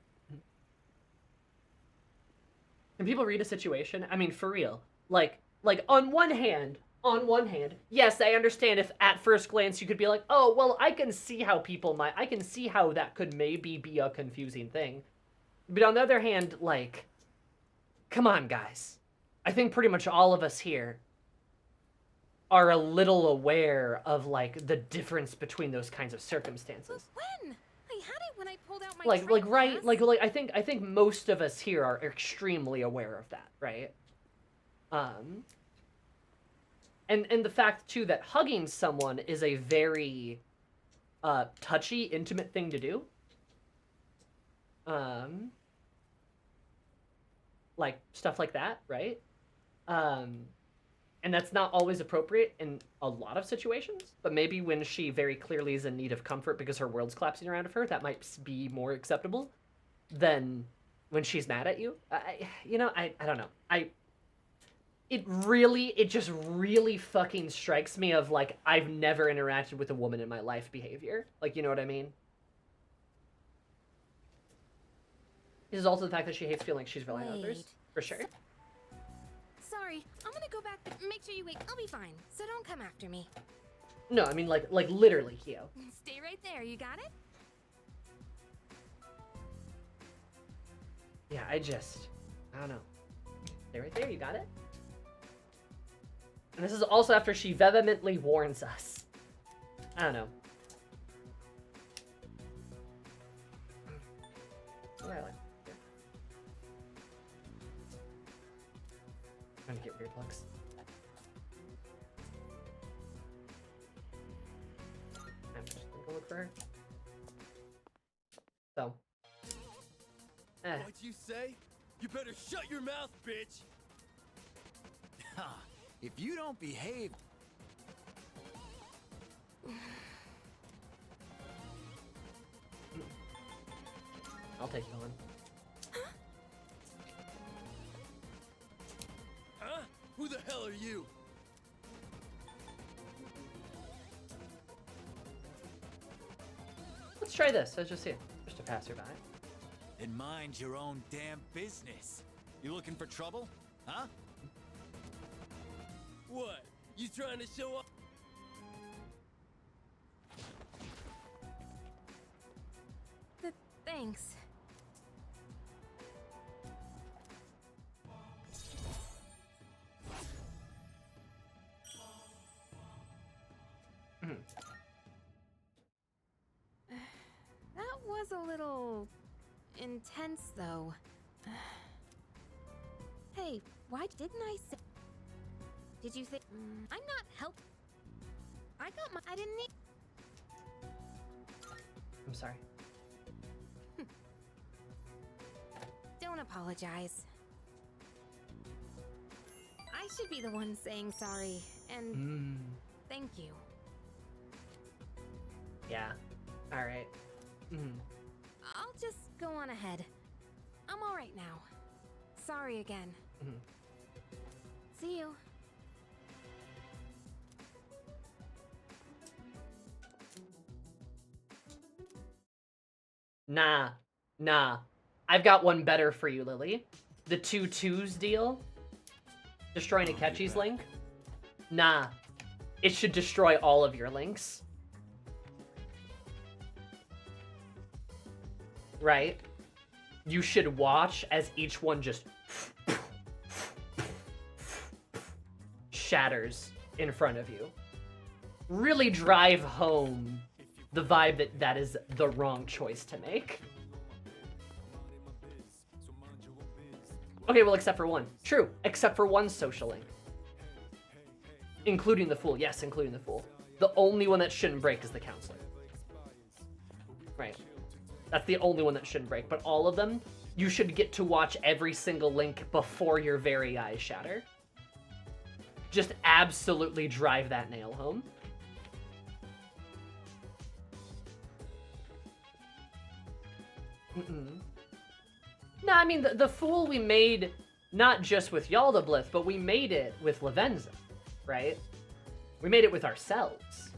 Can people read a situation? I mean, for real. Like on one hand, yes, I understand if at first glance you could be like, oh, well, I can see how that could maybe be a confusing thing. But on the other hand, like, come on, guys. I think pretty much all of us here are a little aware of, like, the difference between those kinds of circumstances. But when? I had it when I pulled out my Right, I think most of us here are extremely aware of that, right? And the fact too that hugging someone is a very touchy, intimate thing to do. Like stuff like that, right? And that's not always appropriate in a lot of situations, but maybe when she very clearly is in need of comfort because her world's collapsing around her, that might be more acceptable than when she's mad at you. I don't know. It just really fucking strikes me of, like, I've never interacted with a woman in my life behavior. Like, you know what I mean? This is also the fact that she hates feeling like she's relying on others. For sure. Sorry, I'm gonna go back. Make sure you wait. I'll be fine. So don't come after me. No, I mean, like literally, Hio. Stay right there. You got it? Yeah, I don't know. Stay right there. You got it? And this is also after she vehemently warns us. I don't know. Where are trying to get weird looks. I'm just gonna go look for her. So. What'd you say? You better shut your mouth, bitch! If you don't behave... I'll take you on. Who the hell are you? Let's try this. Let's just see it. Just a passerby. Then mind your own damn business. You looking for trouble? Huh? What? You trying to show up? Thanks. That was a little intense, though. Hey, why didn't I say? Did you think I'm not help? I got my. I didn't need. I'm sorry. Don't apologize. I should be the one saying sorry, and thank you. Yeah. All right. I'll just go on ahead. I'm all right now. Sorry again. See you. Nah. I've got one better for you, Lily. The 2-2s deal. Destroying Akechi's link. Nah. It should destroy all of your links. Right? You should watch as each one just shatters in front of you. Really drive home the vibe that that is the wrong choice to make. Okay, well, except for one. True, except for one social link. Including the Fool. Yes, including the Fool. The only one that shouldn't break is the Counselor. Right. That's the only one that shouldn't break. But all of them, you should get to watch every single link before your very eyes shatter. Just absolutely drive that nail home. No, I mean, the Fool we made not just with Yaldablith, but we made it with Lavenza, right? We made it with ourselves.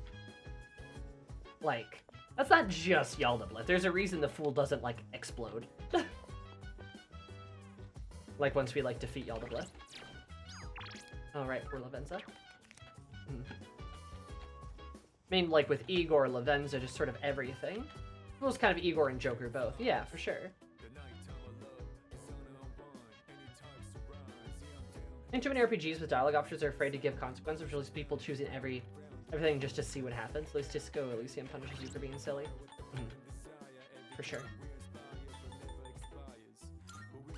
Like, that's not just Yaldablith. There's a reason the Fool doesn't, like, explode. Like, once we, like, defeat Yaldablith. Oh, right, poor Lavenza. I mean, like, with Igor, Lavenza, just sort of everything. It was kind of Igor and Joker both. Yeah, for sure. I think too many RPGs with dialogue options are afraid to give consequences, which leads people choosing everything just to see what happens. At least Disco Elysium punishes you for being silly. For sure.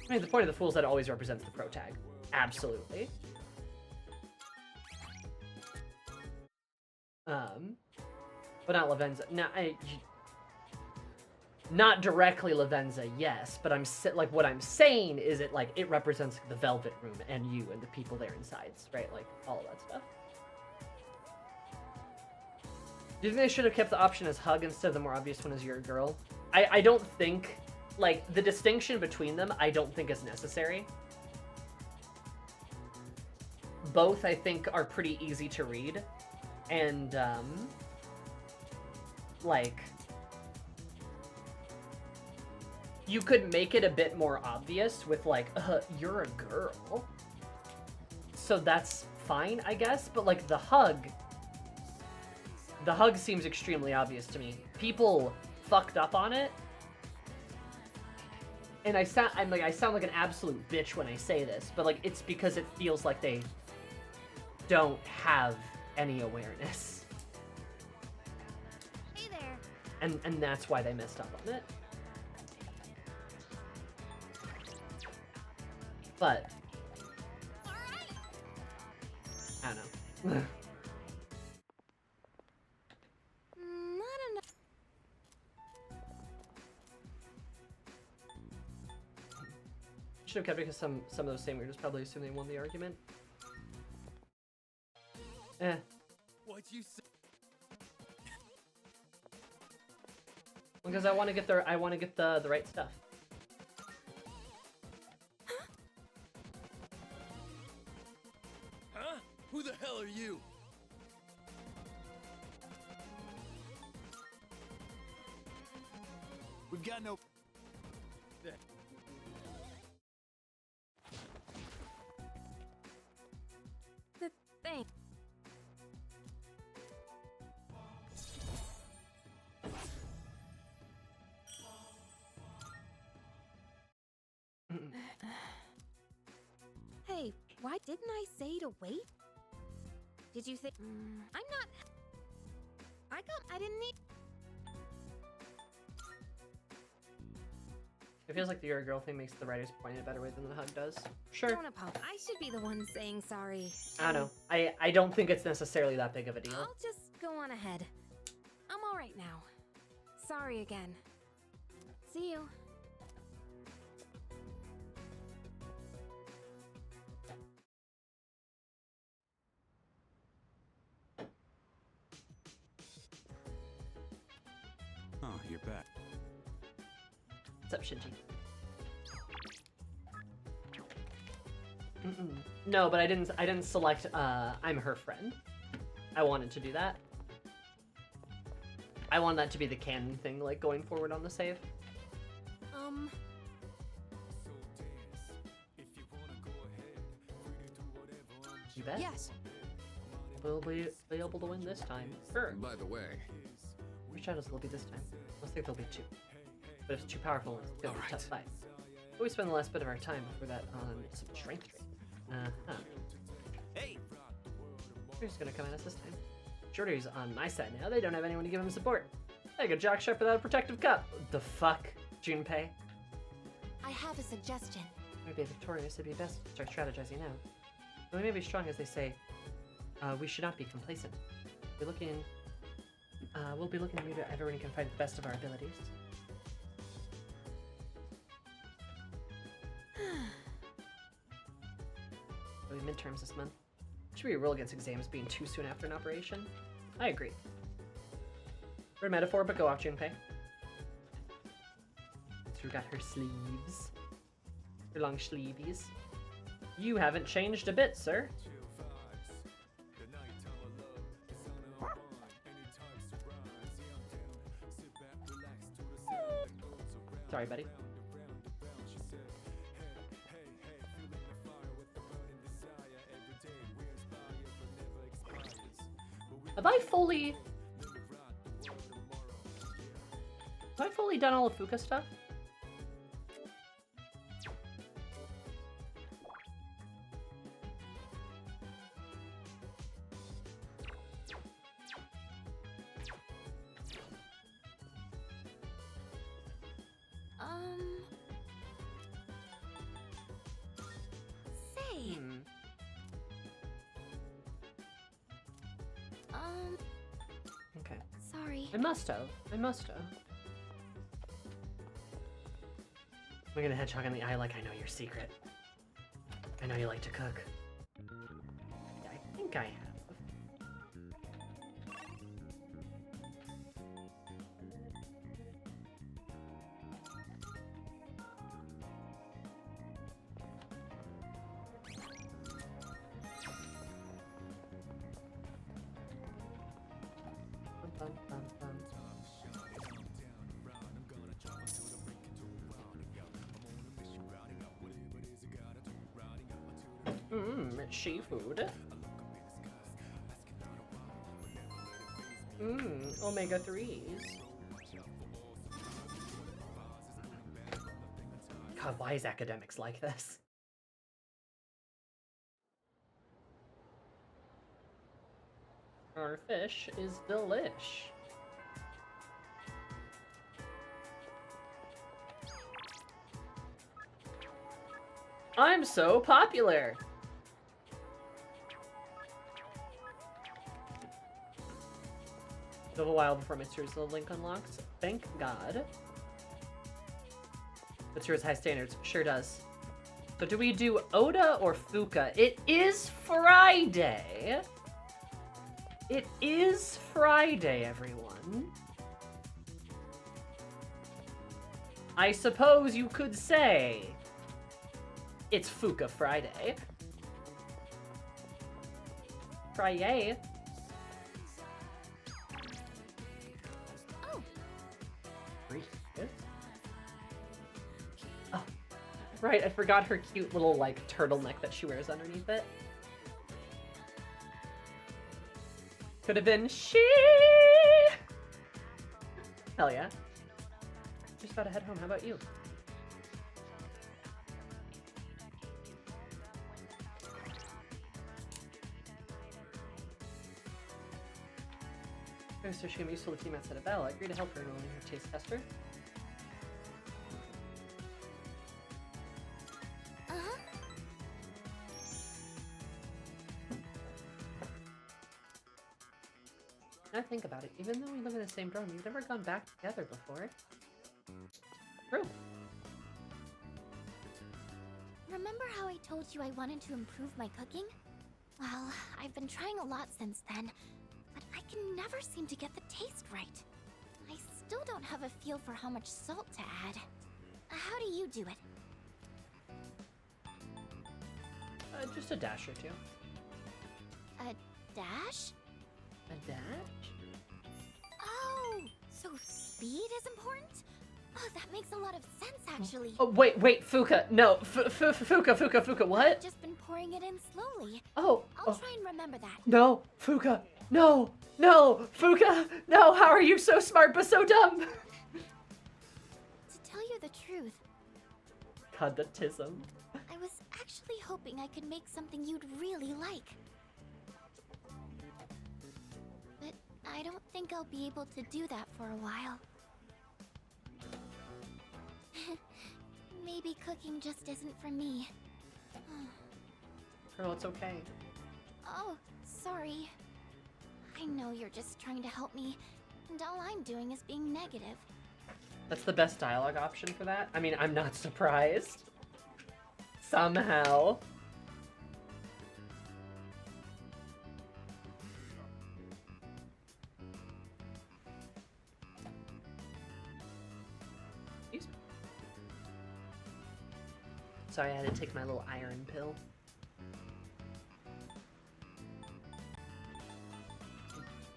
I mean, the point of the Fool is that it always represents the pro tag. Absolutely. But not Lavenza. Not directly Lavenza, yes, but like what I'm saying is it like it represents the Velvet Room and you and the people there inside, right? Like all of that stuff. Do you think they should have kept the option as hug instead of the more obvious one as you're a girl? I don't think, like, the distinction between them I don't think is necessary. Both I think are pretty easy to read, and like, you could make it a bit more obvious with like, you're a girl. So that's fine, I guess, but like the hug seems extremely obvious to me. People fucked up on it. And I sound like an absolute bitch when I say this, but like it's because it feels like they don't have any awareness. Hey there. And that's why they messed up on it. But I don't know. Not enough. Should have kept it because some of those same readers probably assume they won the argument. What'd you say? Because I want to get the right stuff. We've got no... The thing. Hey, why didn't I say to wait? Did you think... I'm not... I didn't need... It feels like the "you're a girl" thing makes the writers point in a better way than the hug does. Sure. Don't apologize. I should be the one saying sorry. I don't know. I don't think it's necessarily that big of a deal. I'll just go on ahead. I'm alright now. Sorry again. See you. Oh, you're back. What's up, Shinji? No, but I didn't select I'm her friend. I wanted to do that. I want that to be the canon thing, like going forward on the save. You bet. Yes. We'll be able to win this time. Sure. By the way, Which shadows will be this time? I think there'll be 2. But if it's 2 powerful ones, it's gonna be a tough fight. But we spend the last bit of our time before that on some strength training. Hey! Who's gonna come at us this time? Shorty's on my side now. They don't have anyone to give him support. I got Jock Sharp without a protective cup. The fuck, Junpei? I have a suggestion. Maybe victorious, it'd be best to start strategizing now. Though we may be strong, as they say, we should not be complacent. We'll be looking to meet everyone who can fight the best of our abilities. There'll be midterms this month. Should be a rule against exams being too soon after an operation. I agree. For a metaphor, but go off, Junpei. So we got her sleeves. Her long sleeves. You haven't changed a bit, sir. Sorry, buddy. Have I fully done all of Fuka stuff? Say. Okay. Sorry. I must have. Look at the hedgehog in the eye like I know your secret. I know you like to cook. Yeah, I think I have. Seafood. Omega 3s. God, why is academics like this? Our fish is delish. I'm so popular. A while before Mitsuru's link unlocks. Thank God. Mitsuru's high standards. Sure does. So do we do Oda or Fuka? It is Friday. It is Friday, everyone. I suppose you could say it's Fuka Friday. Friday. Right, I forgot her cute little, like, turtleneck that she wears underneath it. Could have been she! Hell yeah. Just about to head home. How about you? So she can use the team outside of battle. I agree to help her enrolling her taste tester. Now think about it. Even though we live in the same dorm, we've never gone back together before. True. Remember how I told you I wanted to improve my cooking? Well, I've been trying a lot since then, but I can never seem to get the taste right. I still don't have a feel for how much salt to add. How do you do it? Just a dash or two. A dash? A dash? Oh, so speed is important? Oh, that makes a lot of sense, actually. Oh, wait, Fuka. No, Fuka, what? I've just been pouring it in slowly. Oh. I'll try and remember that. No, Fuka. No, Fuka. No, how are you so smart but so dumb? To tell you the truth, God, the tism. I was actually hoping I could make something you'd really like. But I don't think I'll be able to do that for a while. Maybe cooking just isn't for me. Girl, it's okay. Oh, sorry. I know you're just trying to help me, and all I'm doing is being negative. That's the best dialogue option for that. I mean, I'm not surprised. Somehow. Excuse me. Sorry, I had to take my little iron pill.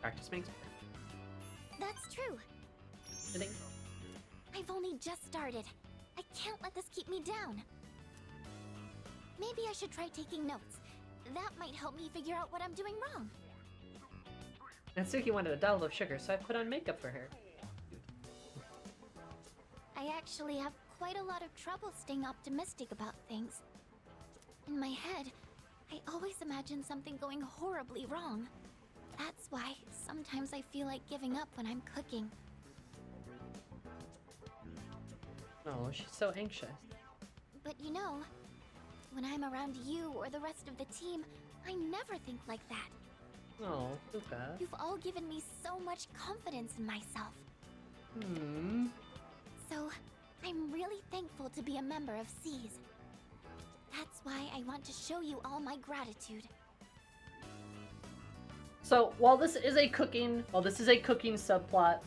Practice makes perfect. That's true. Kidding. I've only just started. I can't let this keep me down. Maybe I should try taking notes. That might help me figure out what I'm doing wrong. Natsuki wanted a dollop of sugar, so I put on makeup for her. I actually have quite a lot of trouble staying optimistic about things. In my head, I always imagine something going horribly wrong. That's why sometimes I feel like giving up when I'm cooking. Oh, she's so anxious. But you know, when I'm around you or the rest of the team, I never think like that. Oh, Fuka. You've all given me so much confidence in myself. So, I'm really thankful to be a member of SEAS. That's why I want to show you all my gratitude. So, while this is a cooking subplot,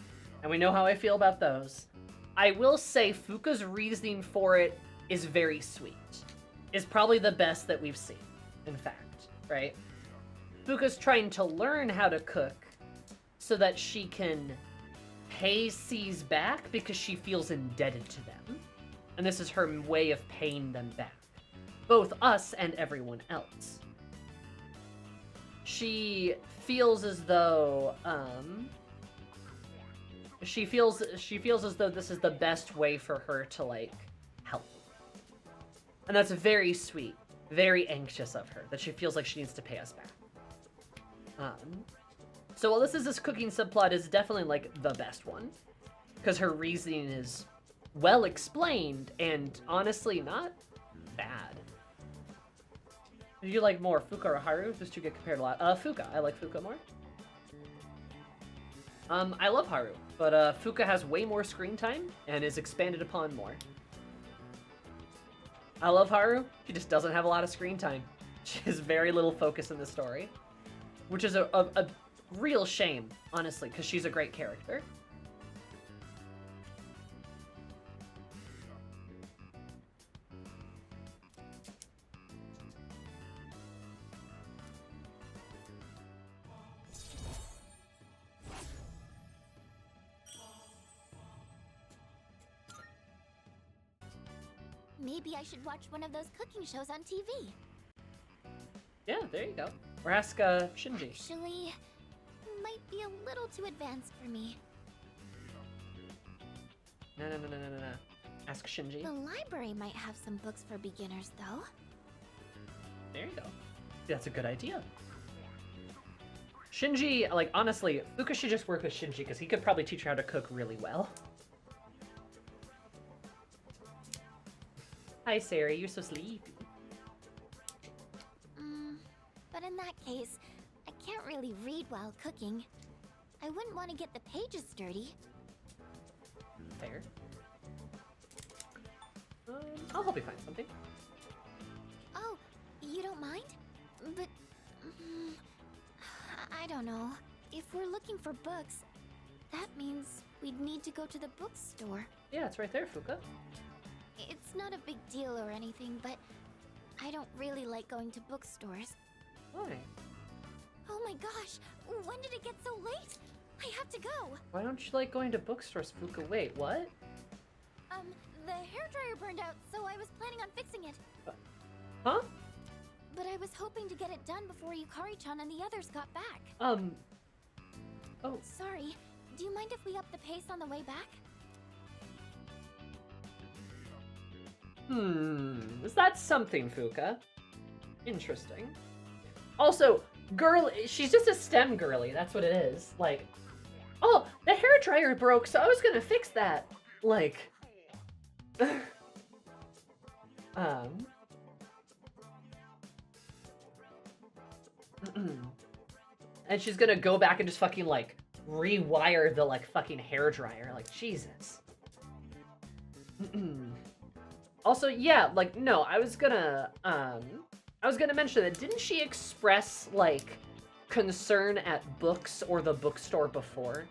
and we know how I feel about those, I will say Fuka's reasoning for it is very sweet. Is probably the best that we've seen, in fact, right? Fuka's trying to learn how to cook so that she can pay SEAS back because she feels indebted to them. And this is her way of paying them back. Both us and everyone else. She feels as though, she feels as though this is the best way for her to, like, help. And that's very sweet, very anxious of her, that she feels like she needs to pay us back. So while this cooking subplot is definitely, like, the best one, because her reasoning is well explained and honestly not bad. Do you like more Fuka or Haru? Those two get compared a lot. Fuka. I like Fuka more. I love Haru, but Fuka has way more screen time and is expanded upon more. I love Haru. She just doesn't have a lot of screen time. She has very little focus in the story, which is a real shame, honestly, because she's a great character. Maybe I should watch one of those cooking shows on TV. Yeah, there you go. Or ask Shinji. Actually, might be a little too advanced for me. No. Ask Shinji. The library might have some books for beginners, though. There you go. That's a good idea. Shinji, like, honestly, Fuka should just work with Shinji because he could probably teach her how to cook really well. Hi, Sarah. You're so sleepy. But in that case, I can't really read while cooking. I wouldn't want to get the pages dirty. Fair. I'll help you find something. Oh, you don't mind? But... I don't know. If we're looking for books, that means we'd need to go to the bookstore. Yeah, it's right there, Fuka. It's not a big deal or anything, but I don't really like going to bookstores. Why? Oh my gosh! When did it get so late? I have to go! Why don't you like going to bookstores, Fuka? Wait, what? The hairdryer burned out, so I was planning on fixing it. Huh? But I was hoping to get it done before Yukari-chan and the others got back. Oh. Sorry, do you mind if we up the pace on the way back? Is that something, Fuka? Interesting. Also, girl, she's just a STEM girly, that's what it is. Like, oh, the hairdryer broke, so I was gonna fix that. Like, and she's gonna go back and just fucking, like, rewire the, like, fucking hairdryer. Like, Jesus. Also, yeah, like, no, I was gonna mention that, didn't she express, like, concern at books or the bookstore before?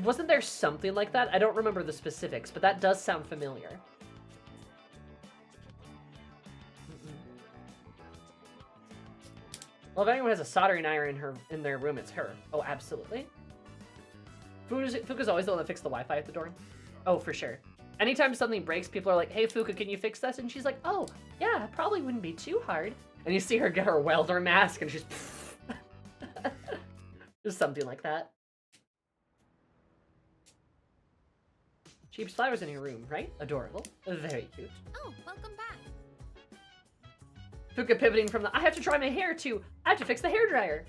Wasn't there something like that? I don't remember the specifics, but that does sound familiar. Well, if anyone has a soldering iron in their room, it's her. Oh, absolutely. Fuka's always the one that fixed the Wi-Fi at the dorm. Oh, for sure. Anytime something breaks, people are like, hey, Fuka, can you fix this? And she's like, oh, yeah, it probably wouldn't be too hard. And you see her get her welder mask, and she's... Just something like that. She keeps flowers in your room, right? Adorable. Very cute. Oh, welcome back. Fuka pivoting from the, I have to dry my hair, to, I have to fix the hairdryer.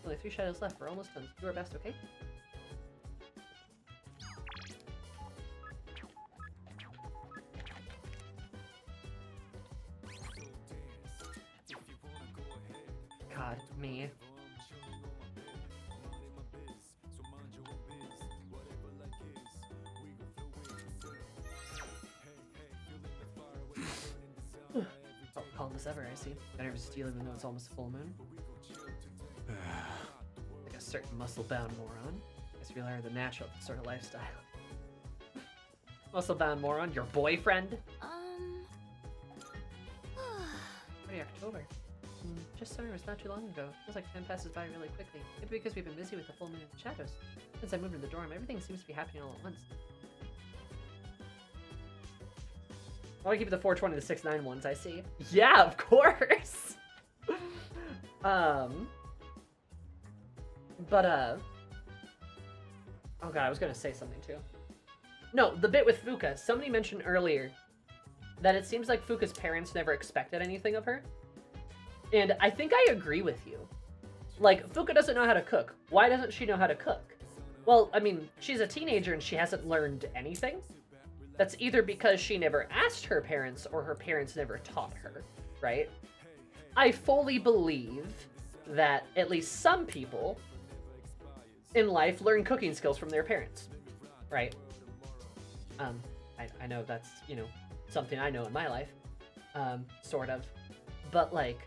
Only 3 shadows left. We're almost done. Do our best, okay? God, me. Calmest ever, I see. I never steal even though it's almost full moon. Like a certain muscle-bound moron. Guess we are the natural sort of lifestyle. Muscle-bound moron, your boyfriend? Pretty October. Just summer was not too long ago. Feels like time passes by really quickly. Maybe because we've been busy with the full moon and the shadows. Since I moved in the dorm, everything seems to be happening all at once. I want to keep the 420 to the 69 ones, I see. Yeah, of course! Oh god, I was gonna say something too. No, the bit with Fuka. Somebody mentioned earlier that it seems like Fuka's parents never expected anything of her. And I think I agree with you. Like, Fuka doesn't know how to cook. Why doesn't she know how to cook? Well, I mean, she's a teenager and she hasn't learned anything. That's either because she never asked her parents or her parents never taught her, right? I fully believe that at least some people in life learn cooking skills from their parents, right? I know that's, you know, something I know in my life, sort of. But, like,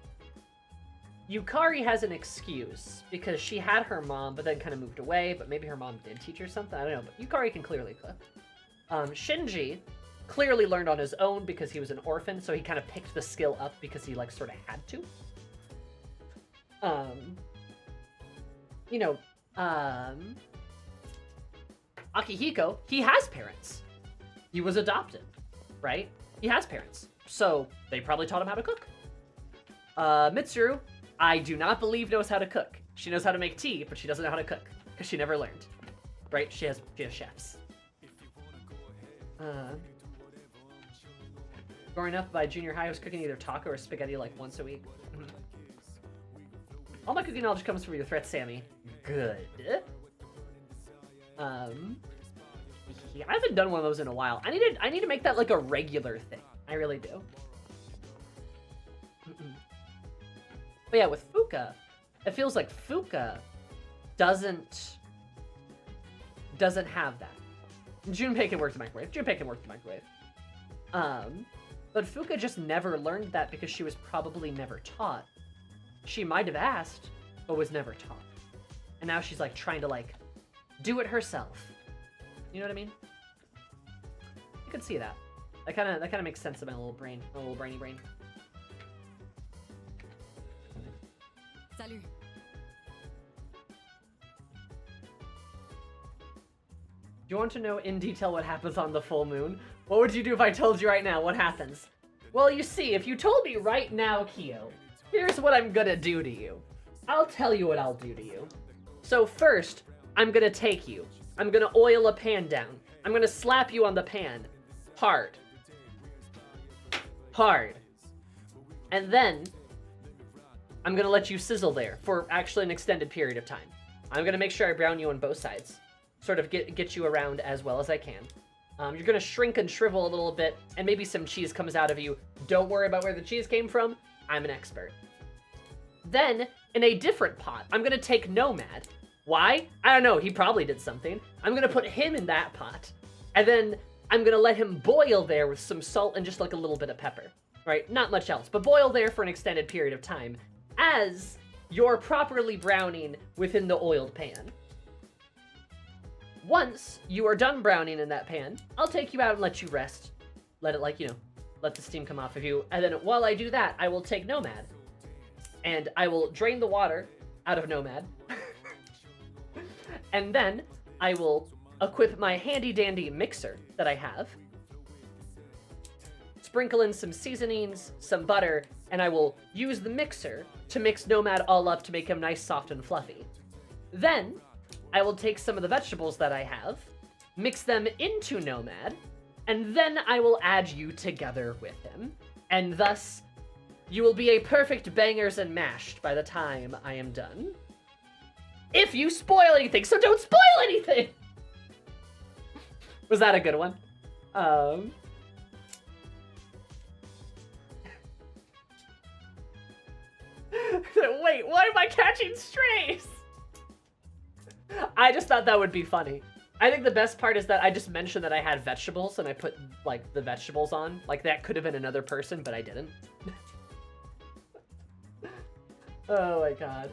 Yukari has an excuse because she had her mom, but then kind of moved away, but maybe her mom did teach her something, I don't know, but Yukari can clearly cook. Shinji clearly learned on his own because he was an orphan, so he kind of picked the skill up because he, like, sort of had to. You know, Akihiko, he has parents. He was adopted, right? He has parents. So they probably taught him how to cook. Mitsuru, I do not believe knows how to cook. She knows how to make tea, but she doesn't know how to cook because she never learned. Right? She has chefs. Growing up by junior high, I was cooking either taco or spaghetti like once a week. All my cooking knowledge comes from your threat, Sammy. Good. I haven't done one of those in a while. I need to make that like a regular thing. I really do. But yeah, with Fuka, it feels like Fuka doesn't have that. Junpei can work the microwave. Junpei can work the microwave. But Fuka just never learned that because she was probably never taught. She might have asked, but was never taught. And now she's like trying to like do it herself. You know what I mean? You could see that. That kind of makes sense in my little brain, my little brainy brain. Salut. Do you want to know in detail what happens on the full moon? What would you do if I told you right now what happens? Well, you see, if you told me right now, Kyo, here's what I'm gonna do to you. I'll tell you what I'll do to you. So first, I'm gonna take you. I'm gonna oil a pan down. I'm gonna slap you on the pan. Hard. Hard. And then, I'm gonna let you sizzle there for actually an extended period of time. I'm gonna make sure I brown you on both sides. Sort of get you around as well as I can. You're gonna shrink and shrivel a little bit, and maybe some cheese comes out of you. Don't worry about where the cheese came from. I'm an expert. Then, in a different pot, I'm gonna take Nomad. Why? I don't know, he probably did something. I'm gonna put him in that pot. And then, I'm gonna let him boil there with some salt and just like a little bit of pepper. Right? Not much else, but boil there for an extended period of time as you're properly browning within the oiled pan. Once you are done browning in that pan, I'll take you out and let you rest. Let it, like, you know, let the steam come off of you. And then while I do that, I will take Nomad. And I will drain the water out of Nomad. And then I will equip my handy-dandy mixer that I have. Sprinkle in some seasonings, some butter, and I will use the mixer to mix Nomad all up to make him nice, soft, and fluffy. Then, I will take some of the vegetables that I have, mix them into Nomad, and then I will add you together with him. And thus, you will be a perfect bangers and mashed by the time I am done. If you spoil anything, so don't spoil anything! Was that a good one? Wait, why am I catching strays? I just thought that would be funny. I think the best part is that I just mentioned that I had vegetables and I put, like, the vegetables on. Like, that could have been another person, but I didn't. Oh my god.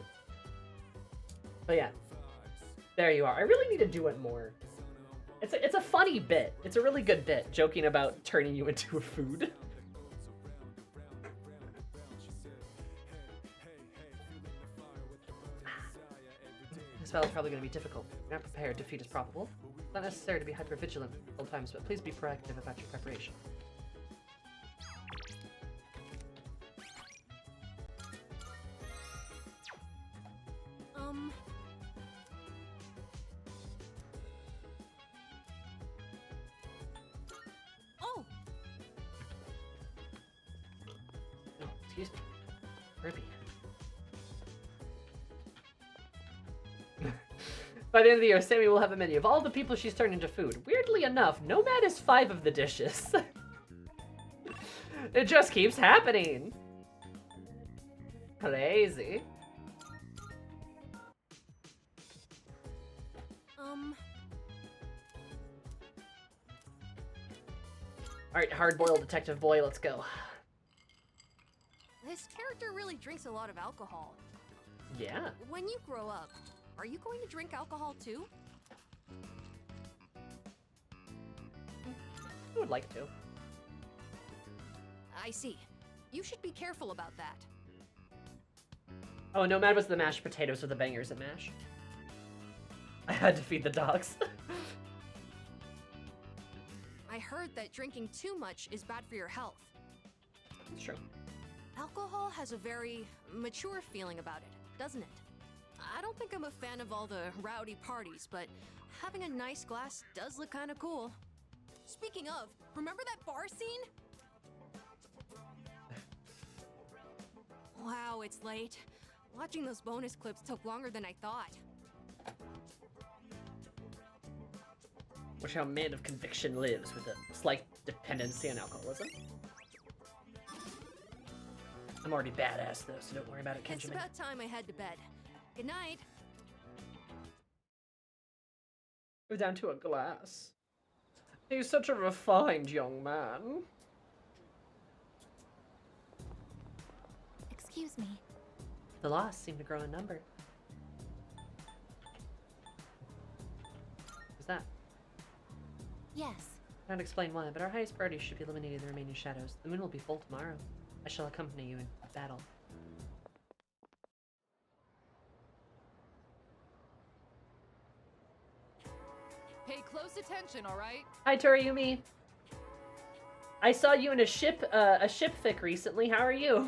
But yeah. There you are. I really need to do it more. It's a funny bit. It's a really good bit, joking about turning you into a food. This battle is probably going to be difficult. You're not prepared. Defeat is probable. It's not necessary to be hyper-vigilant all the times, but please be proactive about your preparation. Oh! Oh, excuse me. Ruby. By the end of the year, Sammy will have a menu of all the people she's turned into food. Weirdly enough, Nomad is 5 of the dishes. It just keeps happening. Crazy. Alright, hard-boiled detective boy, let's go. This character really drinks a lot of alcohol. Yeah. When you grow up, are you going to drink alcohol too? I would like to. I see. You should be careful about that. Oh, Nomad was the mashed potatoes with the bangers and mash. I had to feed the dogs. I heard that drinking too much is bad for your health. It's true. Alcohol has a very mature feeling about it, doesn't it? I don't think I'm a fan of all the rowdy parties, but having a nice glass does look kind of cool. Speaking of, remember that bar scene? Wow, it's late. Watching those bonus clips took longer than I thought. Watch how man of conviction lives with a slight dependency on alcoholism. I'm already badass though, so don't worry about it, Kenjamin. It's about time I head to bed. Good night. We're down to a glass. He's such a refined young man. Excuse me. The lost seem to grow in number. Who's that? Yes. Can't explain why, but our highest priority should be eliminating the remaining shadows. The moon will be full tomorrow. I shall accompany you in battle. Pay close attention, all right? Hi, Toriumi. I saw you in a ship fic recently. How are you?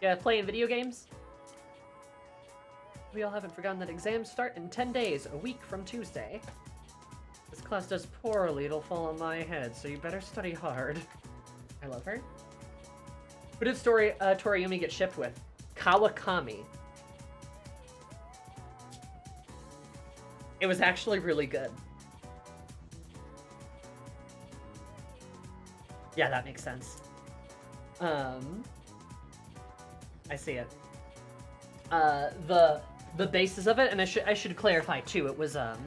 Yeah, playing video games? We all haven't forgotten that exams start in 10 days, a week from Tuesday. This class does poorly, it'll fall on my head, so you better study hard. I love her. Who did Toriumi get shipped with? Kawakami. It was actually really good. Yeah, that makes sense. I see it. The basis of it, and I should clarify too. It was a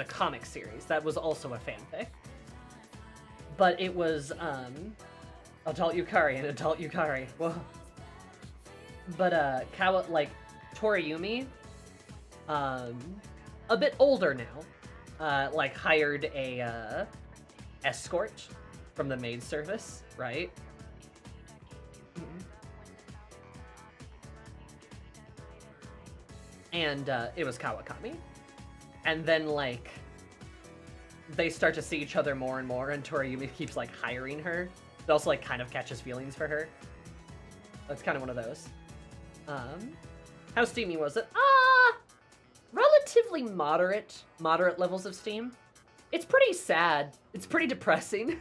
comic series that was also a fanfic, but it was adult Yukari and adult Yukari. Whoa. But Toriumi, a bit older now, like hired a escort from the maid service, right? And it was Kawakami. And then, like, they start to see each other more and more, and Toriumi keeps, like, hiring her. But also, like, kind of catches feelings for her. That's kind of one of those. How steamy was it? Relatively moderate levels of steam. It's pretty sad. It's pretty depressing.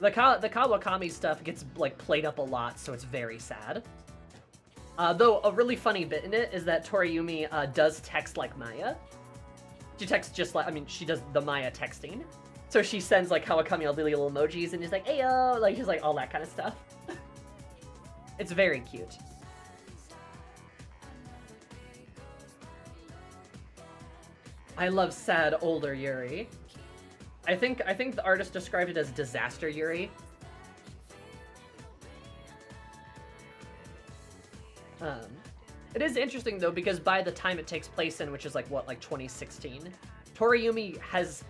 The Kawakami stuff gets, like, played up a lot, so it's very sad. Though a really funny bit in it is that Toriumi does text like Maya. She texts just like, she does the Maya texting. So she sends like Kawakami all the little emojis and he's like, ayo, like she's like all that kind of stuff. It's very cute. I love sad older Yuri. I think the artist described it as disaster Yuri. It is interesting though, because by the time it takes place in, which is like what, like 2016, Toriumi has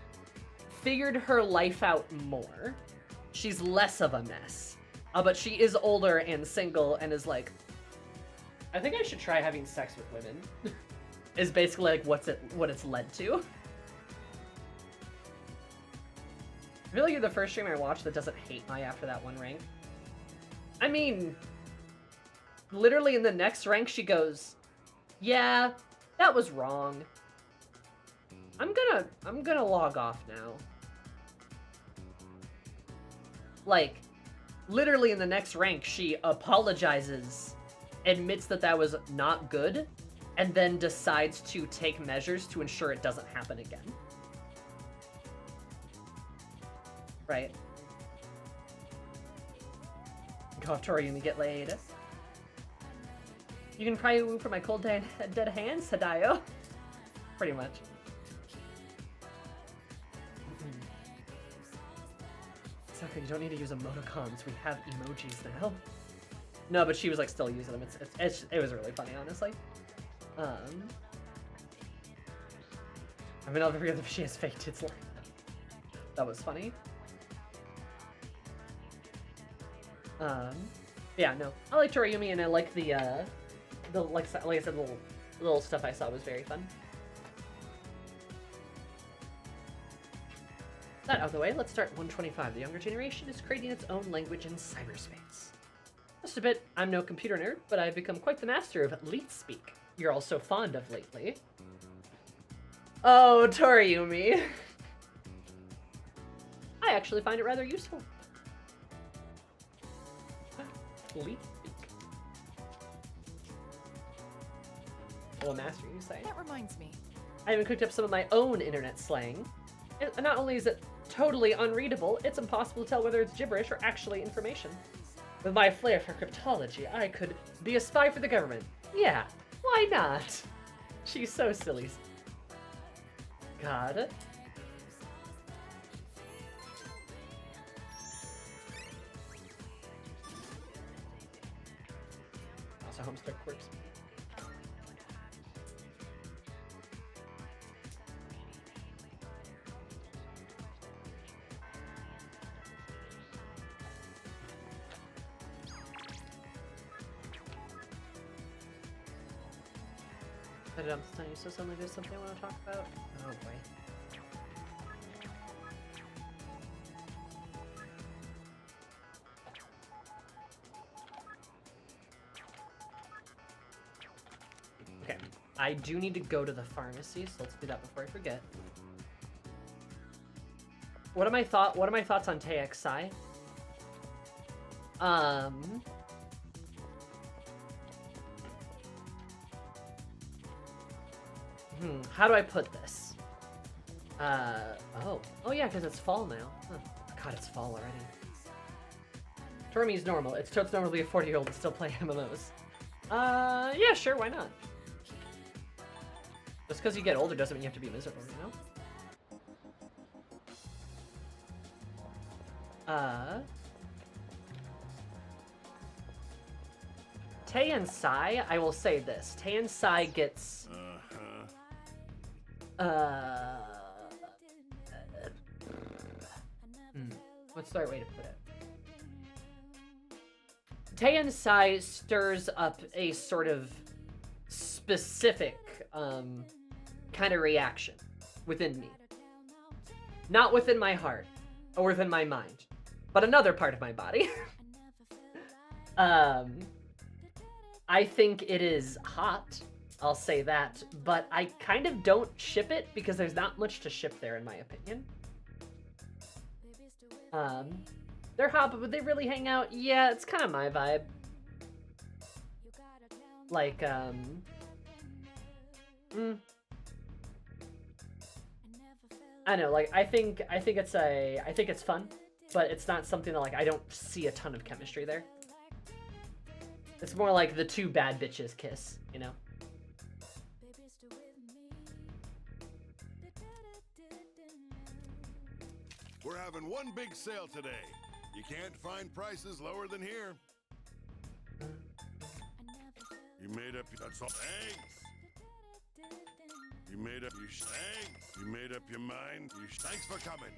figured her life out more. She's less of a mess, but she is older and single and is like, I think I should try having sex with women. Is basically like what it's led to. I feel like you're the first streamer I watched that doesn't hate Maya after that one rank. I mean, literally in the next rank she goes, yeah, that was wrong. I'm gonna log off now. Like, literally in the next rank she apologizes, admits that was not good, and then decides to take measures to ensure it doesn't happen again. Right? Go off Toriumi, get laid. You can pry woo for my cold dead hands, Hadayo. Pretty much. It's okay, you don't need to use emoticons. We have emojis now. No, but she was like still using them. It was really funny, honestly. I mean, I'll forget if she has fake tits like that. That was funny. Yeah, no, I like Toriumi, and I like the like I said, little stuff I saw was very fun. That out of the way, let's start 125. The younger generation is creating its own language in cyberspace. Just a bit, I'm no computer nerd, but I've become quite the master of leet speak you're all so fond of lately. Oh, Toriumi. I actually find it rather useful. Leet speak. Well, master, you say? That reminds me. I even cooked up some of my own internet slang. And not only is it totally unreadable, it's impossible to tell whether it's gibberish or actually information. With my flair for cryptology, I could be a spy for the government. Yeah, why not? She's so silly. God. Also, Homestuck quirks. So suddenly there's something I want to talk about? Oh boy. Okay, I do need to go to the pharmacy, so let's do that before I forget. What are my thoughts on TXI? How do I put this? Oh yeah, because it's fall now. Huh. God, it's fall already. Tormi's normal. It's normal to be a 40-year-old and still play MMOs. Yeah, sure, why not? Just because you get older doesn't mean you have to be miserable, you know? Tay and Sai, I will say this. Tay and Sai gets... what's the right way to put it? Tay and Sai stirs up a sort of specific kind of reaction within me. Not within my heart or within my mind, but another part of my body. I think it is hot. I'll say that, but I kind of don't ship it because there's not much to ship there in my opinion. They're hot, but would they really hang out? Yeah, it's kind of my vibe. Like, I know, like, I think it's fun, but it's not something that, like, I don't see a ton of chemistry there. It's more like the two bad bitches kiss, you know? We're having one big sale today. You can't find prices lower than here. You made up. That's all. Thanks. You made up. Thanks. You made up your mind. Thanks for coming.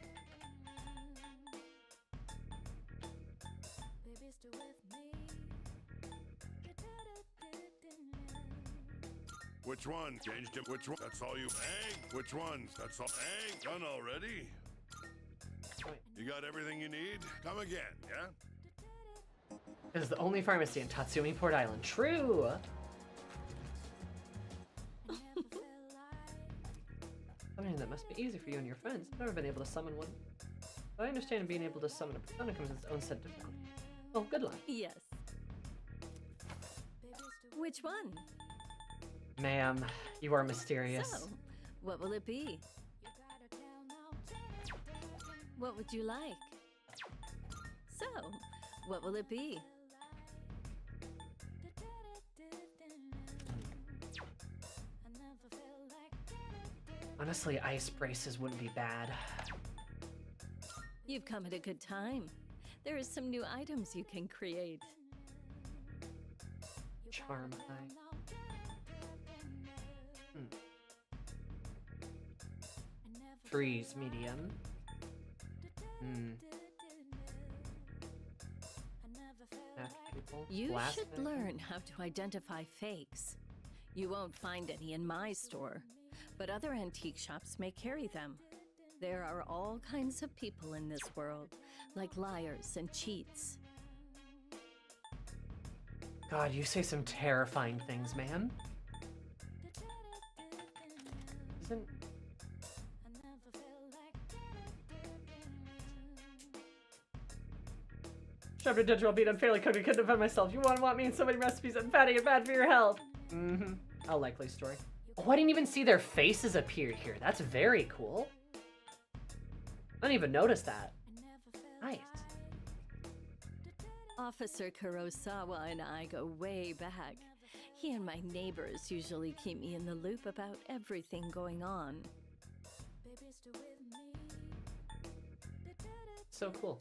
Which one? Changed it. Which one? That's all you. Thanks. Which ones? That's all. Thanks. Done already. You got everything you need? Come again, yeah? This is the only pharmacy in Tatsumi Port Island. True! Something that must be easy for you and your friends. I've never been able to summon one. But I understand being able to summon a persona comes with its own set of difficulties. Well, good luck. Yes. Which one? Ma'am, you are mysterious. So, what will it be? What would you like? So, what will it be? Honestly, ice braces wouldn't be bad. You've come at a good time. There is some new items you can create. Charm eye. Freeze medium. You should learn how to identify fakes. You won't find any in my store, but other antique shops may carry them. There are all kinds of people in this world, like liars and cheats. God, you say some terrifying things, ma'am. Isn't... Chapter digital beat unfairly cooked. I couldn't defend myself. You want me in so many recipes. I'm fatty and bad for your health. Mm-hmm. A likely story. Oh, I didn't even see their faces appear here. That's very cool. I didn't even notice that. Nice. Officer Kurosawa and I go way back. He and my neighbors usually keep me in the loop about everything going on. So cool.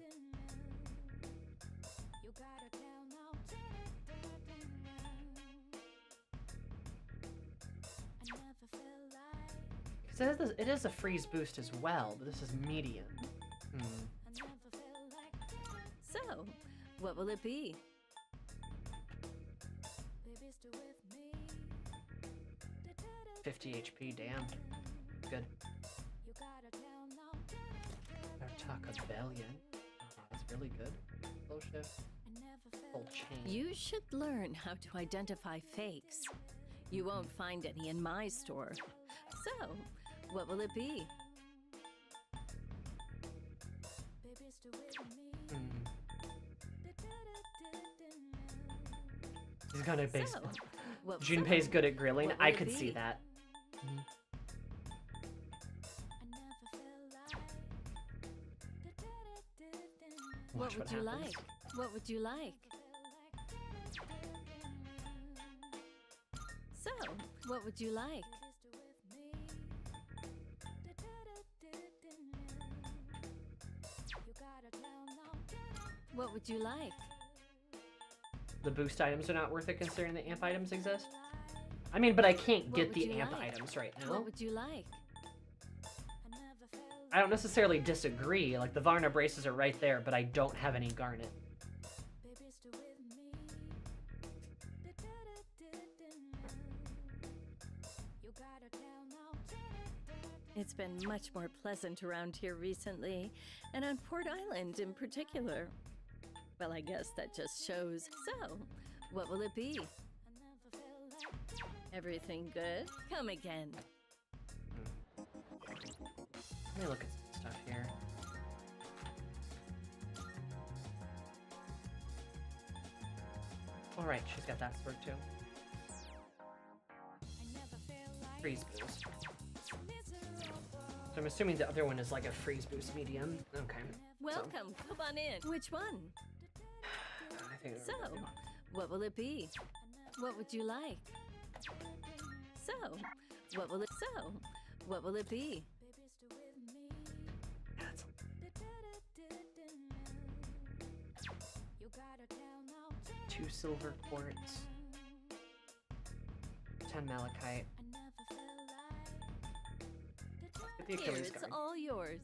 Because it is a freeze boost as well, but this is medium. So, what will it be? 50 HP, damn. Good. Rebellion. Oh, that's really good. Slow shift. Full chain. You should learn how to identify fakes. You won't find any in my store. So, what will it be? He's gonna base. So, Junpei's good at grilling. I could see that. What would you like? What would you like? So, what would you like? What would you like? The boost items are not worth it considering the amp items exist? I mean, but I can't get the amp items right now. What would you like? I don't necessarily disagree. Like, the Varna braces are right there, but I don't have any garnet. It's been much more pleasant around here recently, and on Port Island in particular. Well, I guess that just shows. So, what will it be? Everything good? Come again. Let me look at some stuff here. Alright, she's got that sword too. Freeze boost. So I'm assuming the other one is like a freeze boost medium. Okay. Welcome. Come on in. Which one? I think so, what will it be? What would you like? So, what will it be? Two silver quartz. 10 malachite. Here, it's all yours.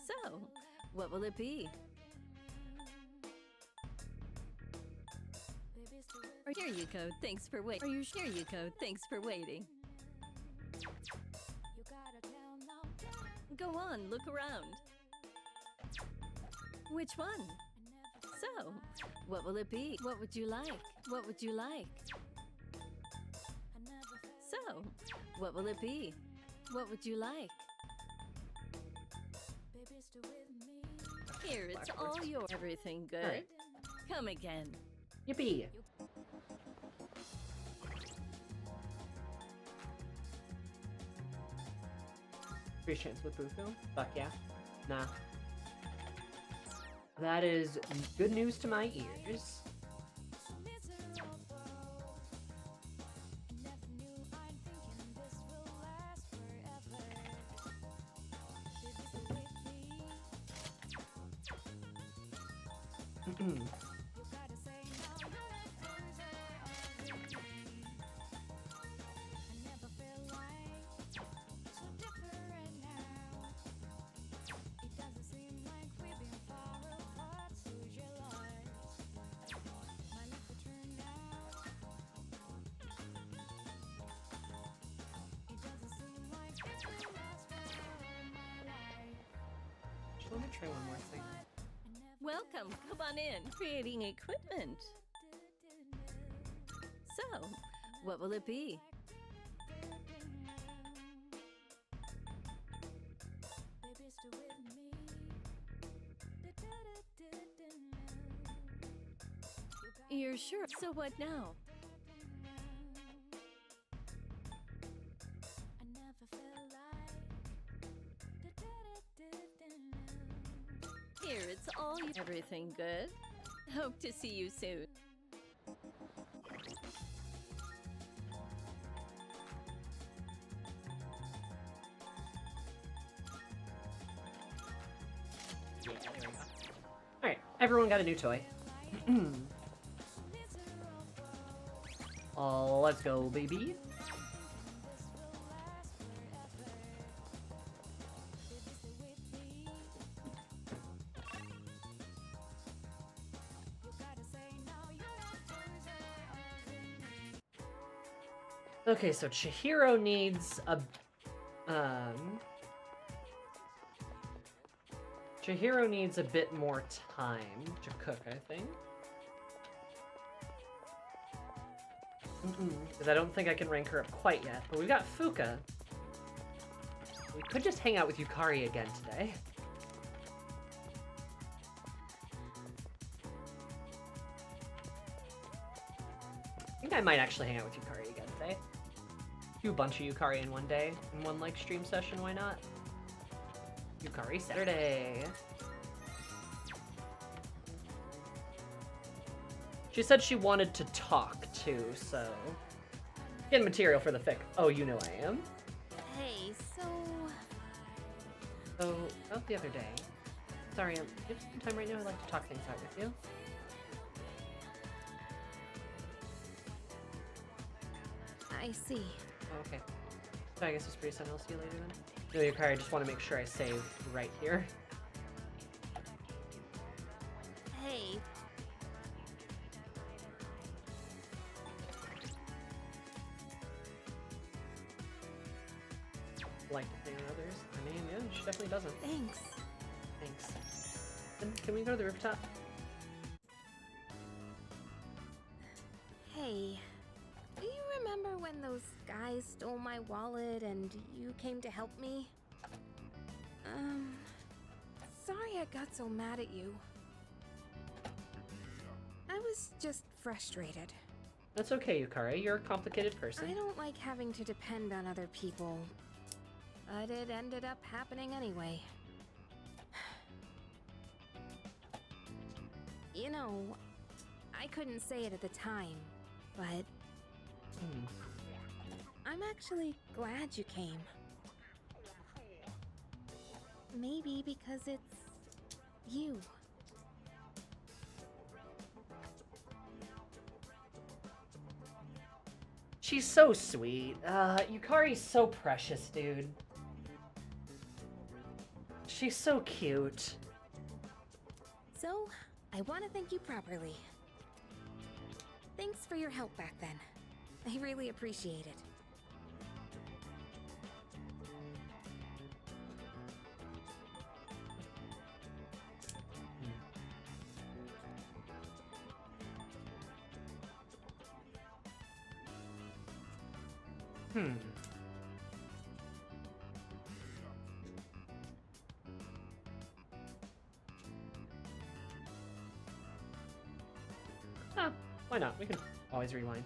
So, what will it be? Here you go. Thanks for waiting. Here you go. Thanks for waiting. Go on, look around. Which one? So, what will it be? What would you like? What would you like? So, what will it be? What would you like? Here, it's all yours. Everything good? Right. Come again. Yippee! Free chance with Bufu? Fuck yeah. Nah. That is good news to my ears. Let me try one more thing. Welcome, come on in. Creating equipment. So, what will it be? You're sure? So what now? Here, it's all you. Everything good? Hope to see you soon. Yeah, there we go. Alright, everyone got a new toy. Let's go, baby. Okay, so Chihiro needs a Chihiro needs a bit more time to cook, I think. Because I don't think I can rank her up quite yet. But we've got Fuka. We could just hang out with Yukari again today. I think I might actually hang out with Yukari again today. Do a bunch of Yukari in one day, in one like stream session, why not? Yukari Saturday. She said she wanted to talk too, so getting material for the fic. Oh, you know I am. Hey, so about the other day. Sorry, do you have some time right now? I'd like to talk things out with you. I see. Oh, okay. So I guess it's pretty soon. I'll see you later then. No, Yukari, I just want to make sure I save right here. Hey. Like to hang with others. I mean, yeah, she definitely doesn't. Thanks. Thanks. Then can we go to the rooftop? Hey. Do you remember when those guys stole my wallet and you came to help me? Sorry I got so mad at you. I was just frustrated. That's okay, Yukari. You're a complicated person. I don't like having to depend on other people. But it ended up happening anyway. You know, I couldn't say it at the time, but I'm actually glad you came. Maybe because it's you. She's so sweet. Yukari's so precious, dude. She's so cute. So, I want to thank you properly. Thanks for your help back then. I really appreciate it. Why not? We can always rewind.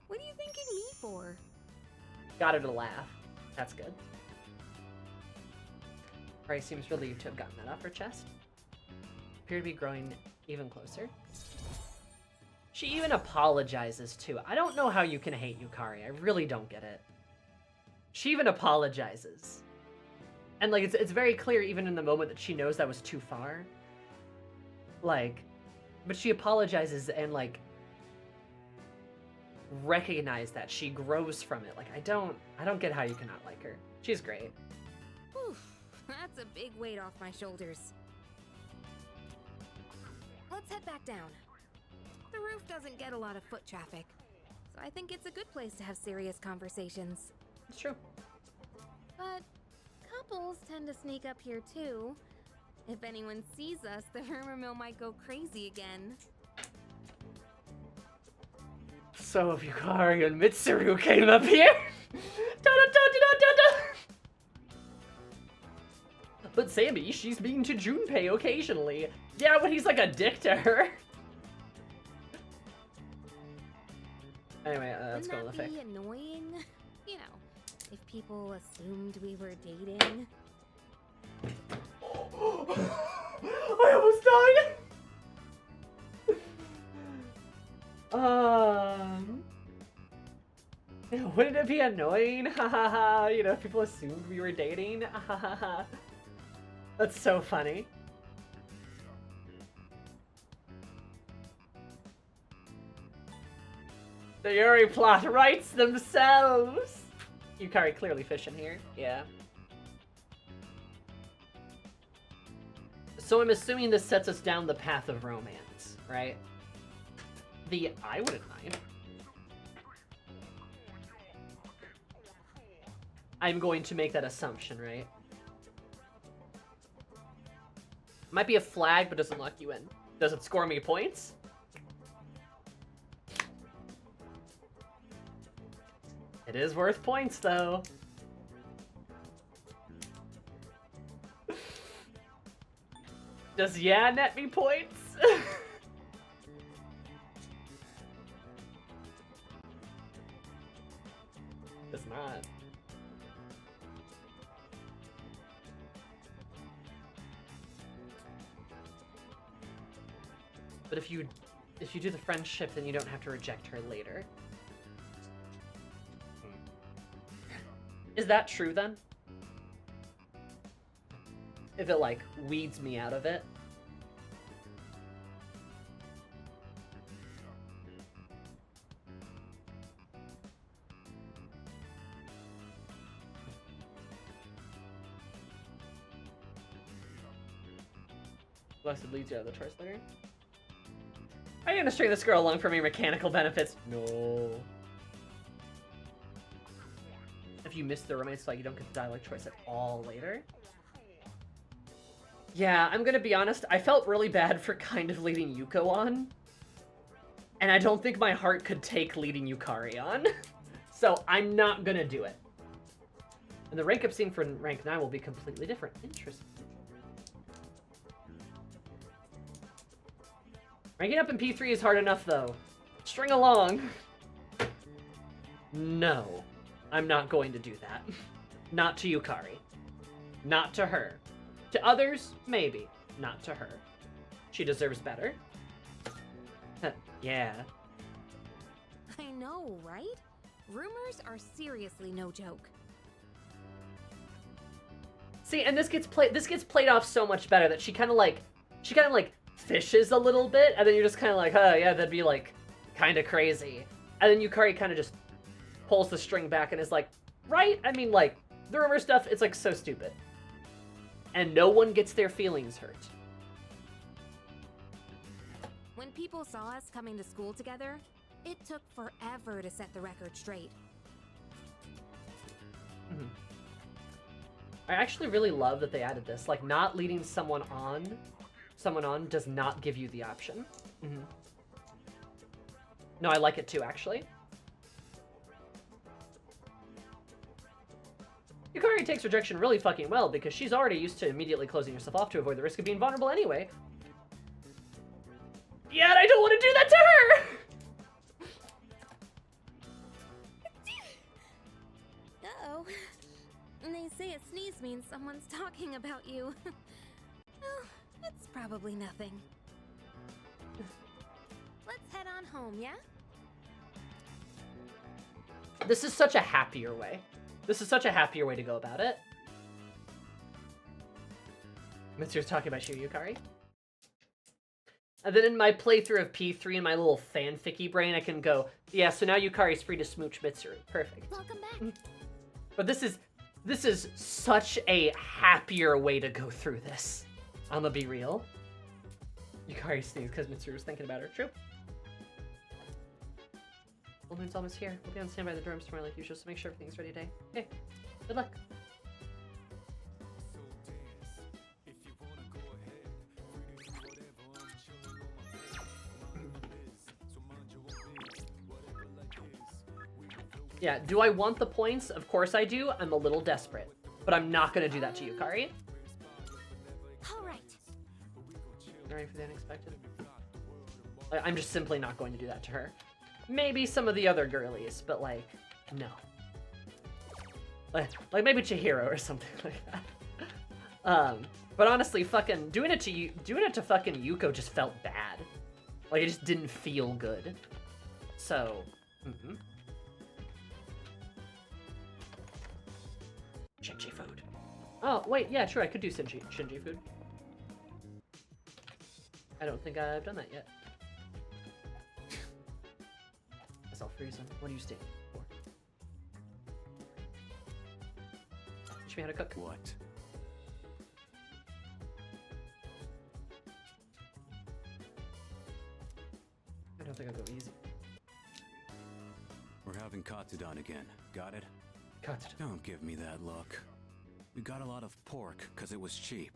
What are you thanking me for? Got her to laugh. That's good. Ray seems relieved to have gotten that off her chest. Appear to be growing even closer. She even apologizes too. I don't know how you can hate Yukari. I really don't get it. She even apologizes. And like it's very clear even in the moment that she knows that was too far. Like, but she apologizes and like recognize that she grows from it. Like I don't get how you cannot like her. She's great. Whew, that's a big weight off my shoulders. Let's head back down. The roof doesn't get a lot of foot traffic, so I think it's a good place to have serious conversations. It's true. But Rebels tend to sneak up here too. If anyone sees us, the rumor mill might go crazy again. So if Yukari and Mitsuru came up here. Da-da-da-da-da-da-da. But Sammy, she's mean to Junpei occasionally. Yeah, but he's like a dick to her. Anyway, let's go on the fic. Wouldn't that be annoying? You know, if people assumed we were dating. I almost died. Wouldn't it be annoying? Ha ha ha. You know, if people assumed we were dating. Ha ha ha. That's so funny. The Yuri plot writes themselves. Yukari clearly fishing here. Yeah. So I'm assuming this sets us down the path of romance, right? I wouldn't mind. I'm going to make that assumption, right? Might be a flag, but doesn't lock you in. Does it score me points? It is worth points, though. Does yeah net me points? Does not. But if you do the friendship, then you don't have to reject her later. Is that true then? If it like weeds me out of it? Blessed leads you out of the choice later. Are you gonna string this girl along for me mechanical benefits? No. If you miss the romance, like you don't get the dialogue choice at all later. Yeah, I'm gonna be honest, I felt really bad for kind of leading Yuko on. And I don't think my heart could take leading Yukari on. So I'm not gonna do it. And the rank up scene for rank 9 will be completely different. Interesting. Ranking up in P3 is hard enough though. String along. No. I'm not going to do that. Not to Yukari. Not to her. To others, maybe. Not to her. She deserves better. Yeah. I know, right? Rumors are seriously no joke. See, and this gets played off so much better that she kind of like fishes a little bit, and then you're just kind of like, oh yeah, that'd be like kind of crazy. And then Yukari kind of just pulls the string back and is like, right? I mean, like, the rumor stuff, it's like so stupid. And no one gets their feelings hurt. When people saw us coming to school together, it took forever to set the record straight. Mm-hmm. I actually really love that they added this. Like, not leading someone on does not give you the option. Mm-hmm. No, I like it too, actually. Yukari takes rejection really fucking well because she's already used to immediately closing herself off to avoid the risk of being vulnerable anyway. Yet I don't want to do that to her! Uh-oh. They say a sneeze means someone's talking about you. Well, it's probably nothing. Let's head on home, yeah? This is such a happier way. This is such a happier way to go about it. Mitsuru's talking about you, Yukari. And then in my playthrough of P3 in my little fanficky brain, I can go, yeah, so now Yukari's free to smooch Mitsuru. Perfect. Welcome back. But this is such a happier way to go through this. I'ma be real. Yukari sneezed because Mitsuru was thinking about her. True. Full moon's almost here. We'll be on standby at the dorms tomorrow like usual, so make sure everything's ready today. Okay. Good luck. Yeah, do I want the points? Of course I do. I'm a little desperate. But I'm not going to do that to Yukari. All right. Ready for the unexpected? I'm just simply not going to do that to her. Maybe some of the other girlies, but like, no. Like maybe Chihiro or something like that. But honestly, fucking doing it to fucking Yuko just felt bad. Like it just didn't feel good. So, Shinji food. Oh wait, yeah, true. I could do Shinji food. I don't think I've done that yet. Guess I'll freeze him. What do you stand for? Teach me how to cook. What? I don't think I'll go easy. We're having Katsudan again. Got it? Katsudan. Don't give me that look. We got a lot of pork because it was cheap.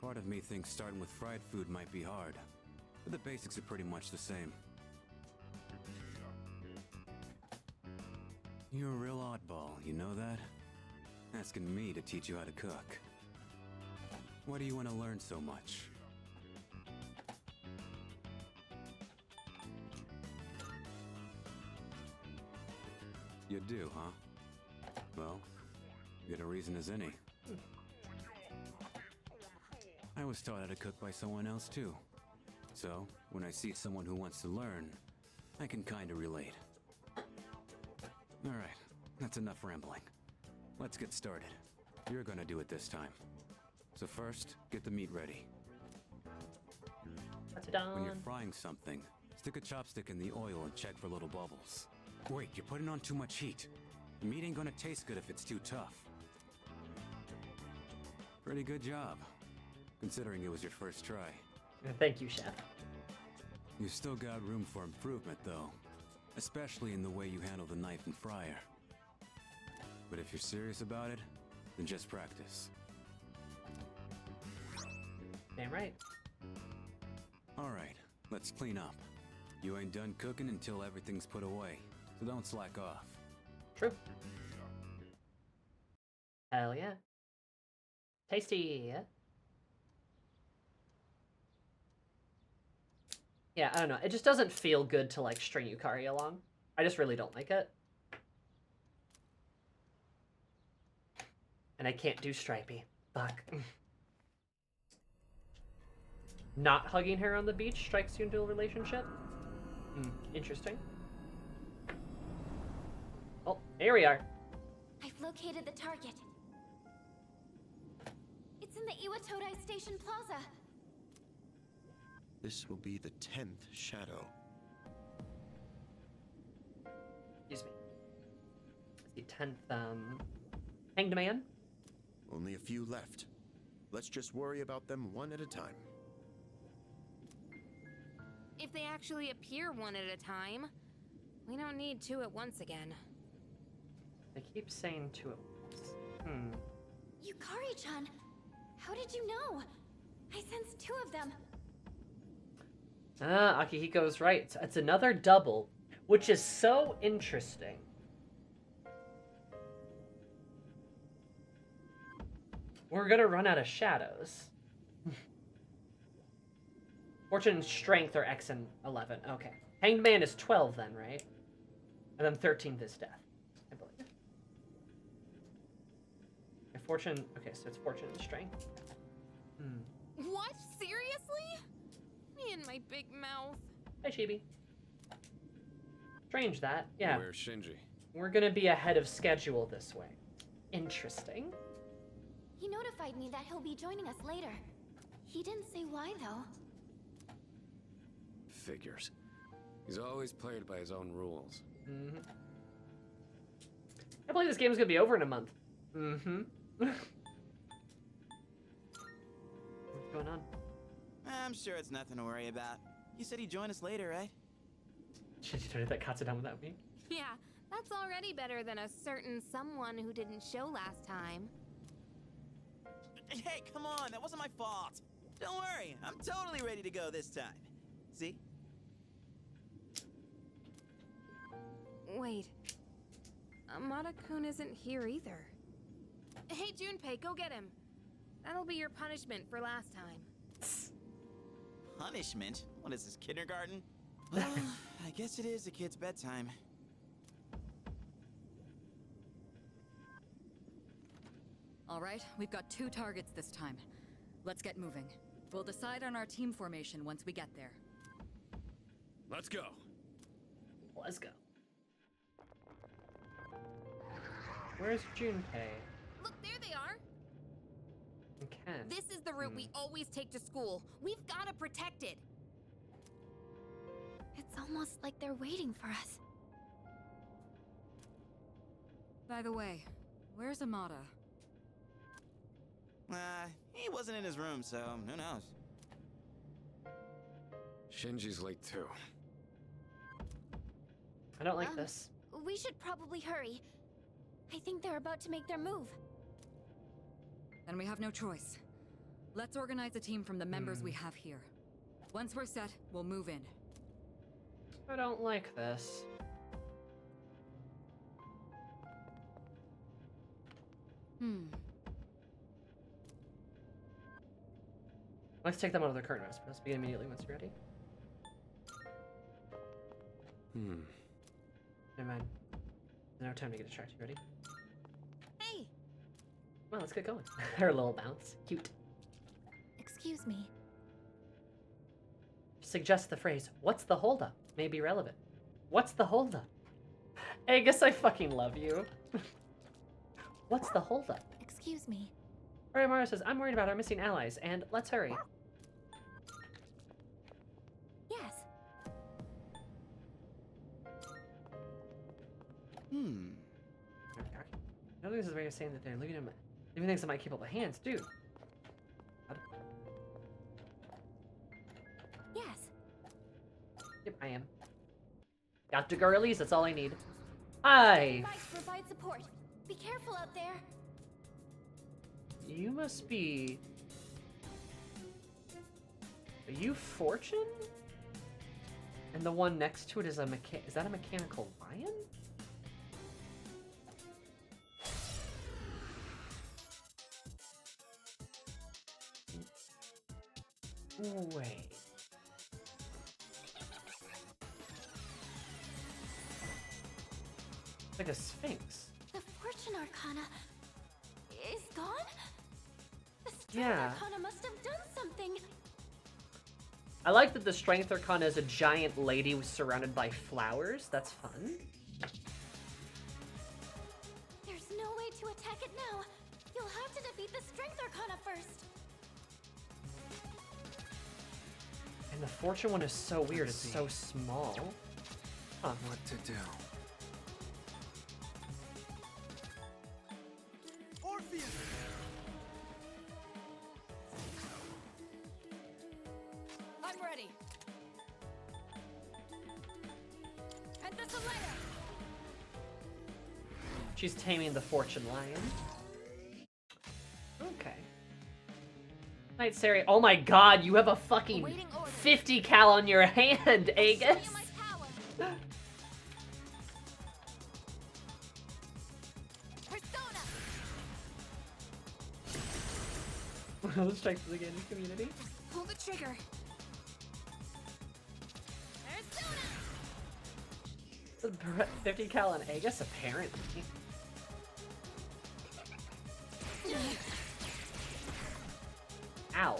Part of me thinks starting with fried food might be hard, but the basics are pretty much the same. You're a real oddball, you know that? Asking me to teach you how to cook. Why do you want to learn so much? You do, huh? Well, good a reason as any. I was taught how to cook by someone else too. So, when I see someone who wants to learn, I can kinda relate. Alright, that's enough rambling. Let's get started. You're gonna do it this time. So first, get the meat ready. When you're frying something, stick a chopstick in the oil and check for little bubbles. Wait, you're putting on too much heat. The meat ain't gonna taste good if it's too tough. Pretty good job, considering it was your first try. Thank you, Chef. You still got room for improvement, though. Especially in the way you handle the knife and fryer. But if you're serious about it, then just practice. Damn right. Alright, let's clean up. You ain't done cooking until everything's put away, so don't slack off. True. Hell yeah. Tasty. Yeah, I don't know. It just doesn't feel good to like string Yukari along. I just really don't like it. And I can't do Stripey. Fuck. Not hugging her on the beach strikes you into a relationship? Interesting. Oh, here we are. I've located the target. It's in the Iwatodai Station Plaza. This will be the 10th shadow. Excuse me. The 10th, Hanged Man? Only a few left. Let's just worry about them one at a time. If they actually appear one at a time, we don't need two at once again. They keep saying two at once. Yukari-chan, how did you know? I sensed two of them. Ah, Akihiko's right. It's another double, which is so interesting. We're gonna run out of shadows. Fortune and Strength are X and 11. Okay. Hanged Man is 12 then, right? And then 13th is Death, I believe. Okay, Fortune... Okay, so it's Fortune and Strength. What? Seriously? Me and my big mouth. Hi, Chibi. Strange that. Yeah. Where's Shinji? We're gonna be ahead of schedule this way. Interesting. He notified me that he'll be joining us later. He didn't say why, though. Figures. He's always played by his own rules. I believe this game's gonna be over in a month. What's going on? I'm sure it's nothing to worry about. You said he'd join us later, right? Should you turn that Katsudan without me? Yeah, that's already better than a certain someone who didn't show last time. Hey, come on, that wasn't my fault. Don't worry, I'm totally ready to go this time. See? Wait, Amada-kun isn't here either. Hey, Junpei, go get him. That'll be your punishment for last time. Punishment? What is this, kindergarten? Well, I guess it is a kid's bedtime. All right, we've got 2 targets this time. Let's get moving. We'll decide on our team formation once we get there. Let's go. Let's go. Where's Junpei? Look, there they are. And Ken. This is the route we always take to school. We've got to protect it. It's almost like they're waiting for us. By the way, where's Amada? He wasn't in his room, so who knows? Shinji's late too. I don't like this. We should probably hurry. I think they're about to make their move. Then we have no choice. Let's organize a team from the members we have here. Once we're set, we'll move in. I don't like this. Let's take them out of their current rest. Must begin immediately once you're ready. Never mind. There's no time to get distracted. Ready? Hey! Well, let's get going. Her little bounce. Cute. Excuse me. Suggest the phrase, what's the holdup? May be relevant. What's the holdup? I guess I fucking love you. What's the holdup? Excuse me. Orochimaru says, I'm worried about our missing allies, and let's hurry. Yes. I don't think this is a way of saying that they're leaving things that might keep up with hands, dude. Yes. Yep, I am. Got the girlies, that's all I need. Hi! Bikes provide support. Be careful out there. You must be... Are you Fortune? And the one next to it is is that a mechanical lion? Wait. It's like a sphinx. The Fortune Arcana is gone? The Strength Yeah. Arcana must have done something. I like that the Strength Arcana is a giant lady surrounded by flowers. That's fun. There's no way to attack it now. You'll have to defeat the Strength Arcana first. And the Fortune one is so weird. It's so small. Huh. What to do? Orpheus! I'm ready. And this later. She's taming the Fortune Lion. Okay. Night Sari. Oh my god, you have a fucking 50 cal on your hand, Aegis. Let's strike the game community. Pull the trigger. 50 cal on Aegis, apparently. Ow.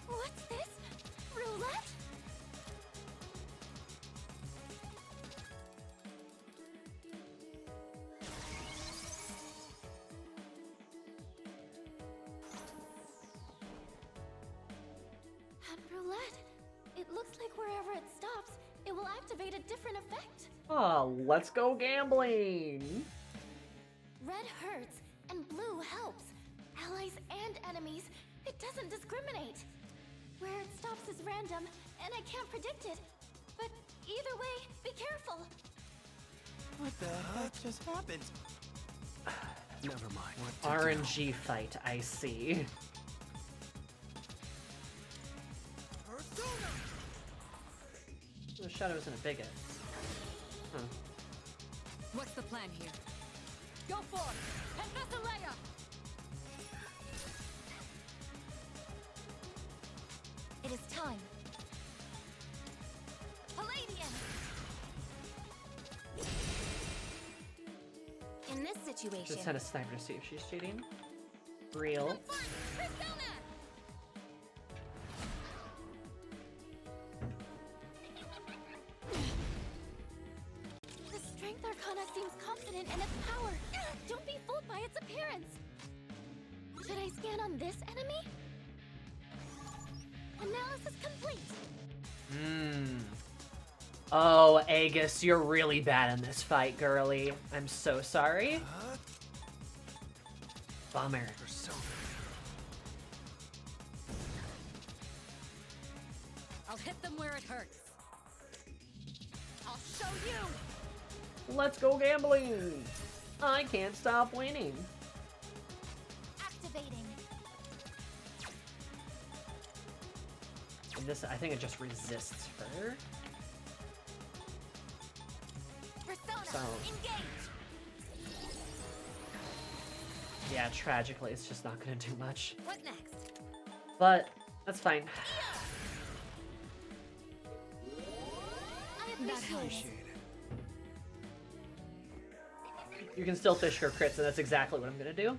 What's this? Roulette? And roulette. It looks like wherever it stops, it will activate a different effect. Oh, let's go gambling. Red hurts, and blue helps. Allies and enemies. It doesn't discriminate. Where it stops is random, and I can't predict it. But either way, be careful. What the heck just happened? Never mind. RNG fight, I see. The shadow isn't a bigot. Huh. What's the plan here? Go for it! And Vesaleia! It is time. Palladian! In this situation... Just send a sniper to see if she's cheating. Real. The Strength Arcana seems confident in its power. Don't be fooled by its appearance. Should I scan on this enemy? Analysis complete. Oh, Aegis, you're really bad in this fight, girly. I'm so sorry. Bummer. I'll hit them where it hurts. I'll show you. Let's go gambling. I can't stop winning. Activating. And this, I think it just resists her. Persona, So. engage. Yeah, tragically, it's just not gonna do much. What next? But that's fine. I appreciate it. You can still fish her crits, and that's exactly what I'm gonna do.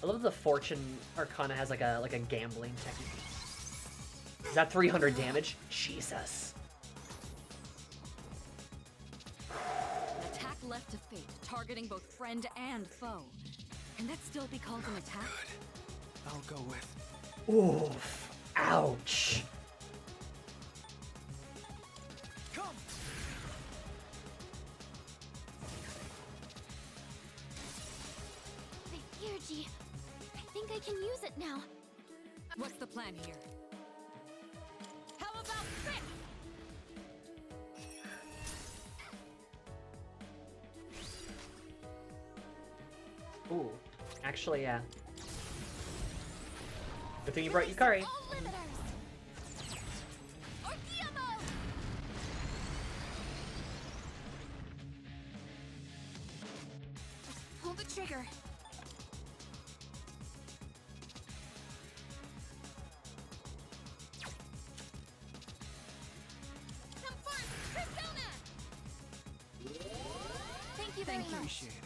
I love the Fortune Arcana has like a gambling technique. Is that 300 damage? Jesus. Attack left to fate, targeting both friend and foe. Can that still be called an attack? I'll go with. Oof. Ouch. Come. My Theurgy. I think I can use it now. What's the plan here? How about this? Ooh. Actually, yeah. Good thing you brought Yukari. All limiters. Ordeamo! Pull the trigger. Come forth, Persona! Thank you very much. Appreciate it.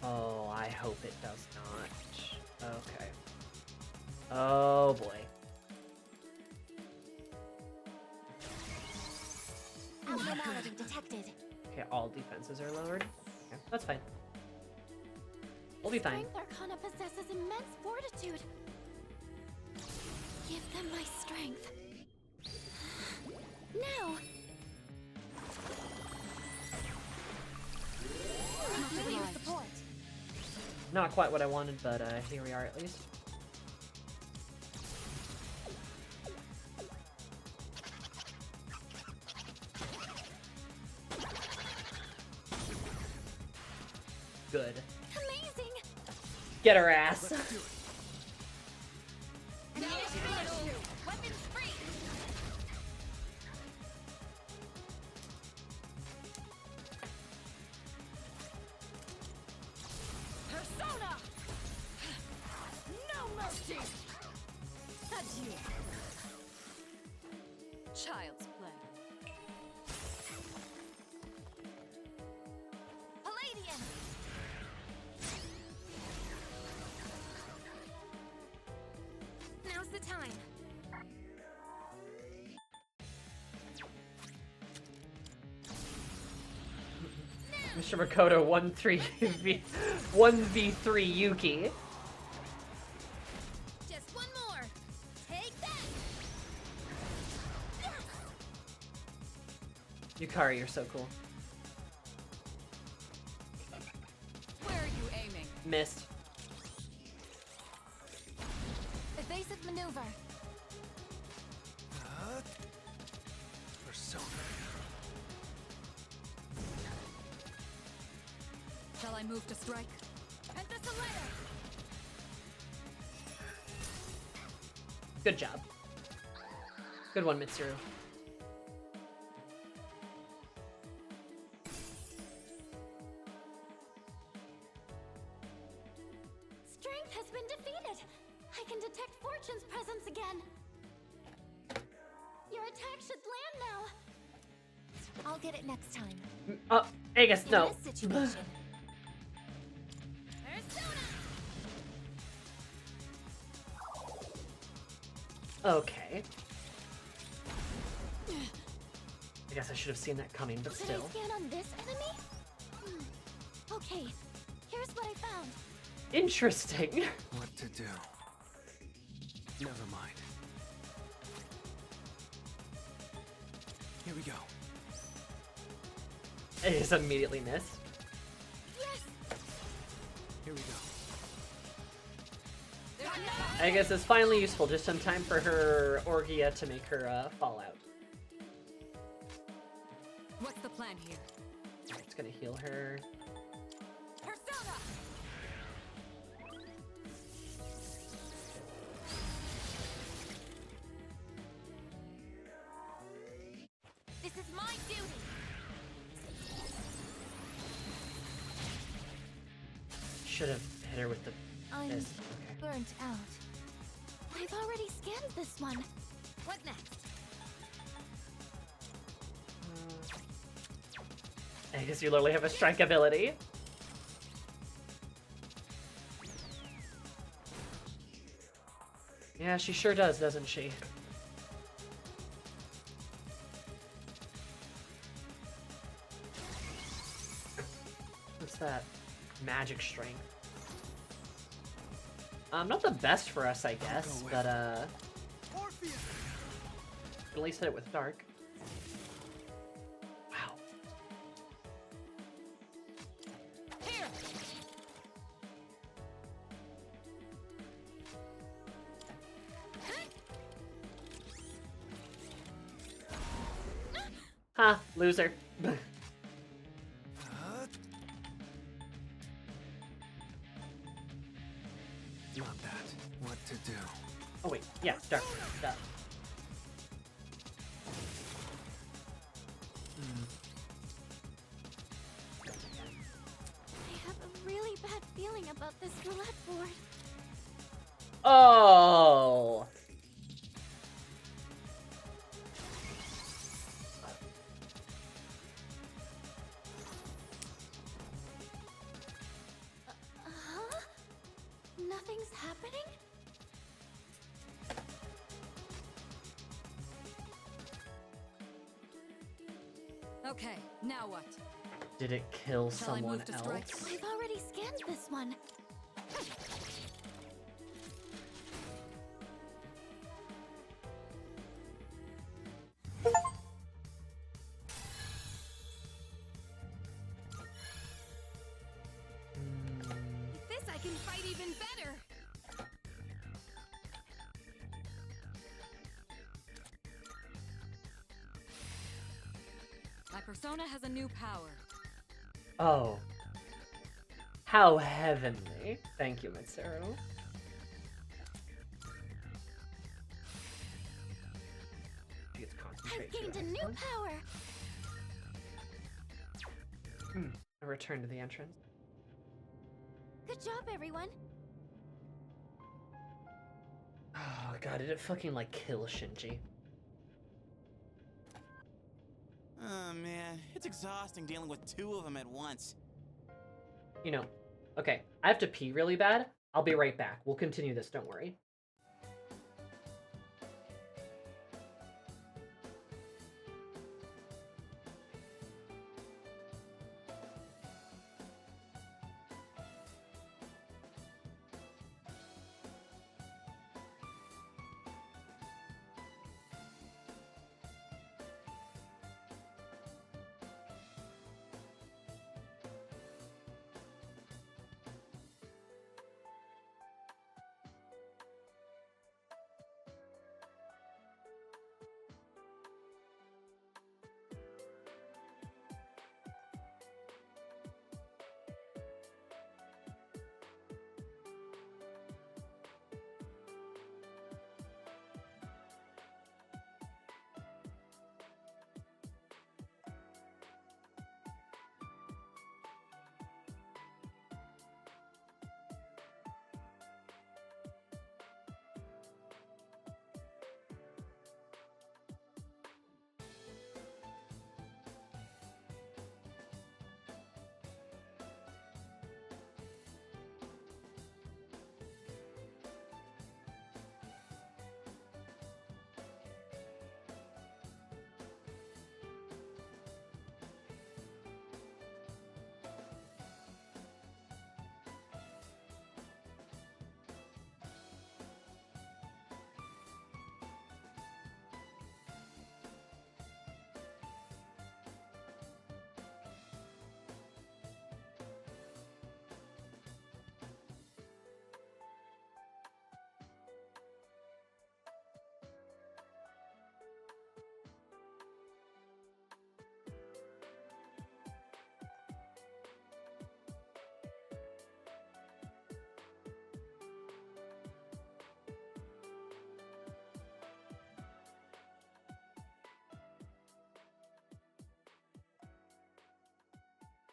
Oh, I hope it does not. Okay. Oh boy. Abnormality detected. Okay, all defenses are lowered. Okay, that's fine. We'll be fine. Strength Arcana possesses immense fortitude. Give them my strength. Now! Activate your support. Not quite what I wanted, but here we are at least. Good. Amazing! Get her ass. Weapons free! Persona! No mercy! Adieu. Child's play. Palladian! Now's the time. Mr. Makoto 1v3 Yuki. Just one more. Take that! Yukari, you're so cool. Where are you aiming? Missed. Evasive maneuver. Persona. Shall I move to strike? And this a layer. Good job. Good one, Mitsuru. Strength has been defeated. I can detect Fortune's presence again. Your attack should land now. I'll get it next time. Oh, I guess no. In this situation. Okay. I guess I should have seen that coming, but Did still. I scan on this enemy? Okay, here's what I found. Interesting. What to do? Never mind. Here we go. I just immediately missed. Yes. Here we go. I guess it's finally useful just in time for her Orgia to make her fall out. What's the plan here? It's gonna heal her. Persona. This is my duty. Should have hit her with the I'm fist. burnt out. I've already scanned this one. What next? I guess you literally have a strike ability. Yeah, she sure does, doesn't she? What's that? Magic strength. Not the best for us, I guess, but at least hit it with dark. Wow. Here. Ha, loser. Not that. What to do? Oh wait, yeah, dark. Duh. I have a really bad feeling about this roulette board. Oh. Huh? Nothing's happening? Okay, now what? Did it kill Shall I someone move to else? strike? I've already scanned this one. This I can fight even better. My persona has a new power. Oh. How heavenly. Thank you, Mitsuru. She gets I've concentrate gained too, a new excellent. power. A return to the entrance. Good job, everyone. Oh god, did it fucking like kill Shinji? Oh man, it's exhausting dealing with two of them at once. You know, okay, I have to pee really bad. I'll be right back. We'll continue this, don't worry.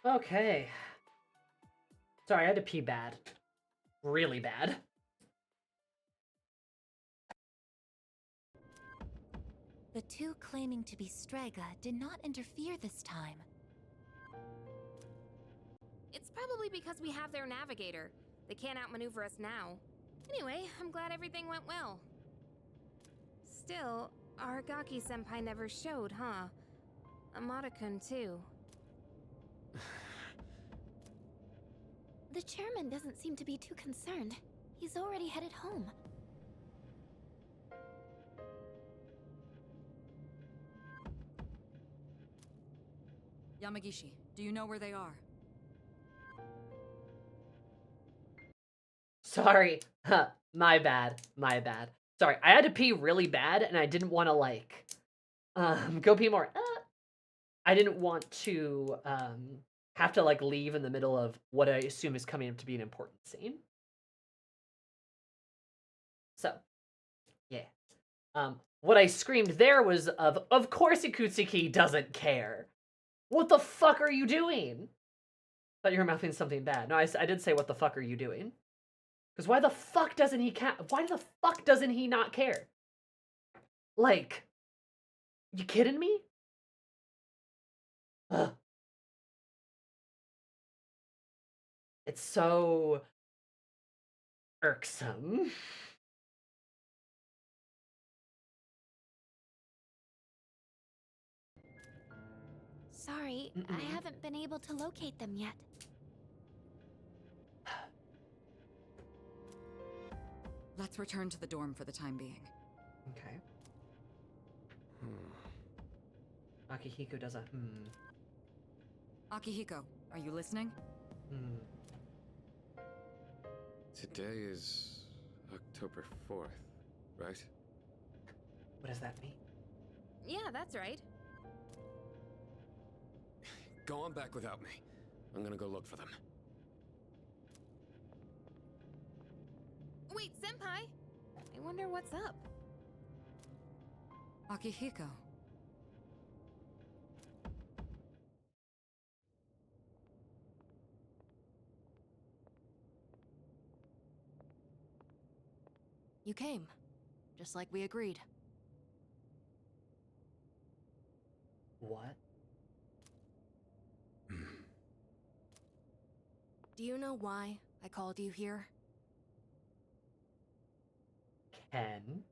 Okay. Sorry, I had to pee bad. Really bad. The two claiming to be Strega did not interfere this time. It's probably because we have their navigator. They can't outmaneuver us now. Anyway, I'm glad everything went well. Still, Aragaki-senpai never showed, huh? Amada-kun too. The chairman doesn't seem to be too concerned. He's already headed home. Yamagishi, do you know where they are? Sorry. Huh. My bad. My bad. Sorry. I had to pee really bad and I didn't want to like go pee more. I didn't want to have to like leave in the middle of what I assume is coming up to be an important scene. So, yeah. What I screamed there was of course Ikutsuki doesn't care. What the fuck are you doing? Thought you were mouthing something bad. No, I did say what the fuck are you doing? Because why the fuck doesn't he why the fuck doesn't he not care? Like, you kidding me? Ugh. It's so irksome. Sorry, I haven't been able to locate them yet. Let's return to the dorm for the time being. Okay. Akihiko does a Akihiko, are you listening? Today is October 4th, right? What does that mean? Yeah, that's right. Go on back without me. I'm gonna go look for them. Wait, senpai! I wonder what's up. Akihiko. You came, just like we agreed. What? Do you know why I called you here? Ken?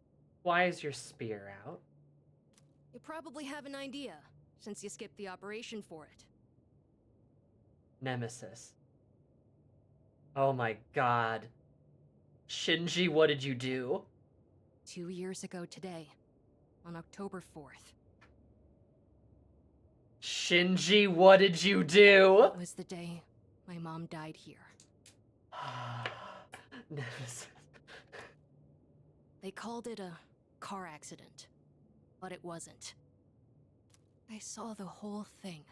Why is your spear out? You probably have an idea, since you skipped the operation for it. Nemesis. Oh my god. Shinji, what did you do? 2 years ago today, on October 4th. Shinji, what did you do? It was the day my mom died here. Nemesis. They called it a car accident, but it wasn't. I saw the whole thing.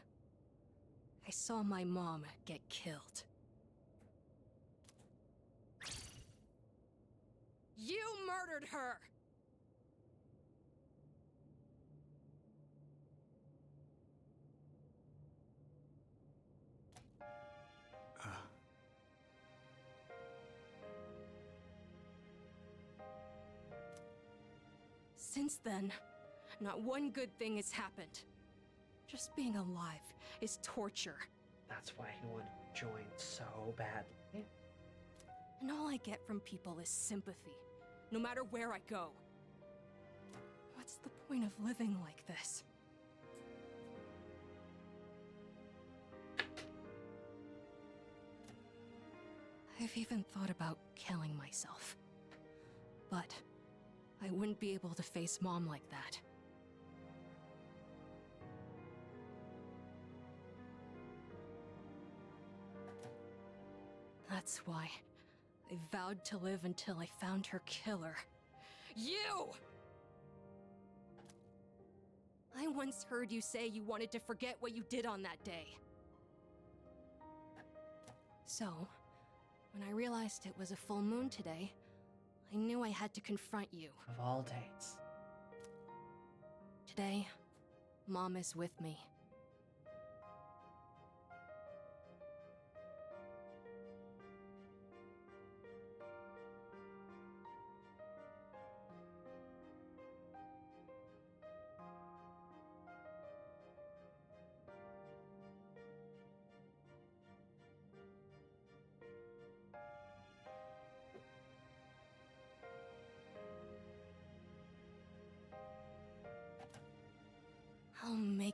I saw my mom get killed. You murdered her! Since then, not one good thing has happened. Just being alive is torture. That's why he wanted to join so badly. And all I get from people is sympathy, no matter where I go. What's the point of living like this? I've even thought about killing myself. But I wouldn't be able to face Mom like that. That's why I vowed to live until I found her killer. You! I once heard you say you wanted to forget what you did on that day. So, when I realized it was a full moon today, I knew I had to confront you. Of all days. Today, Mom is with me.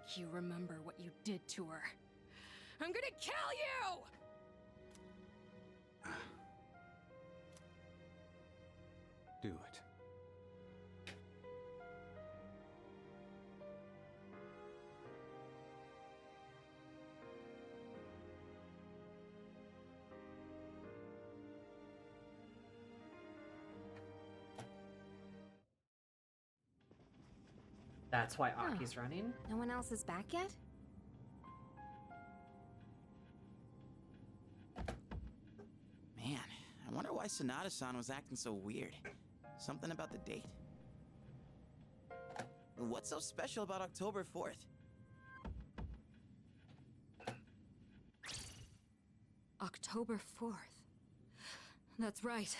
make you remember what you did to her. I'm gonna kill you! Do it. That's why Aki's running. No one else is back yet? Man, I wonder why Sonata-san was acting so weird. Something about the date? What's so special about October 4th? October 4th. That's right.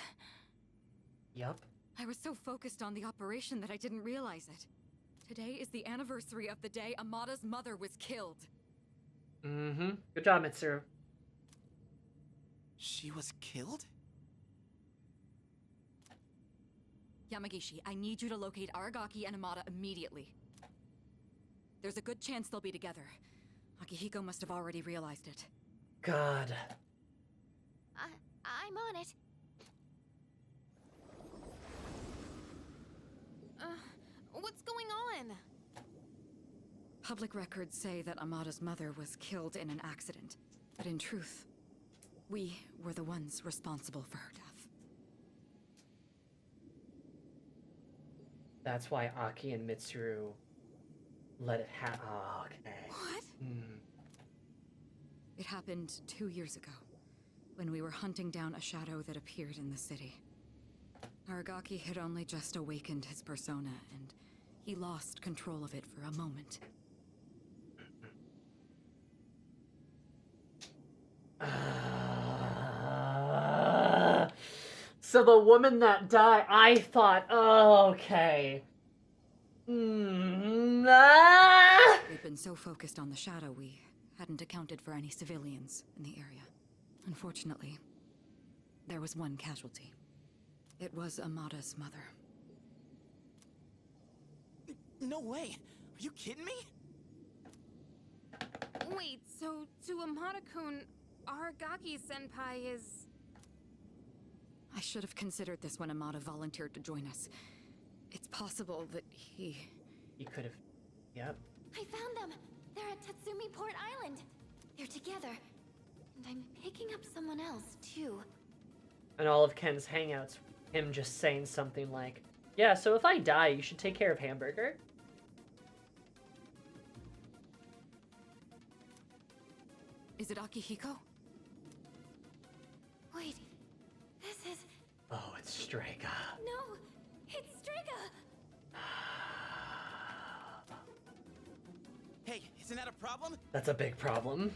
Yup. I was so focused on the operation that I didn't realize it. Today is the anniversary of the day Amada's mother was killed. Mm-hmm. Good job, Mitsuru. She was killed? Yamagishi, I need you to locate Aragaki and Amada immediately. There's a good chance they'll be together. Akihiko must have already realized it. God. I'm on it. What's going on? Public records say that Amada's mother was killed in an accident, but in truth, we were the ones responsible for her death. That's why Aki and Mitsuru let it happen. Oh, okay. What? It happened 2 years ago, when we were hunting down a shadow that appeared in the city. Aragaki had only just awakened his persona, and he lost control of it for a moment. So the woman that died, I thought, oh, okay. We'd been so focused on the shadow, we hadn't accounted for any civilians in the area. Unfortunately, there was one casualty. It was Amada's mother. No way! Are you kidding me? Wait, so to Amada-kun, Aragaki-senpai is... I should have considered this when Amada volunteered to join us. It's possible that he could have... Yep. I found them! They're at Tatsumi Port Island! They're together. And I'm picking up someone else, too. And all of Ken's hangouts, him just saying something like, yeah, so if I die, you should take care of Hamburger. Is it Akihiko? Wait, this is... Oh, it's Strega. No, it's Strega! Hey, isn't that a problem? That's a big problem.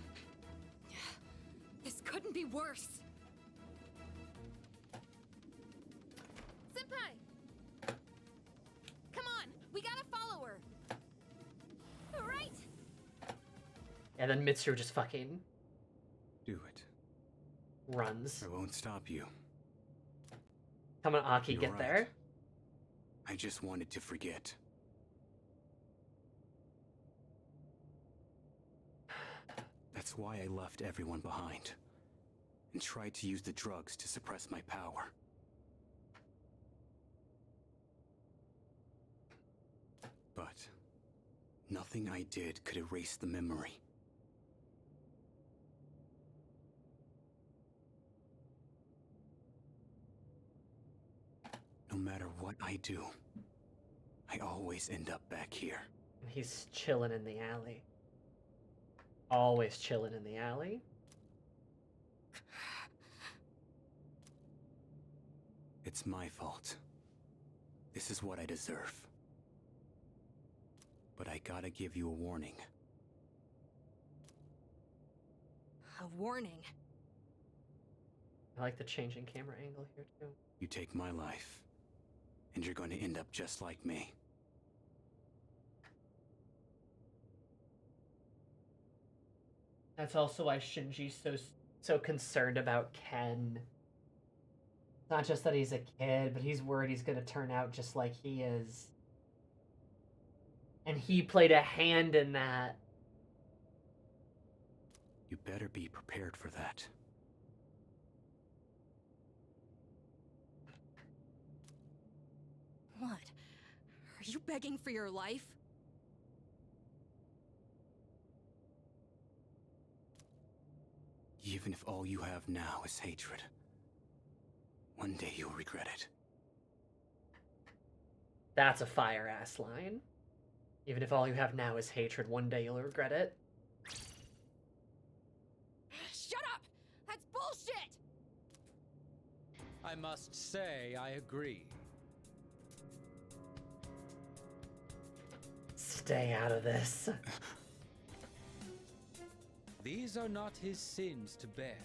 This couldn't be worse. Senpai! Come on, we gotta follow her. Right! And then Mitsuru just fucking Do it. runs. I won't stop you. Come on, Aki, You're get right. there. I just wanted to forget. That's why I left everyone behind. And tried to use the drugs to suppress my power. But nothing I did could erase the memory. No matter what I do, I always end up back here. And he's chilling in the alley. Always chilling in the alley. It's my fault. This is what I deserve. But I gotta give you a warning. A warning. I like the changing camera angle here, too. You take my life, and you're going to end up just like me. That's also why Shinji's so concerned about Ken. Not just that he's a kid, but he's worried he's gonna turn out just like he is. And he played a hand in that. You better be prepared for that. What? Are you begging for your life? Even if all you have now is hatred, one day you'll regret it. That's a fire-ass line. Even if all you have now is hatred, one day you'll regret it. Shut up! That's bullshit! I must say, I agree. Stay out of this. These are not his sins to bear.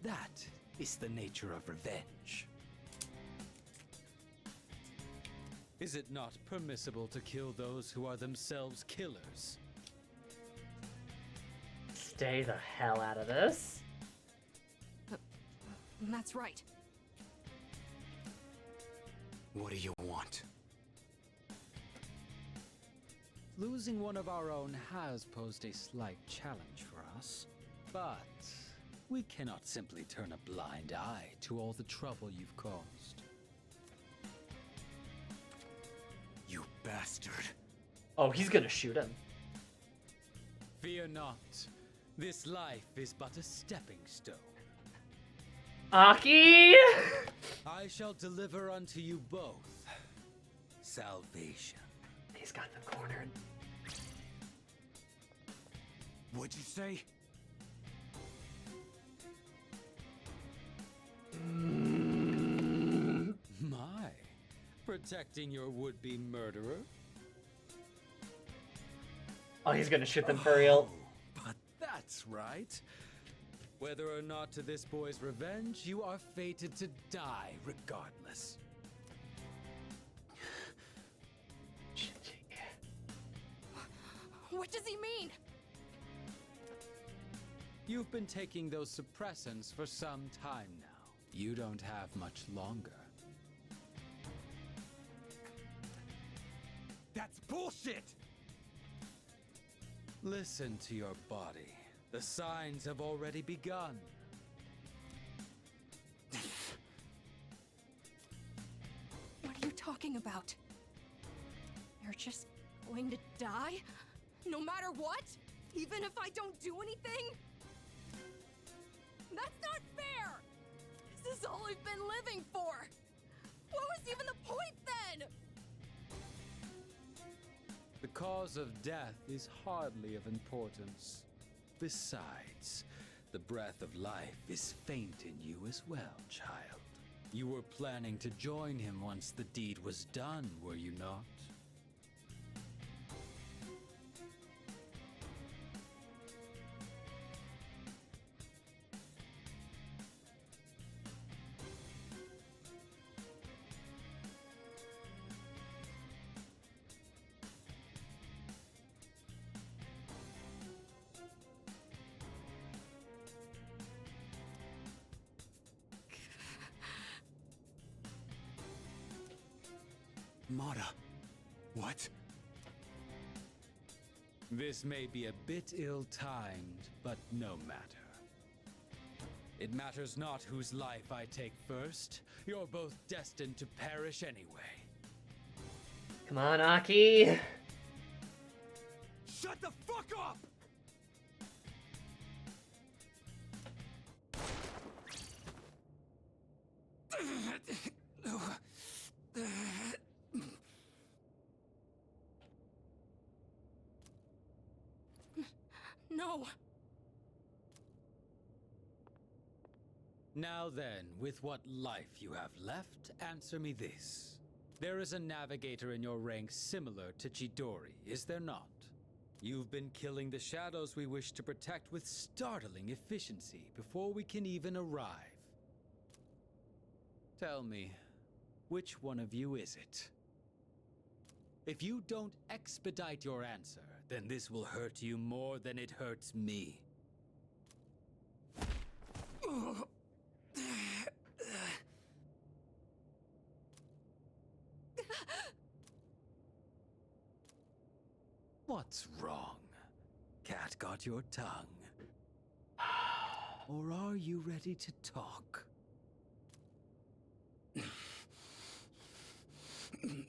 That is the nature of revenge. Is it not permissible to kill those who are themselves killers? Stay the hell out of this. That's right. What do you want? Losing one of our own has posed a slight challenge for us, but we cannot simply turn a blind eye to all the trouble you've caused. You bastard. Oh, he's gonna shoot him. Fear not. This life is but a stepping stone. Aki! I shall deliver unto you both salvation. He's got them cornered. What'd you say? My, protecting your would-be murderer? Oh, he's gonna shoot them for real. But that's right. Whether or not to this boy's revenge, you are fated to die regardless. What does he mean? You've been taking those suppressants for some time now. You don't have much longer. That's bullshit! Listen to your body. The signs have already begun. What are you talking about? You're just going to die? No matter what? Even if I don't do anything? That's not fair! This is all I've been living for! What was even the point then? The cause of death is hardly of importance. Besides, the breath of life is faint in you as well, child. You were planning to join him once the deed was done, were you not? Mata. What? This may be a bit ill-timed, but no matter. It matters not whose life I take first. You're both destined to perish anyway. Come on, Aki. Shut the fuck up! No. Now then, with what life you have left, answer me this. There is a navigator in your ranks similar to Chidori, is there not? You've been killing the shadows we wish to protect with startling efficiency before we can even arrive. Tell me, which one of you is it? If you don't expedite your answer, then this will hurt you more than it hurts me. What's wrong? Cat got your tongue? Or are you ready to talk? There's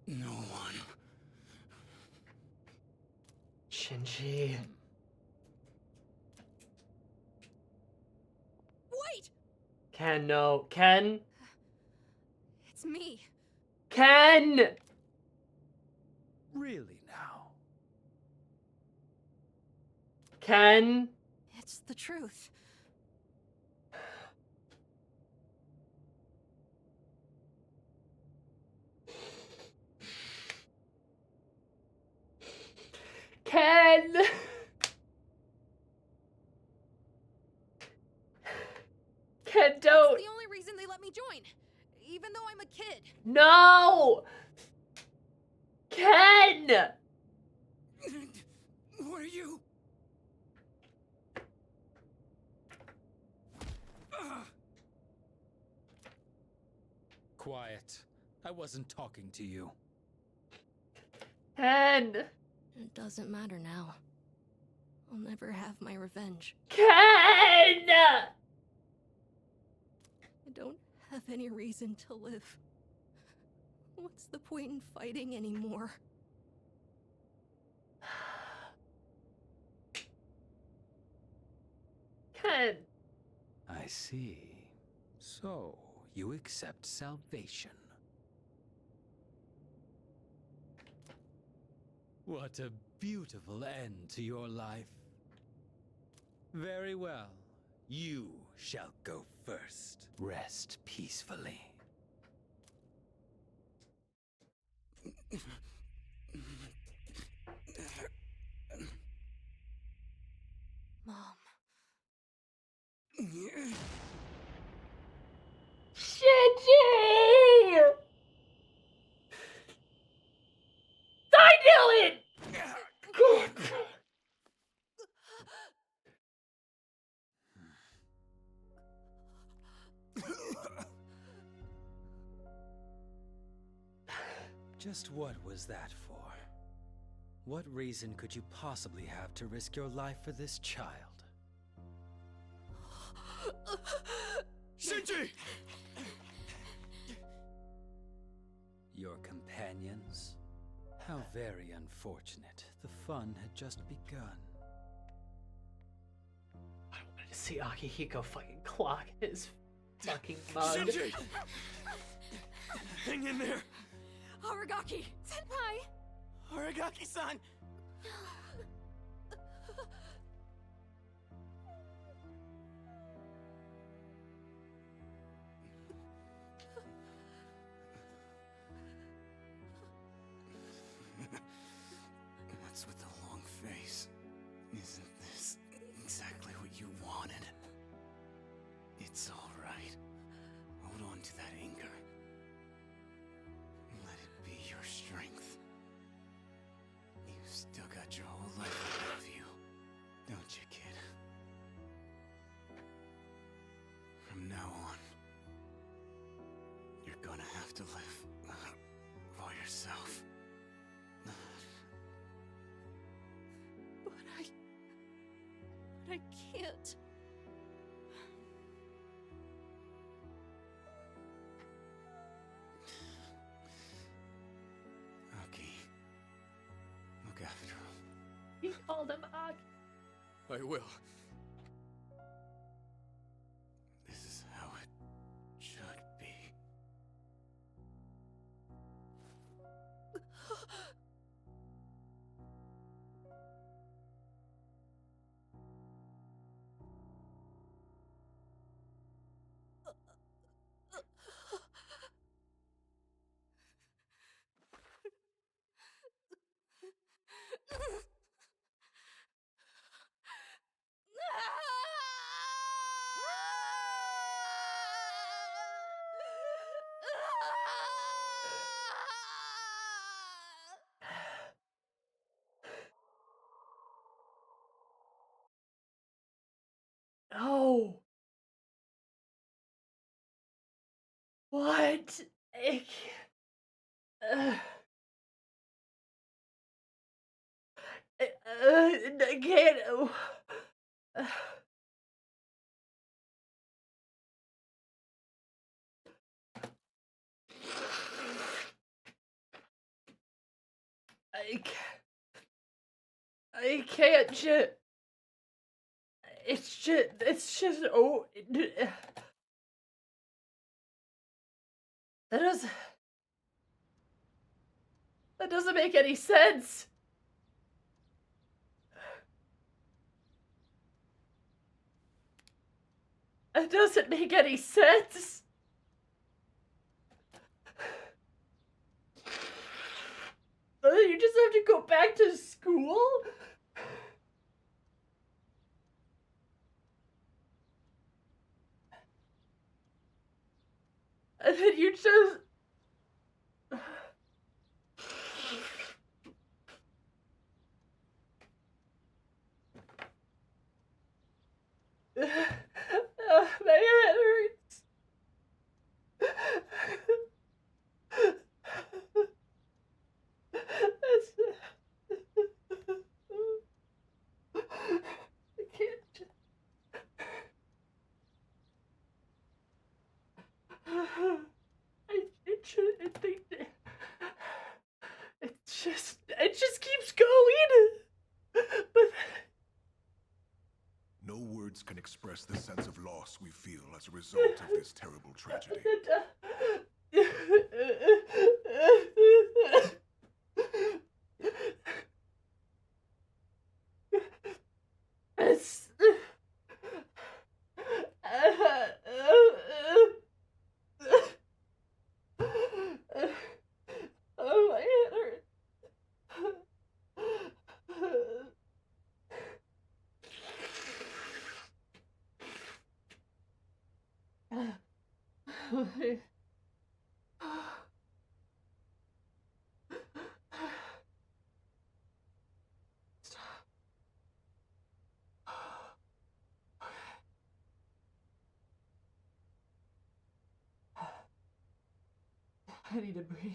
no one. Shinji. Wait! Ken, no. Ken? It's me. Ken! Really now? Ken? It's the truth. Ken! Ken, don't! That's the only reason they let me join. Even though I'm a kid. No! Ken! What are you? Quiet. I wasn't talking to you. Ken! It doesn't matter now. I'll never have my revenge. Ken! I don't have any reason to live. What's the point in fighting anymore? Ken! I see. So, you accept salvation. What a beautiful end to your life. Very well. You shall go first. Rest peacefully. Mom. Shinji! I knew it! God. Just what was that for? What reason could you possibly have to risk your life for this child? Shinji! Your companions? How very unfortunate. The fun had just begun. I wanted to see Akihiko fucking clock his fucking mug. Shinji! Hang in there! Aragaki! Senpai! Aragaki-san! What's with the long face? Isn't this exactly what you wanted? It's all right. Hold on to that anger. Let it be your strength. You've still got your whole life ahead of you, don't you, kid? From now on, you're gonna have to live for yourself. But I can't. Aki, look after him. He called him Aki. I will. This is how it should be. No. What? I can't. I can't just. It's just. Oh. That doesn't make any sense. It doesn't make any sense. You just have to go back to school? And then you just... My head hurts. I can't just... I think that... It just keeps going. But... No words can express the sense of loss we feel as a result of this terrible tragedy. It's... Oh, my head hurts. I need to breathe.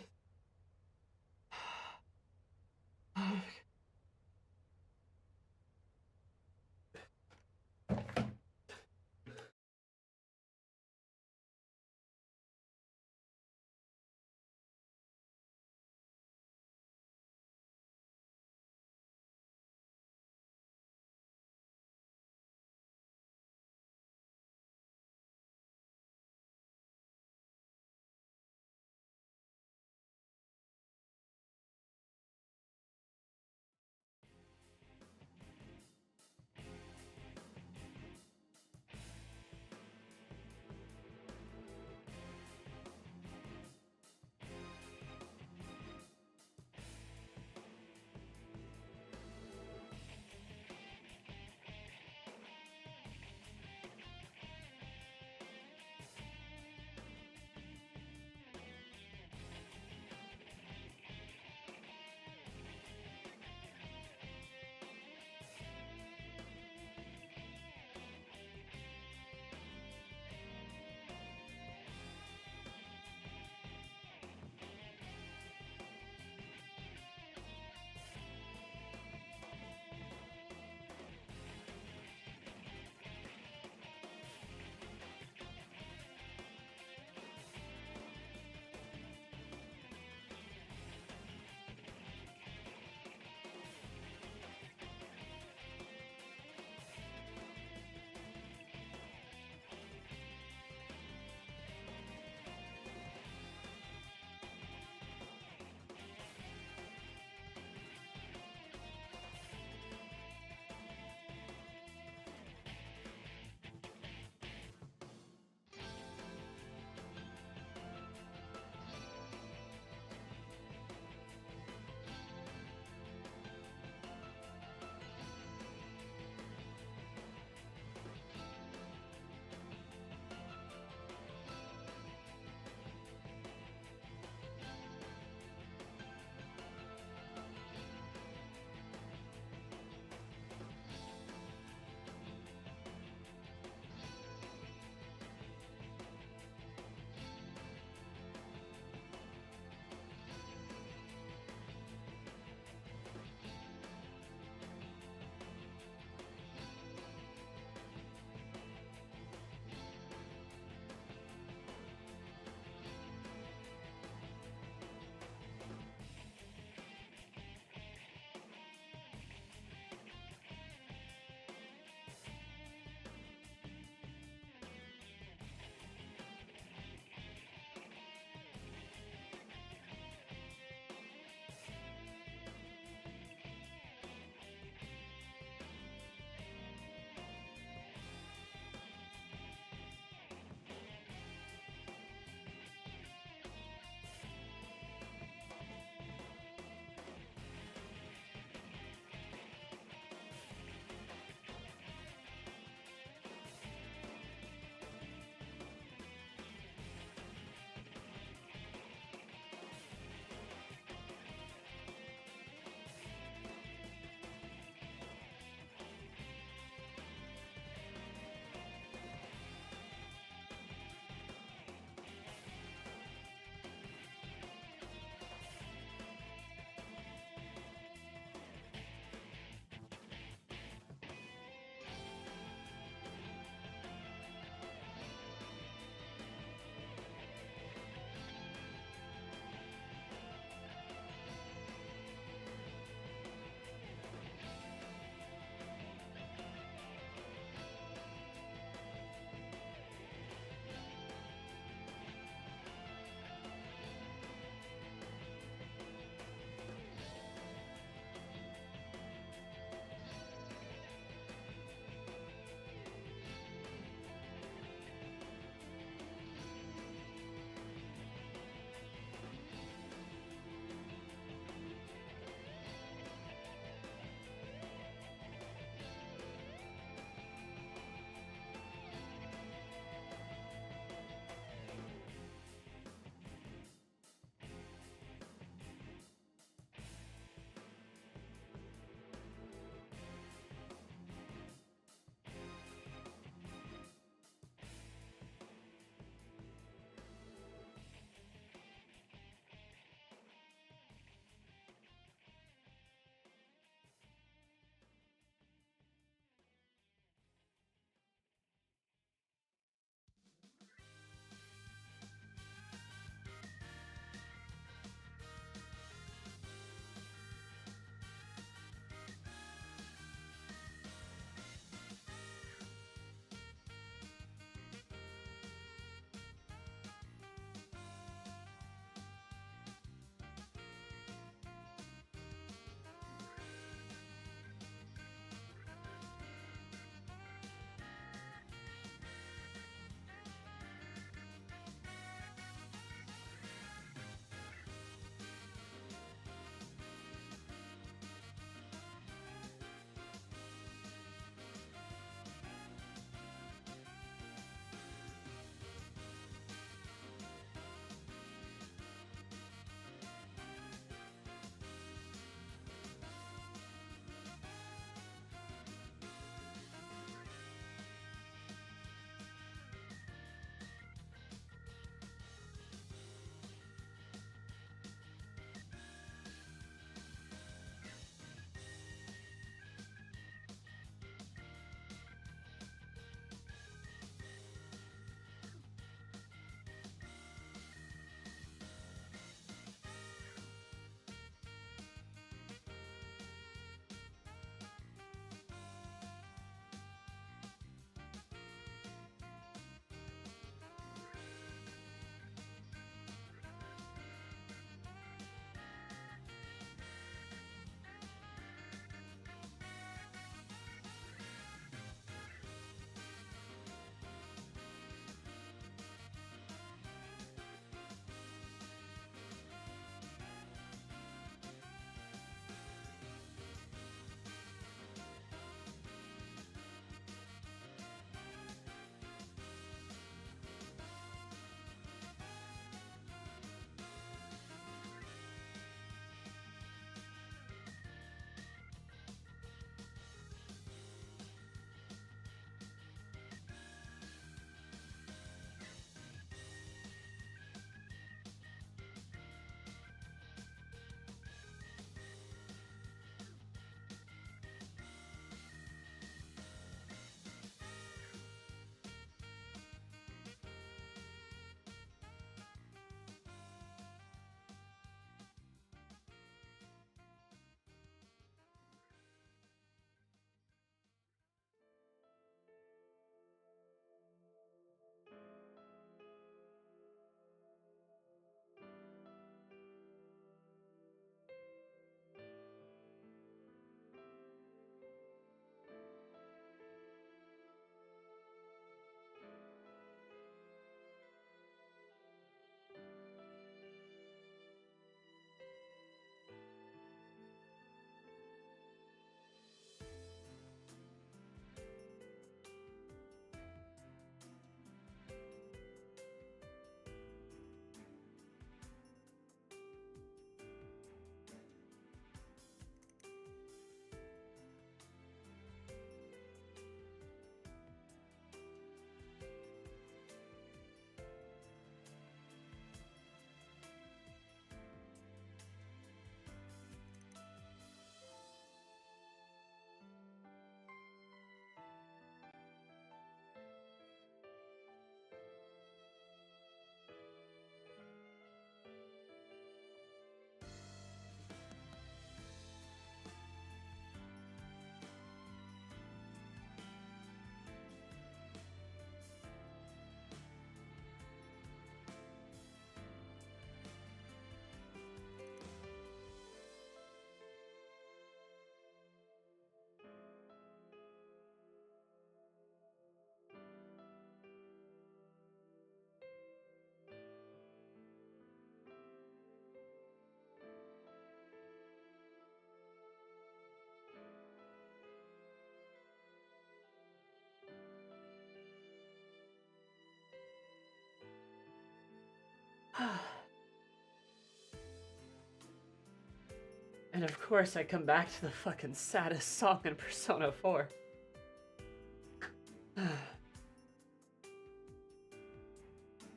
And of course, I come back to the fucking saddest song in Persona 4.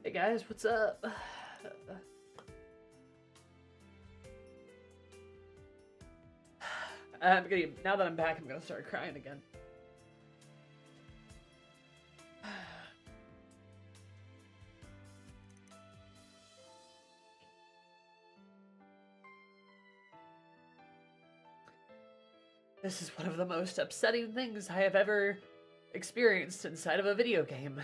Hey guys, what's up? Now that I'm back, I'm gonna start crying again. This is one of the most upsetting things I have ever experienced inside of a video game.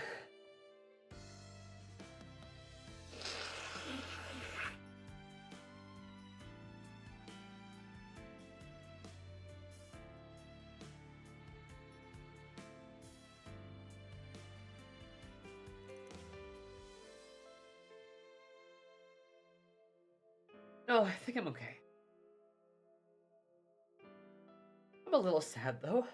Oh, I think I'm okay. I'm a little sad, though.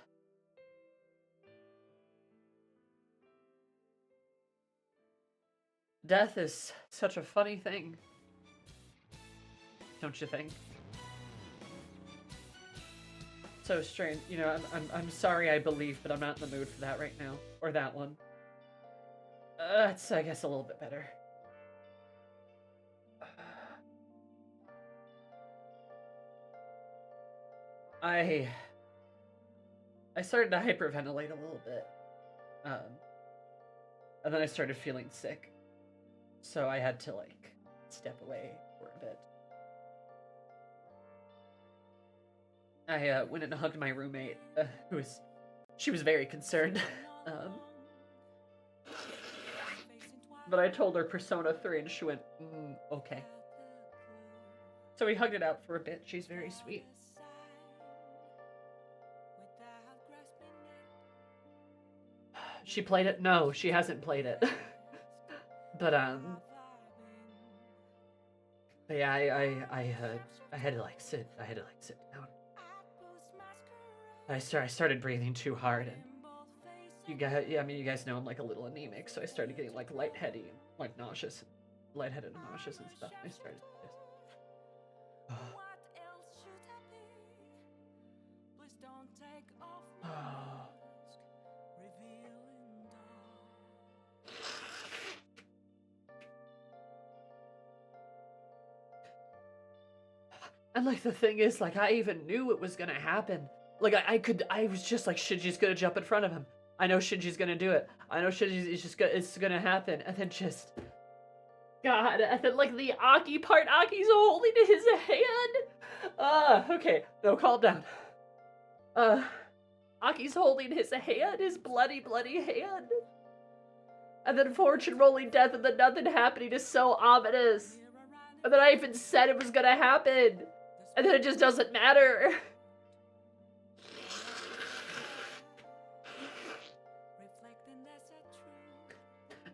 Death is such a funny thing. Don't you think? So strange. You know, I'm sorry I believe, but I'm not in the mood for that right now. Or that one. It's, I guess, a little bit better. I started to hyperventilate a little bit. And then I started feeling sick. So I had to, like, step away for a bit. I went and hugged my roommate, she was very concerned. But I told her Persona 3 and she went, okay. So we hugged it out for a bit. She's very sweet. She played it? No, she hasn't played it. But yeah, I had to like sit down. I started breathing too hard, and you guys know I'm like a little anemic, so I started getting like lightheaded and nauseous and stuff. I started just And like the thing is, like, I even knew it was gonna happen. Like I was just like, Shinji's gonna jump in front of him. I know Shinji's gonna do it. I know it's gonna happen. And then just, God, and then like the Aki part, Aki's holding his hand. Okay, no, calm down. Aki's holding his hand, his bloody hand. And then fortune rolling death and then nothing happening is so ominous. And then I even said it was gonna happen. And then it just doesn't matter.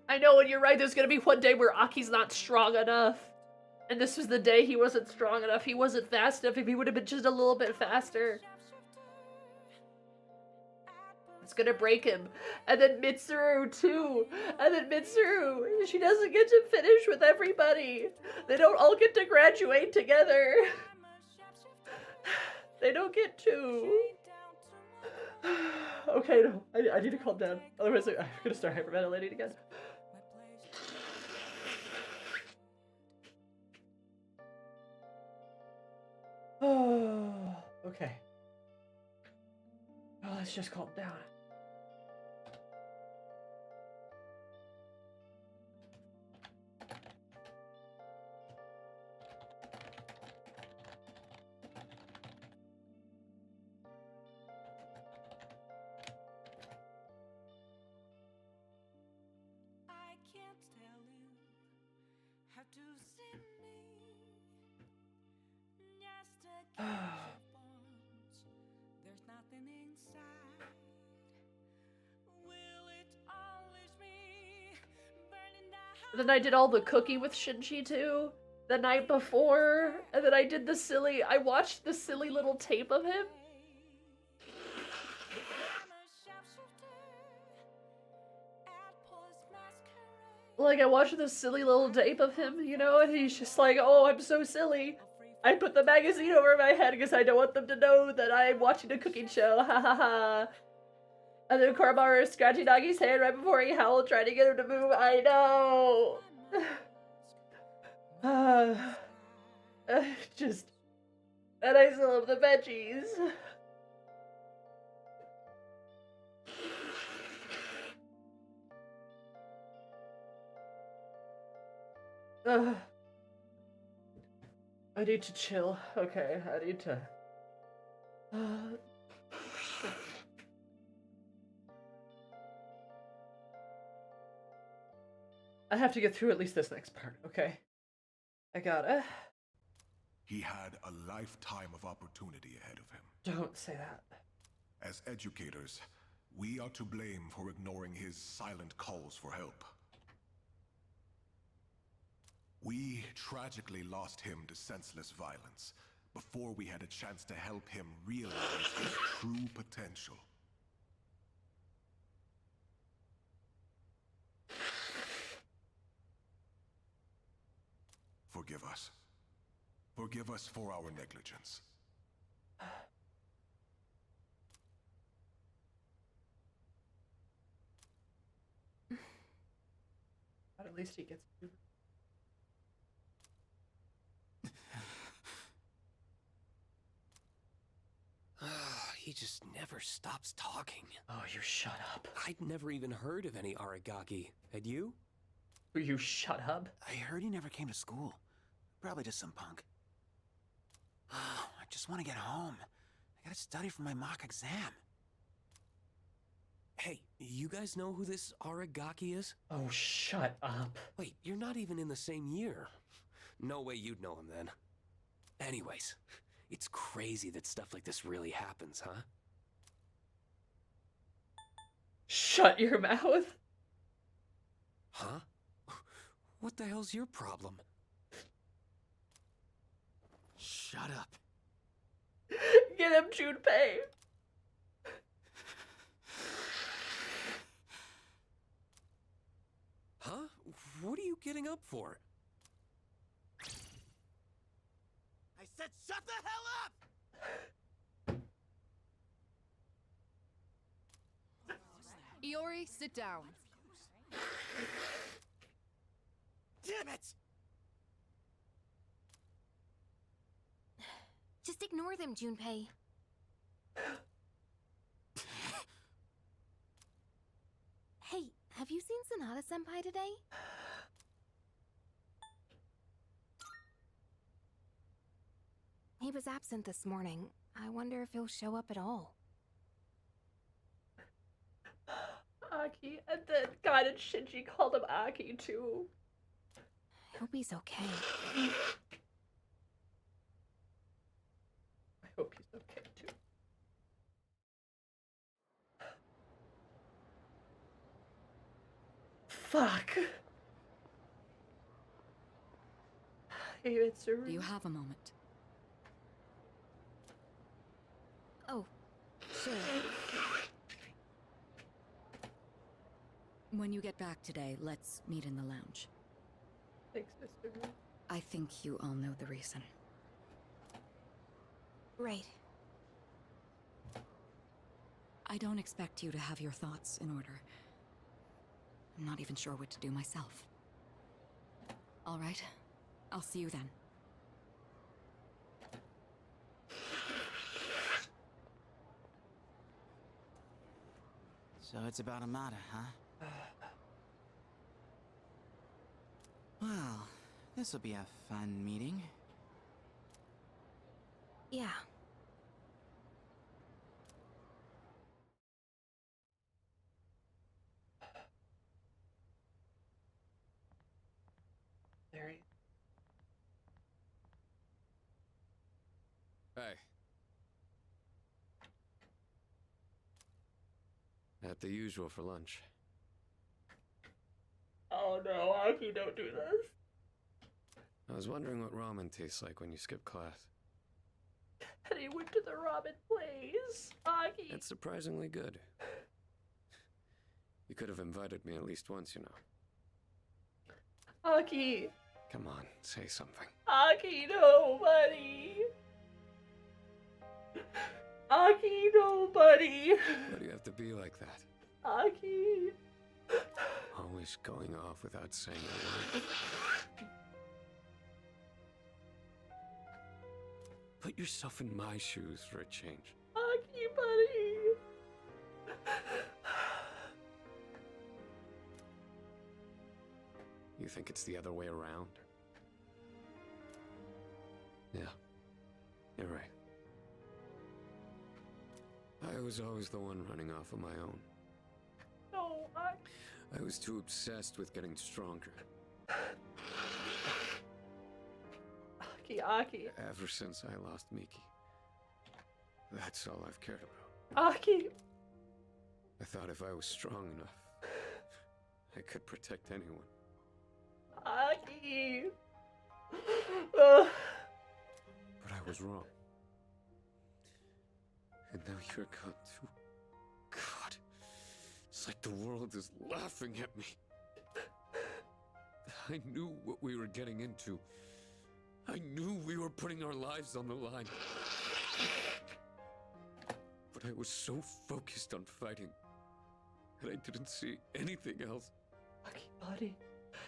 I know, and you're right, there's gonna be one day where Aki's not strong enough. And this was the day he wasn't strong enough. He wasn't fast enough. If he would have been just a little bit faster. It's gonna break him. And then Mitsuru too. And then Mitsuru, she doesn't get to finish with everybody. They don't all get to graduate together. They don't get to. Okay, no, I need to calm down. Otherwise I'm gonna start hyperventilating again. Oh, okay. Oh, let's just calm down. Then I did all the cooking with Shinji too, the night before, and then I watched the silly little tape of him. Like, I watched this silly little tape of him, you know, and he's just like, oh, I'm so silly. I put the magazine over my head because I don't want them to know that I'm watching a cooking show. Ha ha ha. And then Koromaru is scratching Nagi's hand right before he howled, trying to get him to move. I know. Just. And I still love the veggies. I need to chill. Okay, I need to. I have to get through at least this next part, okay? I gotta. He had a lifetime of opportunity ahead of him. Don't say that. As educators, we are to blame for ignoring his silent calls for help. We tragically lost him to senseless violence before we had a chance to help him realize his true potential. Forgive us. Forgive us for our negligence. But at least he gets. He just never stops talking. Oh, you shut up. I'd never even heard of any Aragaki. Had you? Will you shut up? I heard he never came to school. Probably just some punk. I just want to get home. I gotta study for my mock exam. Hey, you guys know who this Aragaki is? Oh, shut up. Wait, you're not even in the same year. No way you'd know him then. Anyways, it's crazy that stuff like this really happens, huh? Shut your mouth. Huh? What the hell's your problem? Shut up. Get him, Junpei. Huh? What are you getting up for? I said shut the hell up! Iori, sit down. Damn it! Just ignore them, Junpei. Hey, have you seen Sonata-senpai today? He was absent this morning. I wonder if he'll show up at all. Aki, and then God and Shinji called him Aki too. I hope he's okay. I hope he's okay too. Fuck. Do you have a moment? Oh, sure. When you get back today, let's meet in the lounge. Thanks, Mr. Wu. I think you all know the reason. Right. I don't expect you to have your thoughts in order. I'm not even sure what to do myself. All right, I'll see you then. So it's about Amada, huh? Well, this'll be a fun meeting. Yeah. There he. Hey. At the usual for lunch. Oh no, Aki, don't do this. I was wondering what ramen tastes like when you skip class. And he went to the ramen place. Aki. It's surprisingly good. You could have invited me at least once, you know. Aki. Come on, say something. Aki, no, buddy. Aki, no, buddy. Why do you have to be like that? Aki. Always going off without saying a word. Put yourself in my shoes for a change. Aki, buddy. You think it's the other way around? Yeah, you're right. I was always the one running off on my own. No, I was too obsessed with getting stronger. Aki. Ever since I lost Miki. That's all I've cared about. Aki. I thought if I was strong enough, I could protect anyone. Aki. But I was wrong. And now you're gone too. God. It's like the world is laughing at me. I knew what we were getting into. I knew we were putting our lives on the line. But I was so focused on fighting that I didn't see anything else. Aki, buddy.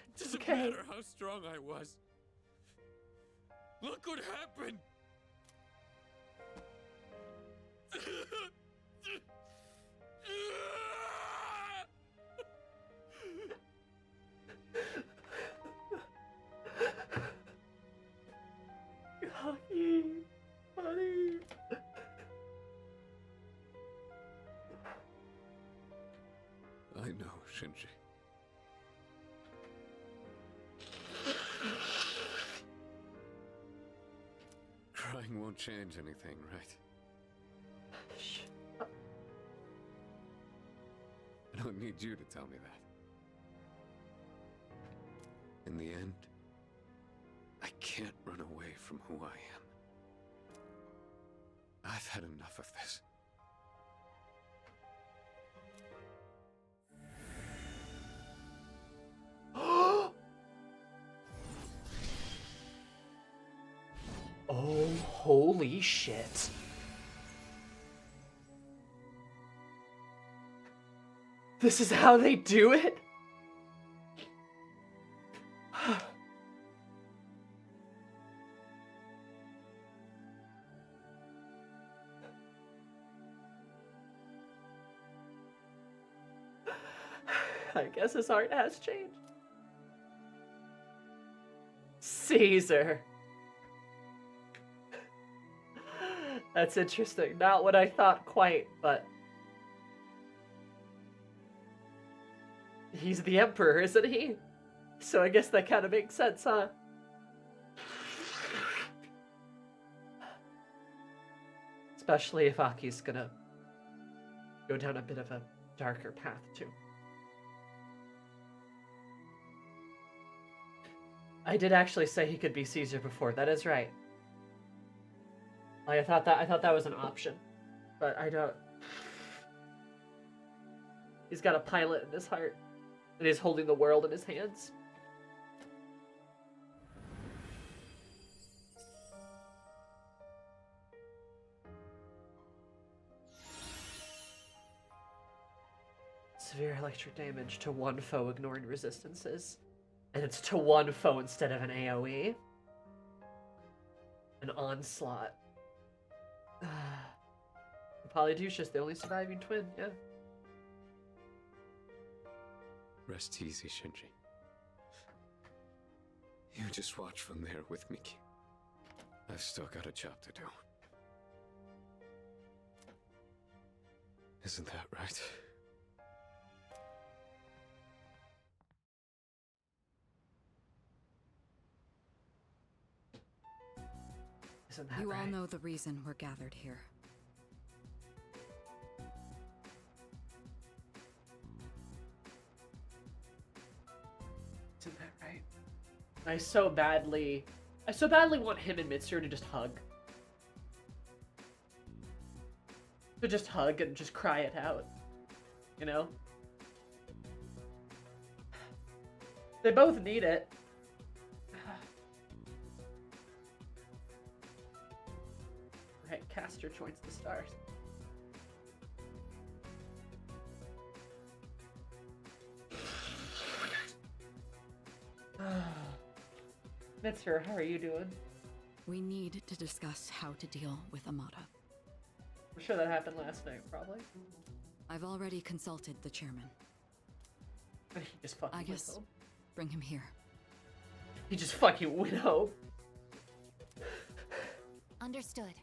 It doesn't matter how strong I was. Look what happened! Aki, buddy. I know, Shinji. Crying won't change anything, right? I don't need you to tell me that. In the end, I can't run away from who I am. I've had enough of this. Oh, holy shit. This is how they do it? I guess his art has changed. Caesar. That's interesting. Not what I thought quite, but... he's the emperor, isn't he? So I guess that kind of makes sense, huh? Especially if Aki's gonna go down a bit of a darker path, too. I did actually say he could be Caesar before. That is right. I thought that was an option, but I don't. He's got a pilot in his heart, and he's holding the world in his hands. Severe electric damage to one foe ignoring resistances. And it's to one foe instead of an AoE. An onslaught. Polydeucius, the only surviving twin, yeah. Rest easy, Shinji. You just watch from there with Miki. I've still got a job to do. Isn't that right? Isn't that You right? all know the reason we're gathered here. Isn't that right? I so badly want him and Mitsuru to just hug. To just hug and just cry it out. You know? They both need it. Right, Castor joins the stars. Mitsuru, how are you doing? We need to discuss how to deal with Amada. I'm sure that happened last night, probably. I've already consulted the chairman. He just fucking I guess went home. bring him here. He just fucking went home. Understood.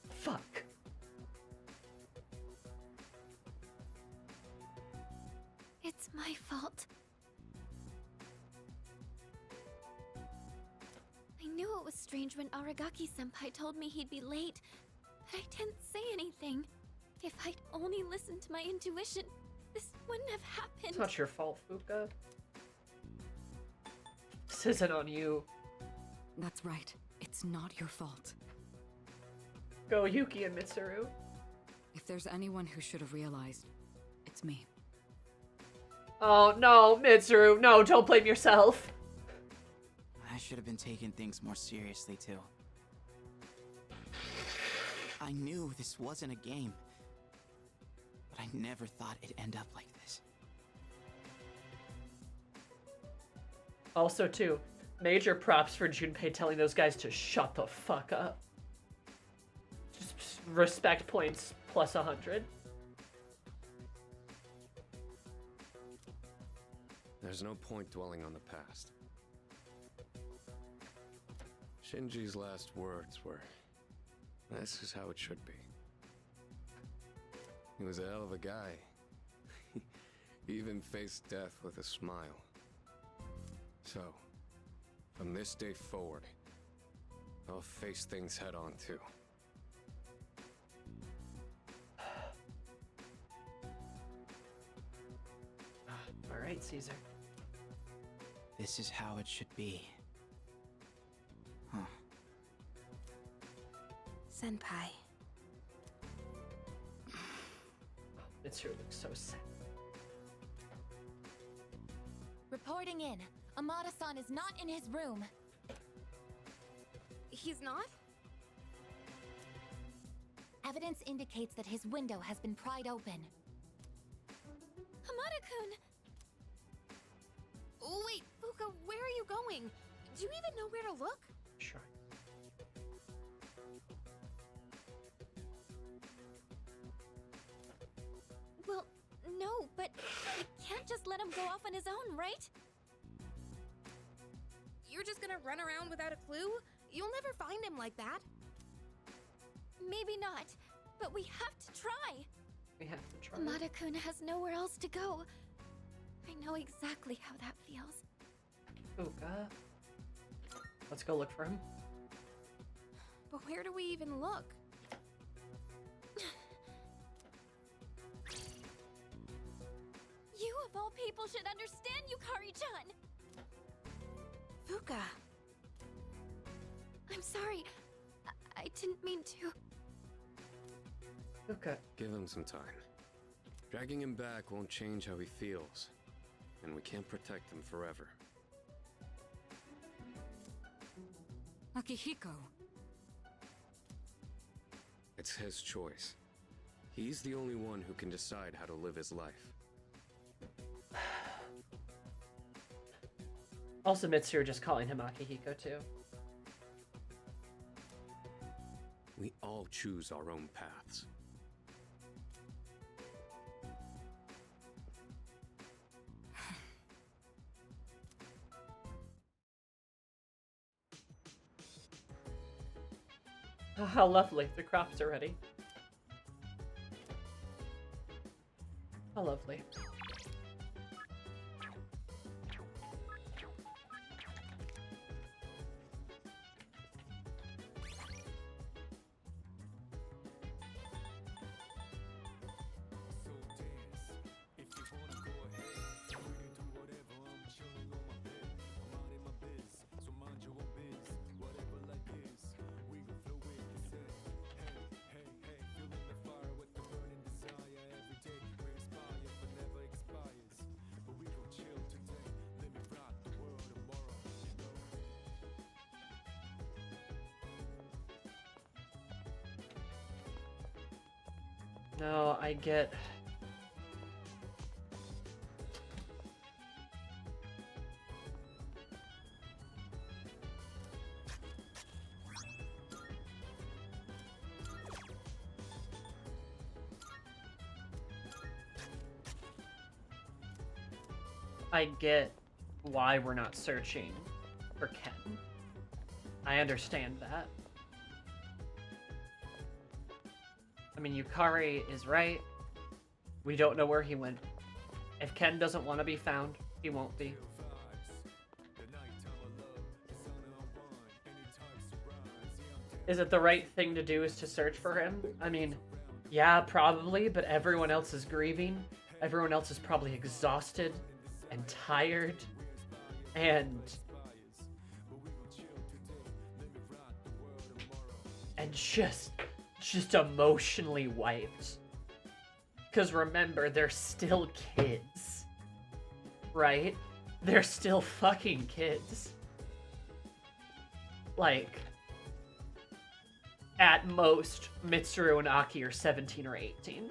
Fuck. It's my fault. I knew it was strange when Aragaki-senpai told me he'd be late, but I didn't say anything. If I'd only listened to my intuition, this wouldn't have happened. It's not your fault, Fuka. This isn't on you. That's right. It's not your fault. Go Yuki and Mitsuru. If there's anyone who should have realized, it's me. Oh no, Mitsuru, no, don't blame yourself. I should have been taking things more seriously too. I knew this wasn't a game, but I never thought it'd end up like this. Also, too, major props for Junpei telling those guys to shut the fuck up. Just respect points plus 100. There's no point dwelling on the past. Shinji's last words were, "This is how it should be." He was a hell of a guy. He even faced death with a smile. So, from this day forward, I'll face things head on too. All right, Caesar. This is how it should be. Huh. Senpai. Mitsuru looks so sad. Reporting in. Amada-san is not in his room. He's not? Evidence indicates that his window has been pried open. Amada-kun! Oh, wait, Fuka, where are you going? Do you even know where to look? Sure. Well, no, but I can't just let him go off on his own, right? You're just gonna run around without a clue? You'll never find him like that. Maybe not, but we have to try. We have to try. Amada-kun has nowhere else to go. I know exactly how that feels. Fuka. Let's go look for him. But where do we even look? You of all people should understand, Yukari-chan! Fuka. I'm sorry. I didn't mean to. Fuka. Give him some time. Dragging him back won't change how he feels, and we can't protect him forever. Akihiko. It's his choice. He's the only one who can decide how to live his life. Also, Mitsuru just calling him Akihiko, too. We all choose our own paths. Oh, how lovely. The crops are ready. How lovely. No, I get... I get why we're not searching for Ken. I understand that. I mean, Yukari is right. We don't know where he went. If Ken doesn't want to be found, he won't be. Is it the right thing to do is to search for him? I mean, yeah, probably, but everyone else is grieving. Everyone else is probably exhausted and tired and just emotionally wiped. Because remember, they're still kids, right? They're still fucking kids. Like, at most, Mitsuru and Aki are 17 or 18.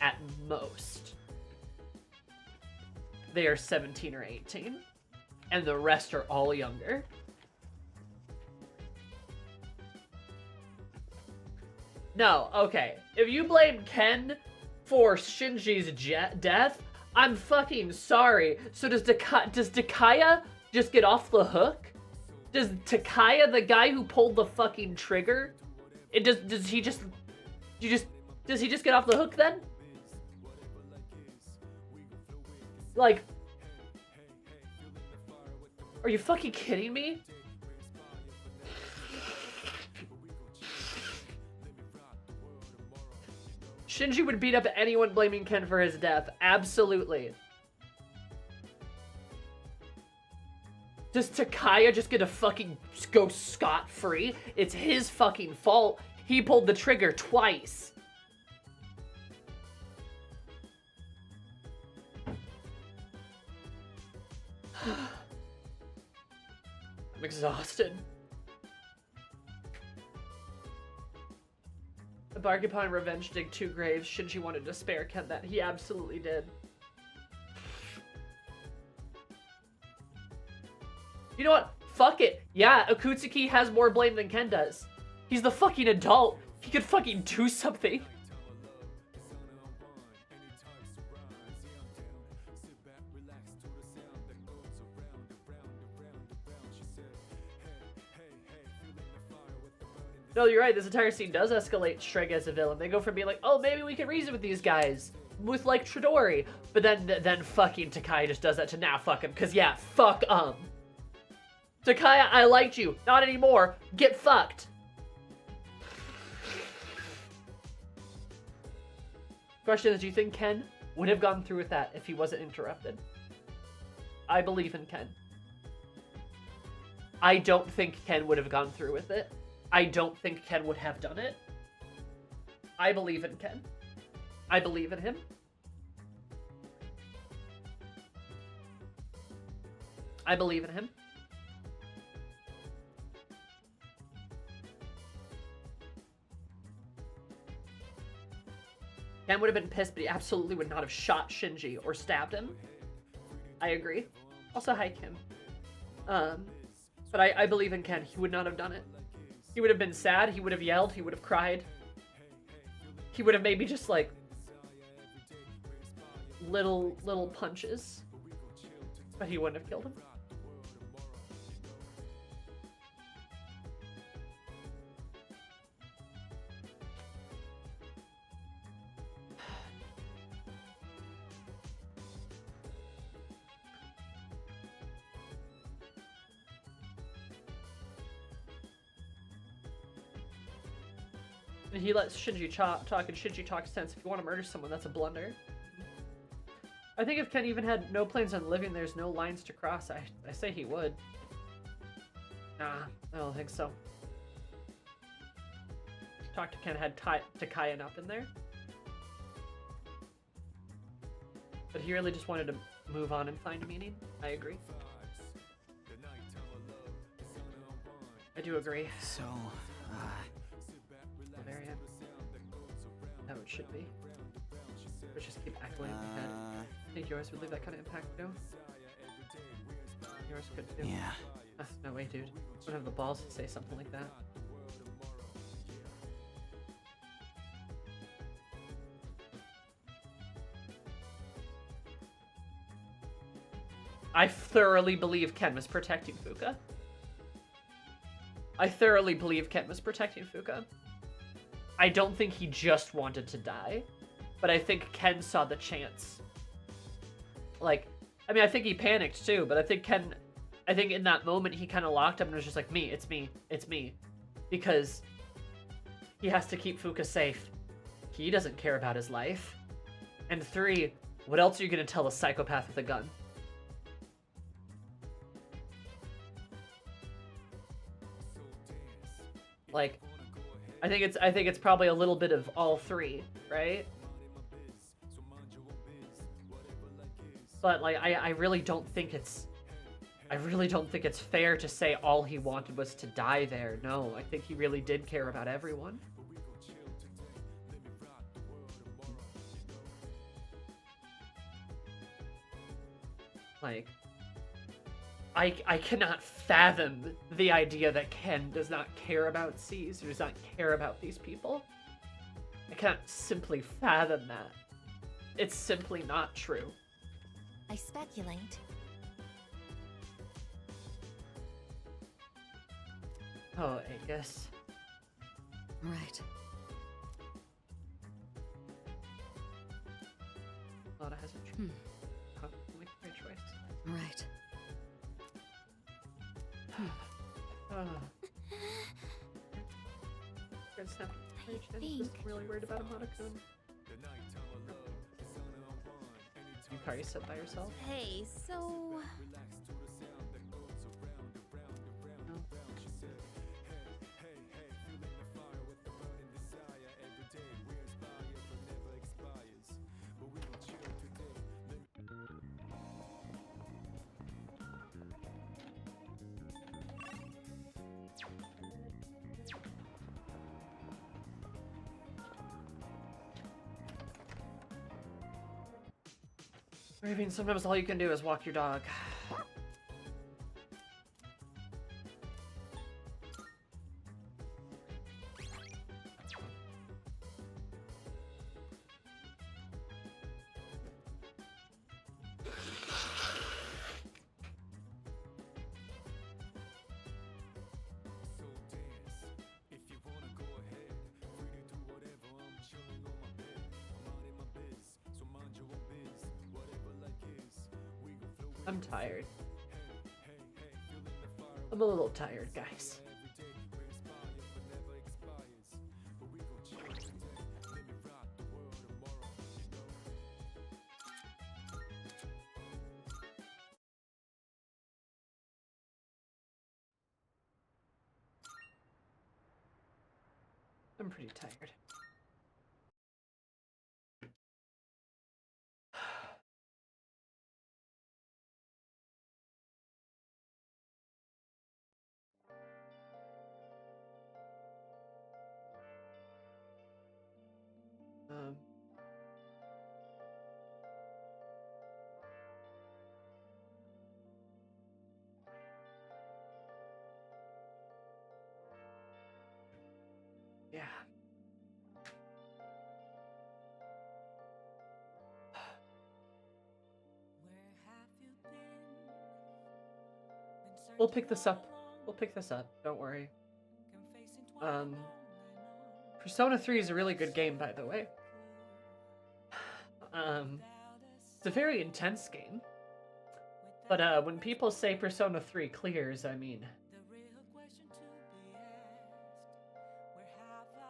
At most. They are 17 or 18. And the rest are all younger. No, okay. If you blame Ken for Shinji's death, I'm fucking sorry. So does Takaya just get off the hook? Does Takaya, the guy who pulled the fucking trigger, does he just get off the hook then? Like, are you fucking kidding me? Shinji would beat up anyone blaming Ken for his death. Absolutely. Does Takaya just get to fucking go scot-free? It's his fucking fault. He pulled the trigger twice. I'm exhausted. Embark upon revenge, dig 2 graves. Shinji wanted to spare Ken that. He absolutely did. You know what? Fuck it. Yeah, Akutsuki has more blame than Ken does. He's the fucking adult. He could fucking do something. No, you're right. This entire scene does escalate Shrek as a villain. They go from being like, oh, maybe we can reason with these guys. With, like, Chidori. But then fucking Takaya just does that to now fuck him. Because, yeah, fuck Takaya, I liked you. Not anymore. Get fucked. Question is, do you think Ken would have gone through with that if he wasn't interrupted? I believe in Ken. I don't think Ken would have gone through with it. I don't think Ken would have done it. I believe in Ken. I believe in him. I believe in him. Ken would have been pissed, but he absolutely would not have shot Shinji or stabbed him. I agree. Also, hi, Kim. But I believe in Ken. He would not have done it. He would have been sad. He would have yelled. He would have cried. He would have maybe just, like, little punches. But he wouldn't have killed him. And he lets Shinji talk, and Shinji talks sense. If you want to murder someone, that's a blunder. I think if Ken even had no plans on living, there's no lines to cross. I say he would. Nah, I don't think so. Talk to Ken had Takaya not been there. But he really just wanted to move on and find meaning. I agree. I do agree. So, there I am. How it should be. Let's just keep echoing in my head. I think yours would leave that kind of impact too. Yours could too. Yeah. No way, dude. I don't have the balls to say something like that. I thoroughly believe Ken was protecting Fuka. I thoroughly believe Ken was protecting Fuka. I don't think he just wanted to die, but I think Ken saw the chance. Like, I mean, I think he panicked too, but I think in that moment he kind of locked up and was just like, me, it's me, it's me. Because he has to keep Fuka safe. He doesn't care about his life. And 3, what else are you going to tell a psychopath with a gun? Like, I think it's probably a little bit of all 3, right? But like, I really don't think it's fair to say all he wanted was to die there. No, I think he really did care about everyone. Like, I cannot fathom the idea that Ken does not care about C's, or does not care about these people. I can't simply fathom that. It's simply not true. I speculate. Oh, Angus. Right. Lotta has a choice. Make the right choice. Right. I think really worried about Amada-kun. Yukari sit by yourself? Hey, so... I mean, sometimes all you can do is walk your dog. I'm tired. I'm a little tired, guys. I'm pretty tired. Yeah. We'll pick this up. We'll pick this up. Don't worry. Persona 3 is a really good game, by the way. It's a very intense game. But when people say Persona 3 clears, I mean...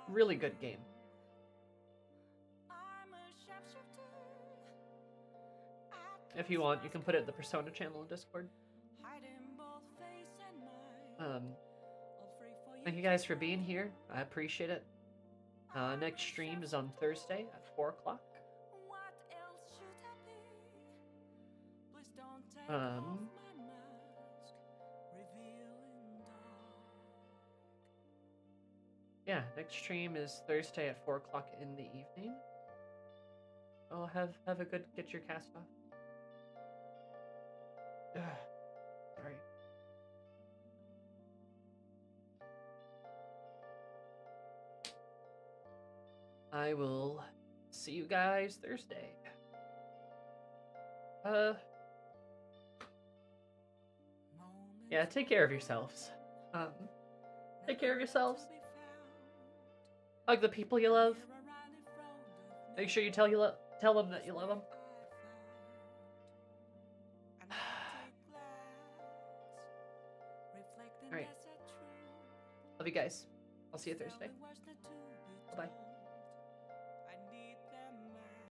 really good game. If you want, you can put it in the Persona channel in Discord. Thank you guys for being here. I appreciate it. Next stream is on Thursday at 4 o'clock. Yeah, next stream is Thursday at 4 o'clock in the evening. Oh, have a good, get your cast off. Sorry. I will see you guys Thursday. Yeah, take care of yourselves. Take care of yourselves. Hug the people you love. Make sure you tell them that you love them. All right. Love you guys. I'll see you Thursday. Bye-bye.